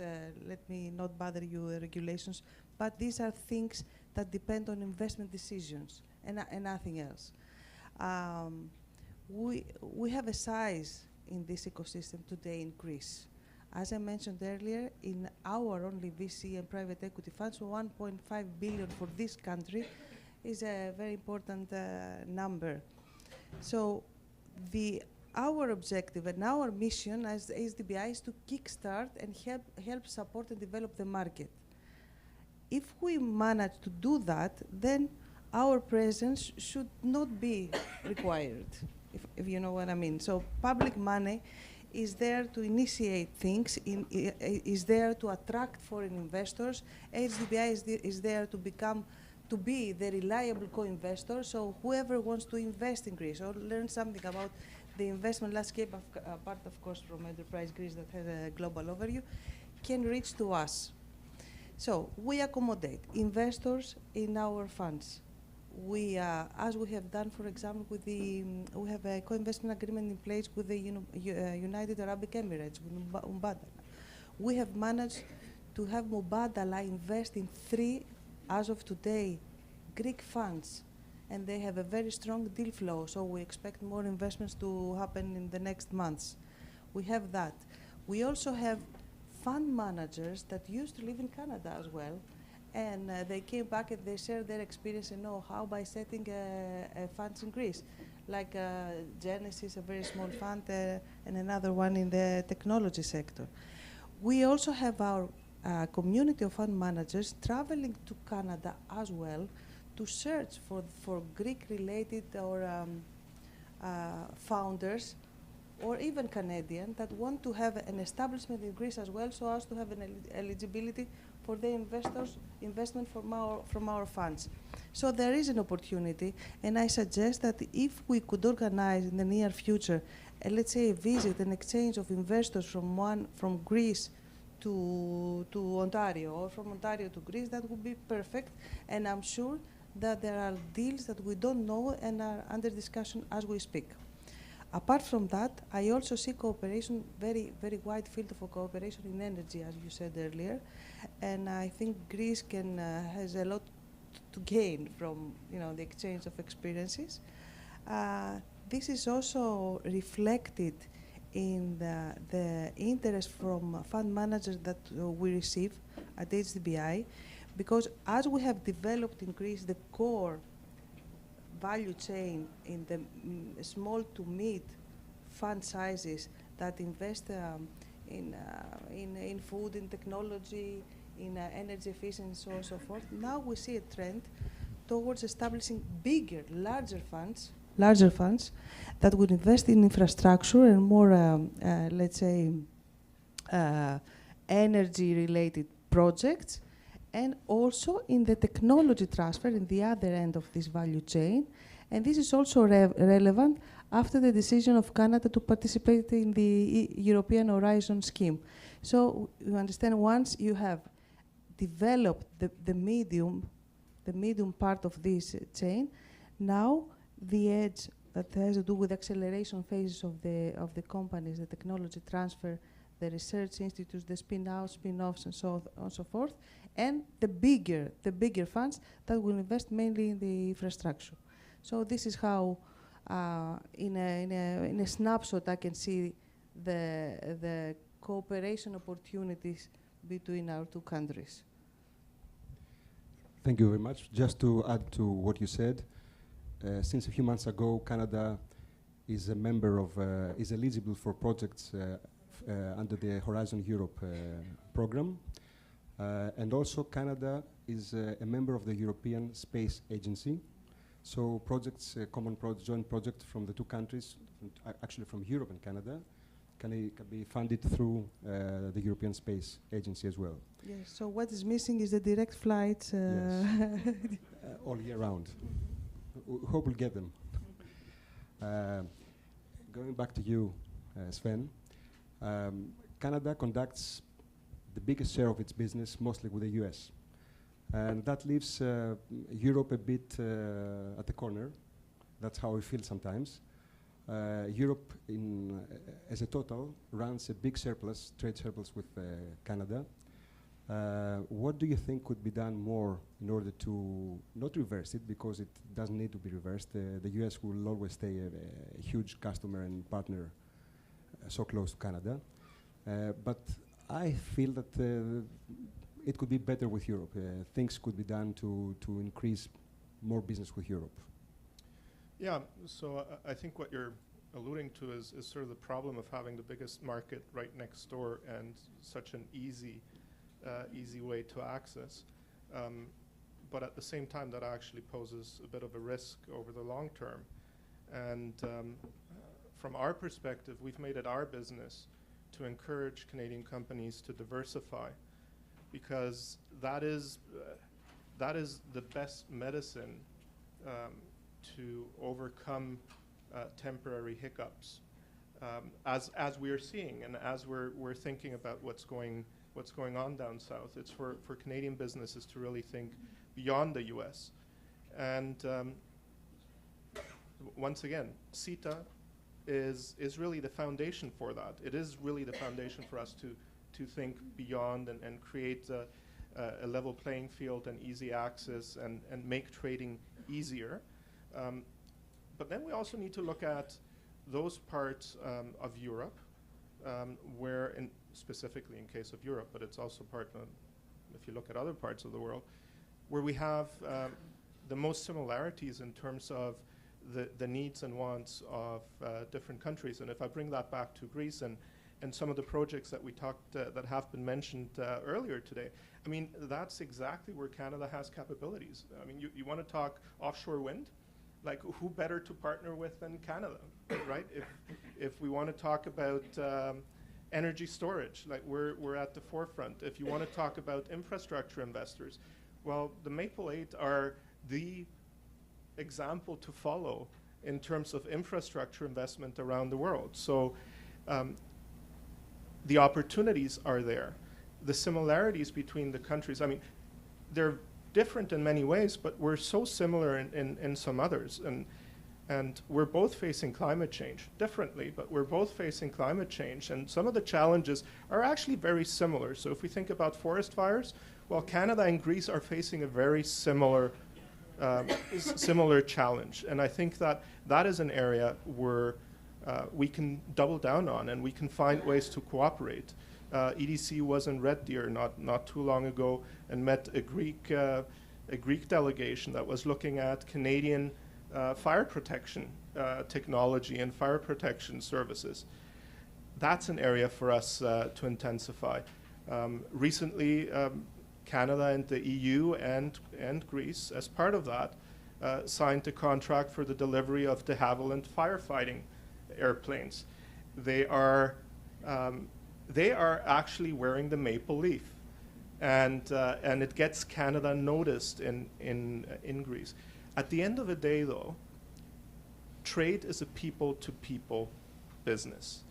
let me not bother you with regulations, but these are things that depend on investment decisions and nothing else. We have a size in this ecosystem today in Greece. As I mentioned earlier, in our only VC and private equity funds, so 1.5 billion for this country is a very important number. So our objective and our mission as HDBI is to kickstart and help support and develop the market. If we manage to do that, then our presence should not be required, if you know what I mean. So public money is there to initiate things, is there to attract foreign investors. HDBI is there to be the reliable co-investor, so whoever wants to invest in Greece or learn something about the investment landscape, apart of course from Enterprise Greece that has a global overview, can reach to us. So we accommodate investors in our funds. We, as we have done, for example, with we have a co-investment agreement in place with the United Arab Emirates, with Mubadala. We have managed to have Mubadala invest in 3, as of today, Greek funds, and they have a very strong deal flow, so we expect more investments to happen in the next months. We have that. We also have fund managers that used to live in Canada as well, and they came back and they shared their experience and know-how by setting funds in Greece, like Genesis, a very small fund, and another one in the technology sector. We also have our community of fund managers traveling to Canada as well to search for Greek-related or founders, or even Canadian, that want to have an establishment in Greece as well, so as to have an eligibility for the investment from our funds. So there is an opportunity, and I suggest that if we could organize in the near future, let's say a visit, an exchange of investors from Greece to Ontario, or from Ontario to Greece, that would be perfect, and I'm sure that there are deals that we don't know and are under discussion as we speak. Apart from that, I also see cooperation, very, very wide field of cooperation in energy, as you said earlier, and I think Greece has a lot to gain from the exchange of experiences. This is also reflected in the interest from fund managers that we receive at HDBI, because as we have developed in Greece the core value chain in the small to mid fund sizes that invest in food, in technology, in energy efficiency, and so on and so forth. Now we see a trend towards establishing bigger, larger funds that would invest in infrastructure and more, let's say, energy-related projects, and also in the technology transfer in the other end of this value chain. And this is also relevant after the decision of Canada to participate in the European Horizon scheme. So you understand, once you have developed the medium part of this chain, now the edge that has to do with acceleration phases of the companies, the technology transfer, the research institutes, the spin-outs, spin-offs, and so on and so forth, and the bigger funds that will invest mainly in the infrastructure. So this is how, in a snapshot, I can see the cooperation opportunities between our two countries. Thank you very much. Just to add to what you said, since a few months ago, Canada is a member of, is eligible for projects under the Horizon Europe program. And also Canada is a member of the European Space Agency. So projects, common joint projects from the two countries, actually from Europe and Canada, can be funded through the European Space Agency as well. Yes, so what is missing is the direct flights. Yes. All year round. Hope we'll get them. Going back to you, Sven, Canada conducts the biggest share of its business mostly with the US. And that leaves Europe a bit at the corner. That's how we feel sometimes. Europe, as a total, runs a big surplus, trade surplus with Canada. What do you think could be done more in order to not reverse it, because it doesn't need to be reversed? The US will always stay a huge customer and partner so close to Canada. But I feel that it could be better with Europe. Things could be done to increase more business with Europe. Yeah, so I think what you're alluding to is sort of the problem of having the biggest market right next door and such an easy way to access. But at the same time, that actually poses a bit of a risk over the long term. And from our perspective, we've made it our business to encourage Canadian companies to diversify, because that is the best medicine to overcome temporary hiccups, as we are seeing, and as we're thinking about what's going on down south. It's for Canadian businesses to really think beyond the U.S. And once again, CETA is really the foundation for that. It is really the foundation for us to think beyond and create a level playing field and easy access and make trading easier. But then we also need to look at those parts of Europe where, specifically in case of Europe, but it's also part of, if you look at other parts of the world, where we have the most similarities in terms of the needs and wants of different countries. And if I bring that back to Greece and some of the projects that we talked, that have been mentioned earlier today, I mean, that's exactly where Canada has capabilities. I mean, you want to talk offshore wind? Like, who better to partner with than Canada, right? If we want to talk about energy storage, like we're at the forefront. If you want to talk about infrastructure investors, well, the Maple 8 are the example to follow in terms of infrastructure investment around the world. So the opportunities are there. The similarities between the countries, I mean, they're different in many ways, but we're so similar in some others. And we're both facing climate change differently, but we're both facing climate change. And some of the challenges are actually very similar. So if we think about forest fires, well, Canada and Greece are facing a very similar similar challenge. And I think that is an area where we can double down on, and we can find ways to cooperate. EDC was in Red Deer not too long ago and met a Greek delegation that was looking at Canadian fire protection technology and fire protection services. That's an area for us to intensify. Recently, Canada and the EU and Greece, as part of that, signed a contract for the delivery of de Havilland firefighting airplanes. They are actually wearing the maple leaf, and it gets Canada noticed in Greece. At the end of the day, though, trade is a people-to-people business,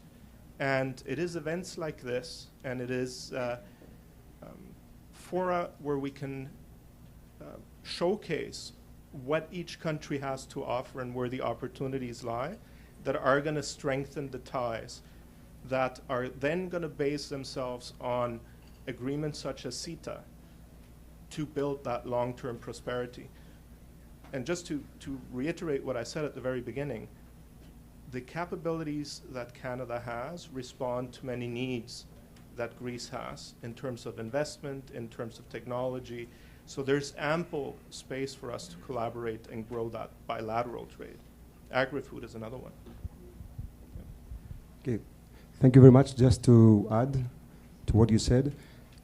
and it is events like this, and it is fora where we can showcase what each country has to offer and where the opportunities lie, that are going to strengthen the ties that are then going to base themselves on agreements such as CETA to build that long-term prosperity. And just to reiterate what I said at the very beginning, the capabilities that Canada has respond to many needs that Greece has in terms of investment, in terms of technology. So there's ample space for us to collaborate and grow that bilateral trade. Agri-food is another one. Okay, thank you very much. Just to add to what you said,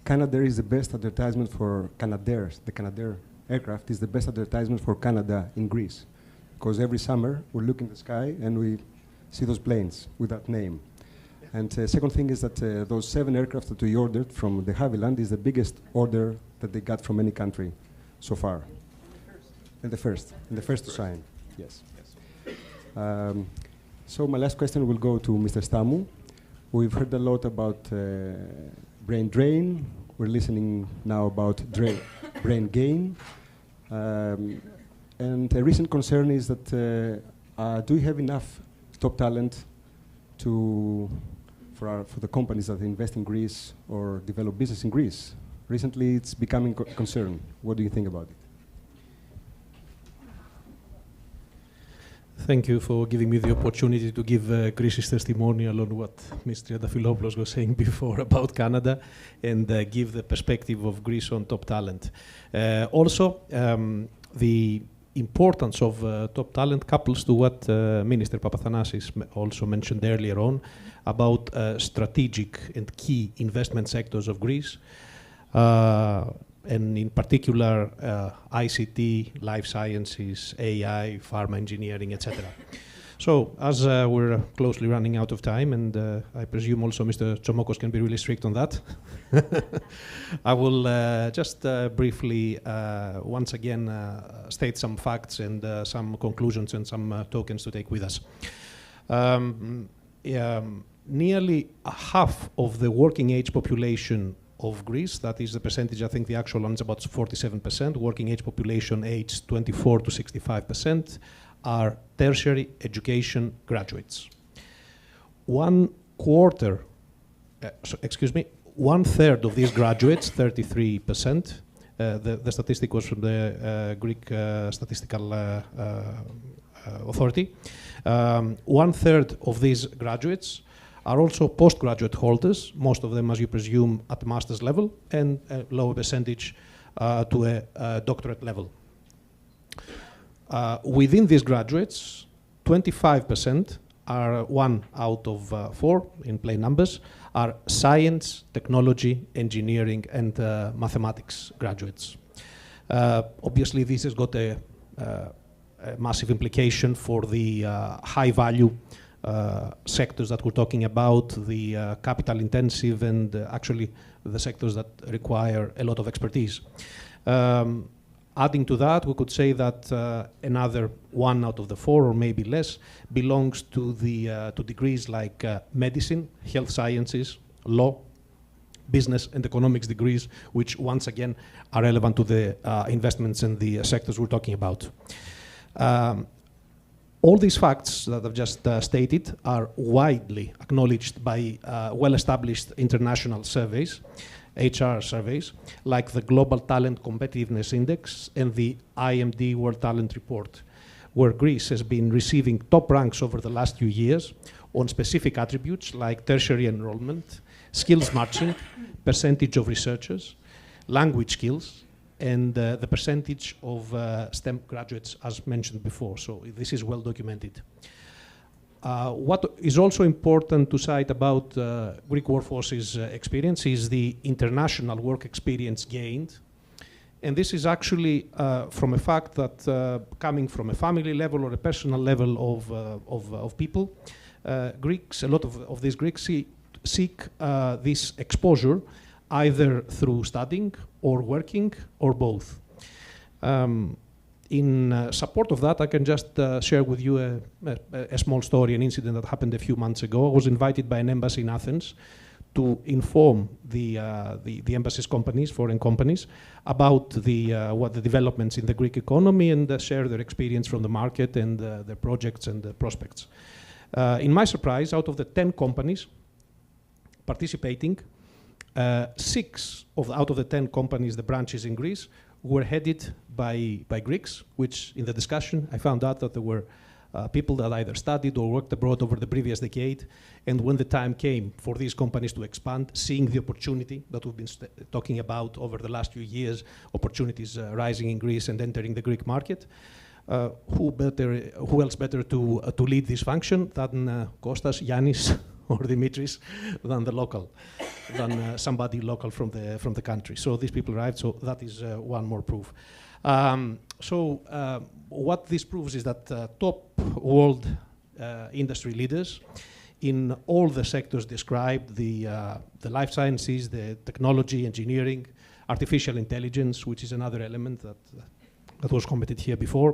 Canadair is the best advertisement for Canadair. The Canadair aircraft is the best advertisement for Canada in Greece, because every summer we look in the sky and we see those planes with that name. Yeah. And second thing is that those 7 aircraft that we ordered from the Havilland is the biggest order that they got from any country so far. And the first to sign, yes. So my last question will go to Mr. Stamu. We've heard a lot about brain drain. We're listening now about brain gain. And a recent concern is that do we have enough top talent for the companies that invest in Greece or develop business in Greece? Recently, it's becoming a concern. What do you think about it? Thank you for giving me the opportunity to give Greece's testimonial on what Mr. Triantafylopoulos was saying before about Canada and give the perspective of Greece on top talent. Also, the importance of top talent couples to what Minister Papathanassis also mentioned earlier on about strategic and key investment sectors of Greece, and in particular ICT, life sciences, AI, pharma engineering, etc. So, as we're closely running out of time, and I presume also Mr. Tsomokos can be really strict on that, I will just briefly, once again, state some facts and some conclusions and some tokens to take with us. Nearly half of the working age population of Greece, that is the percentage, I think the actual one is about 47%, working age population aged 24 to 65%, are tertiary education graduates. 1/3 of these graduates, 33%, the statistic was from the Greek Statistical Authority, 1/3 of these graduates are also postgraduate holders, most of them, as you presume, at master's level, and a lower percentage to a doctorate level. Within these graduates, 25% are 1 out of 4, in plain numbers, are science, technology, engineering, and mathematics graduates. Obviously, this has got a massive implication for the high-value sectors that we're talking about, the capital-intensive and actually the sectors that require a lot of expertise. Adding to that, we could say that another 1 out of the 4, or maybe less, belongs to degrees like medicine, health sciences, law, business and economics degrees, which once again are relevant to the investments in the sectors we're talking about. All these facts that I've just stated are widely acknowledged by well-established international surveys, HR surveys, like the Global Talent Competitiveness Index and the IMD World Talent Report, where Greece has been receiving top ranks over the last few years on specific attributes like tertiary enrollment, skills matching, percentage of researchers, language skills, and the percentage of STEM graduates, as mentioned before. So this is well documented. What is also important to cite about Greek workforce's experience is the international work experience gained. And this is actually from a fact that coming from a family level or a personal level of people, Greeks, a lot of these Greeks seek this exposure either through studying or working or both. In support of that, I can just share with you a small story, an incident that happened a few months ago. I was invited by an embassy in Athens to inform the embassy's companies, foreign companies, about what the developments in the Greek economy and share their experience from the market and their projects and the prospects. In my surprise, out of the 10 companies participating. 6 out of the 10 companies, the branches in Greece, were headed by Greeks, which in the discussion I found out that there were people that either studied or worked abroad over the previous decade. And when the time came for these companies to expand, seeing the opportunity that we've been talking about over the last few years, opportunities rising in Greece and entering the Greek market, who else better to lead this function than Kostas, Yannis, or Dimitris, than somebody local from the country. So these people arrived, so that is one more proof. What this proves is that top world industry leaders in all the sectors described, the life sciences, the technology, engineering, artificial intelligence, which is another element that was commented here before,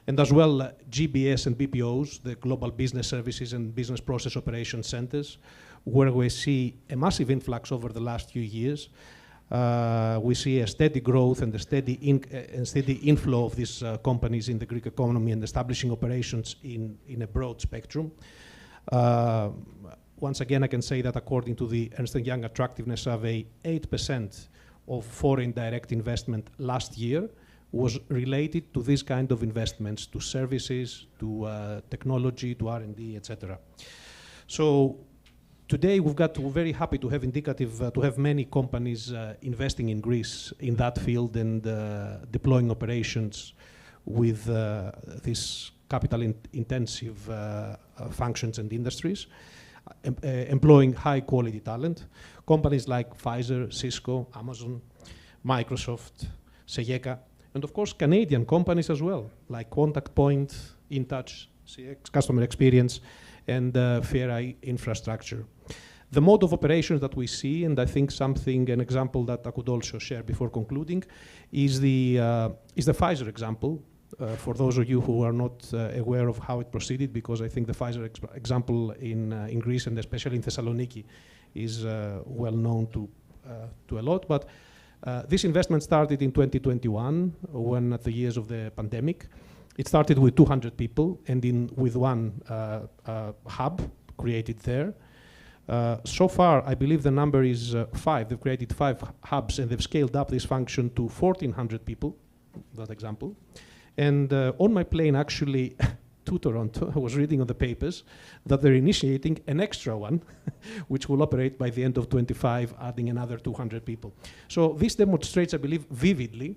and as well GBS and BPOs, the Global Business Services and Business Process Operations Centers, where we see a massive influx over the last few years. We see a steady growth and a steady inflow of these companies in the Greek economy and establishing operations in a broad spectrum. Once again, I can say that according to the Ernst & Young Attractiveness Survey, 8% of foreign direct investment last year was related to this kind of investments, to services, to technology, to R&D, etc. So today we're very happy to have to have many companies investing in Greece in that field and deploying operations with these capital-intensive functions and industries, employing high-quality talent. Companies like Pfizer, Cisco, Amazon, Microsoft, Seyeka, and of course Canadian companies as well, like Contact Point, InTouch, CX, Customer Experience, and Fair Infrastructure. The mode of operations that we see, and I think an example that I could also share before concluding, is the Pfizer example. For those of you who are not aware of how it proceeded, because I think the Pfizer example in Greece and especially in Thessaloniki is well known to a lot. But this investment started in 2021, when at the years of the pandemic. It started with 200 people and with one hub created there. So far, I believe the number is 5. They've created 5 hubs and they've scaled up this function to 1,400 people, that example. And on my plane actually to Toronto, I was reading on the papers that they're initiating an extra one, which will operate by the end of 25, adding another 200 people. So this demonstrates, I believe, vividly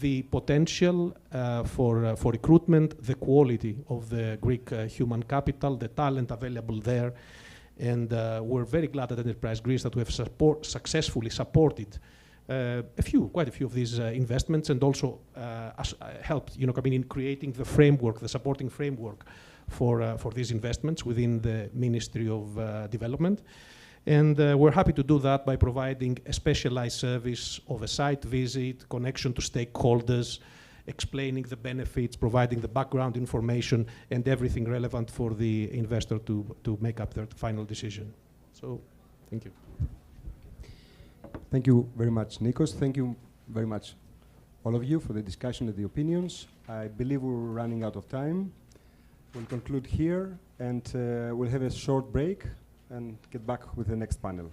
the potential for recruitment, the quality of the Greek human capital, the talent available there. And we're very glad at Enterprise Greece that we have successfully supported quite a few of these investments, and also helped, in creating the framework, the supporting framework for these investments within the Ministry of Development. And we're happy to do that by providing a specialized service of a site visit, connection to stakeholders, explaining the benefits, providing the background information, and everything relevant for the investor to make up their final decision. So, thank you. Thank you very much, Nikos. Thank you very much, all of you, for the discussion and the opinions. I believe we're running out of time. We'll conclude here, and we'll have a short break and get back with the next panel.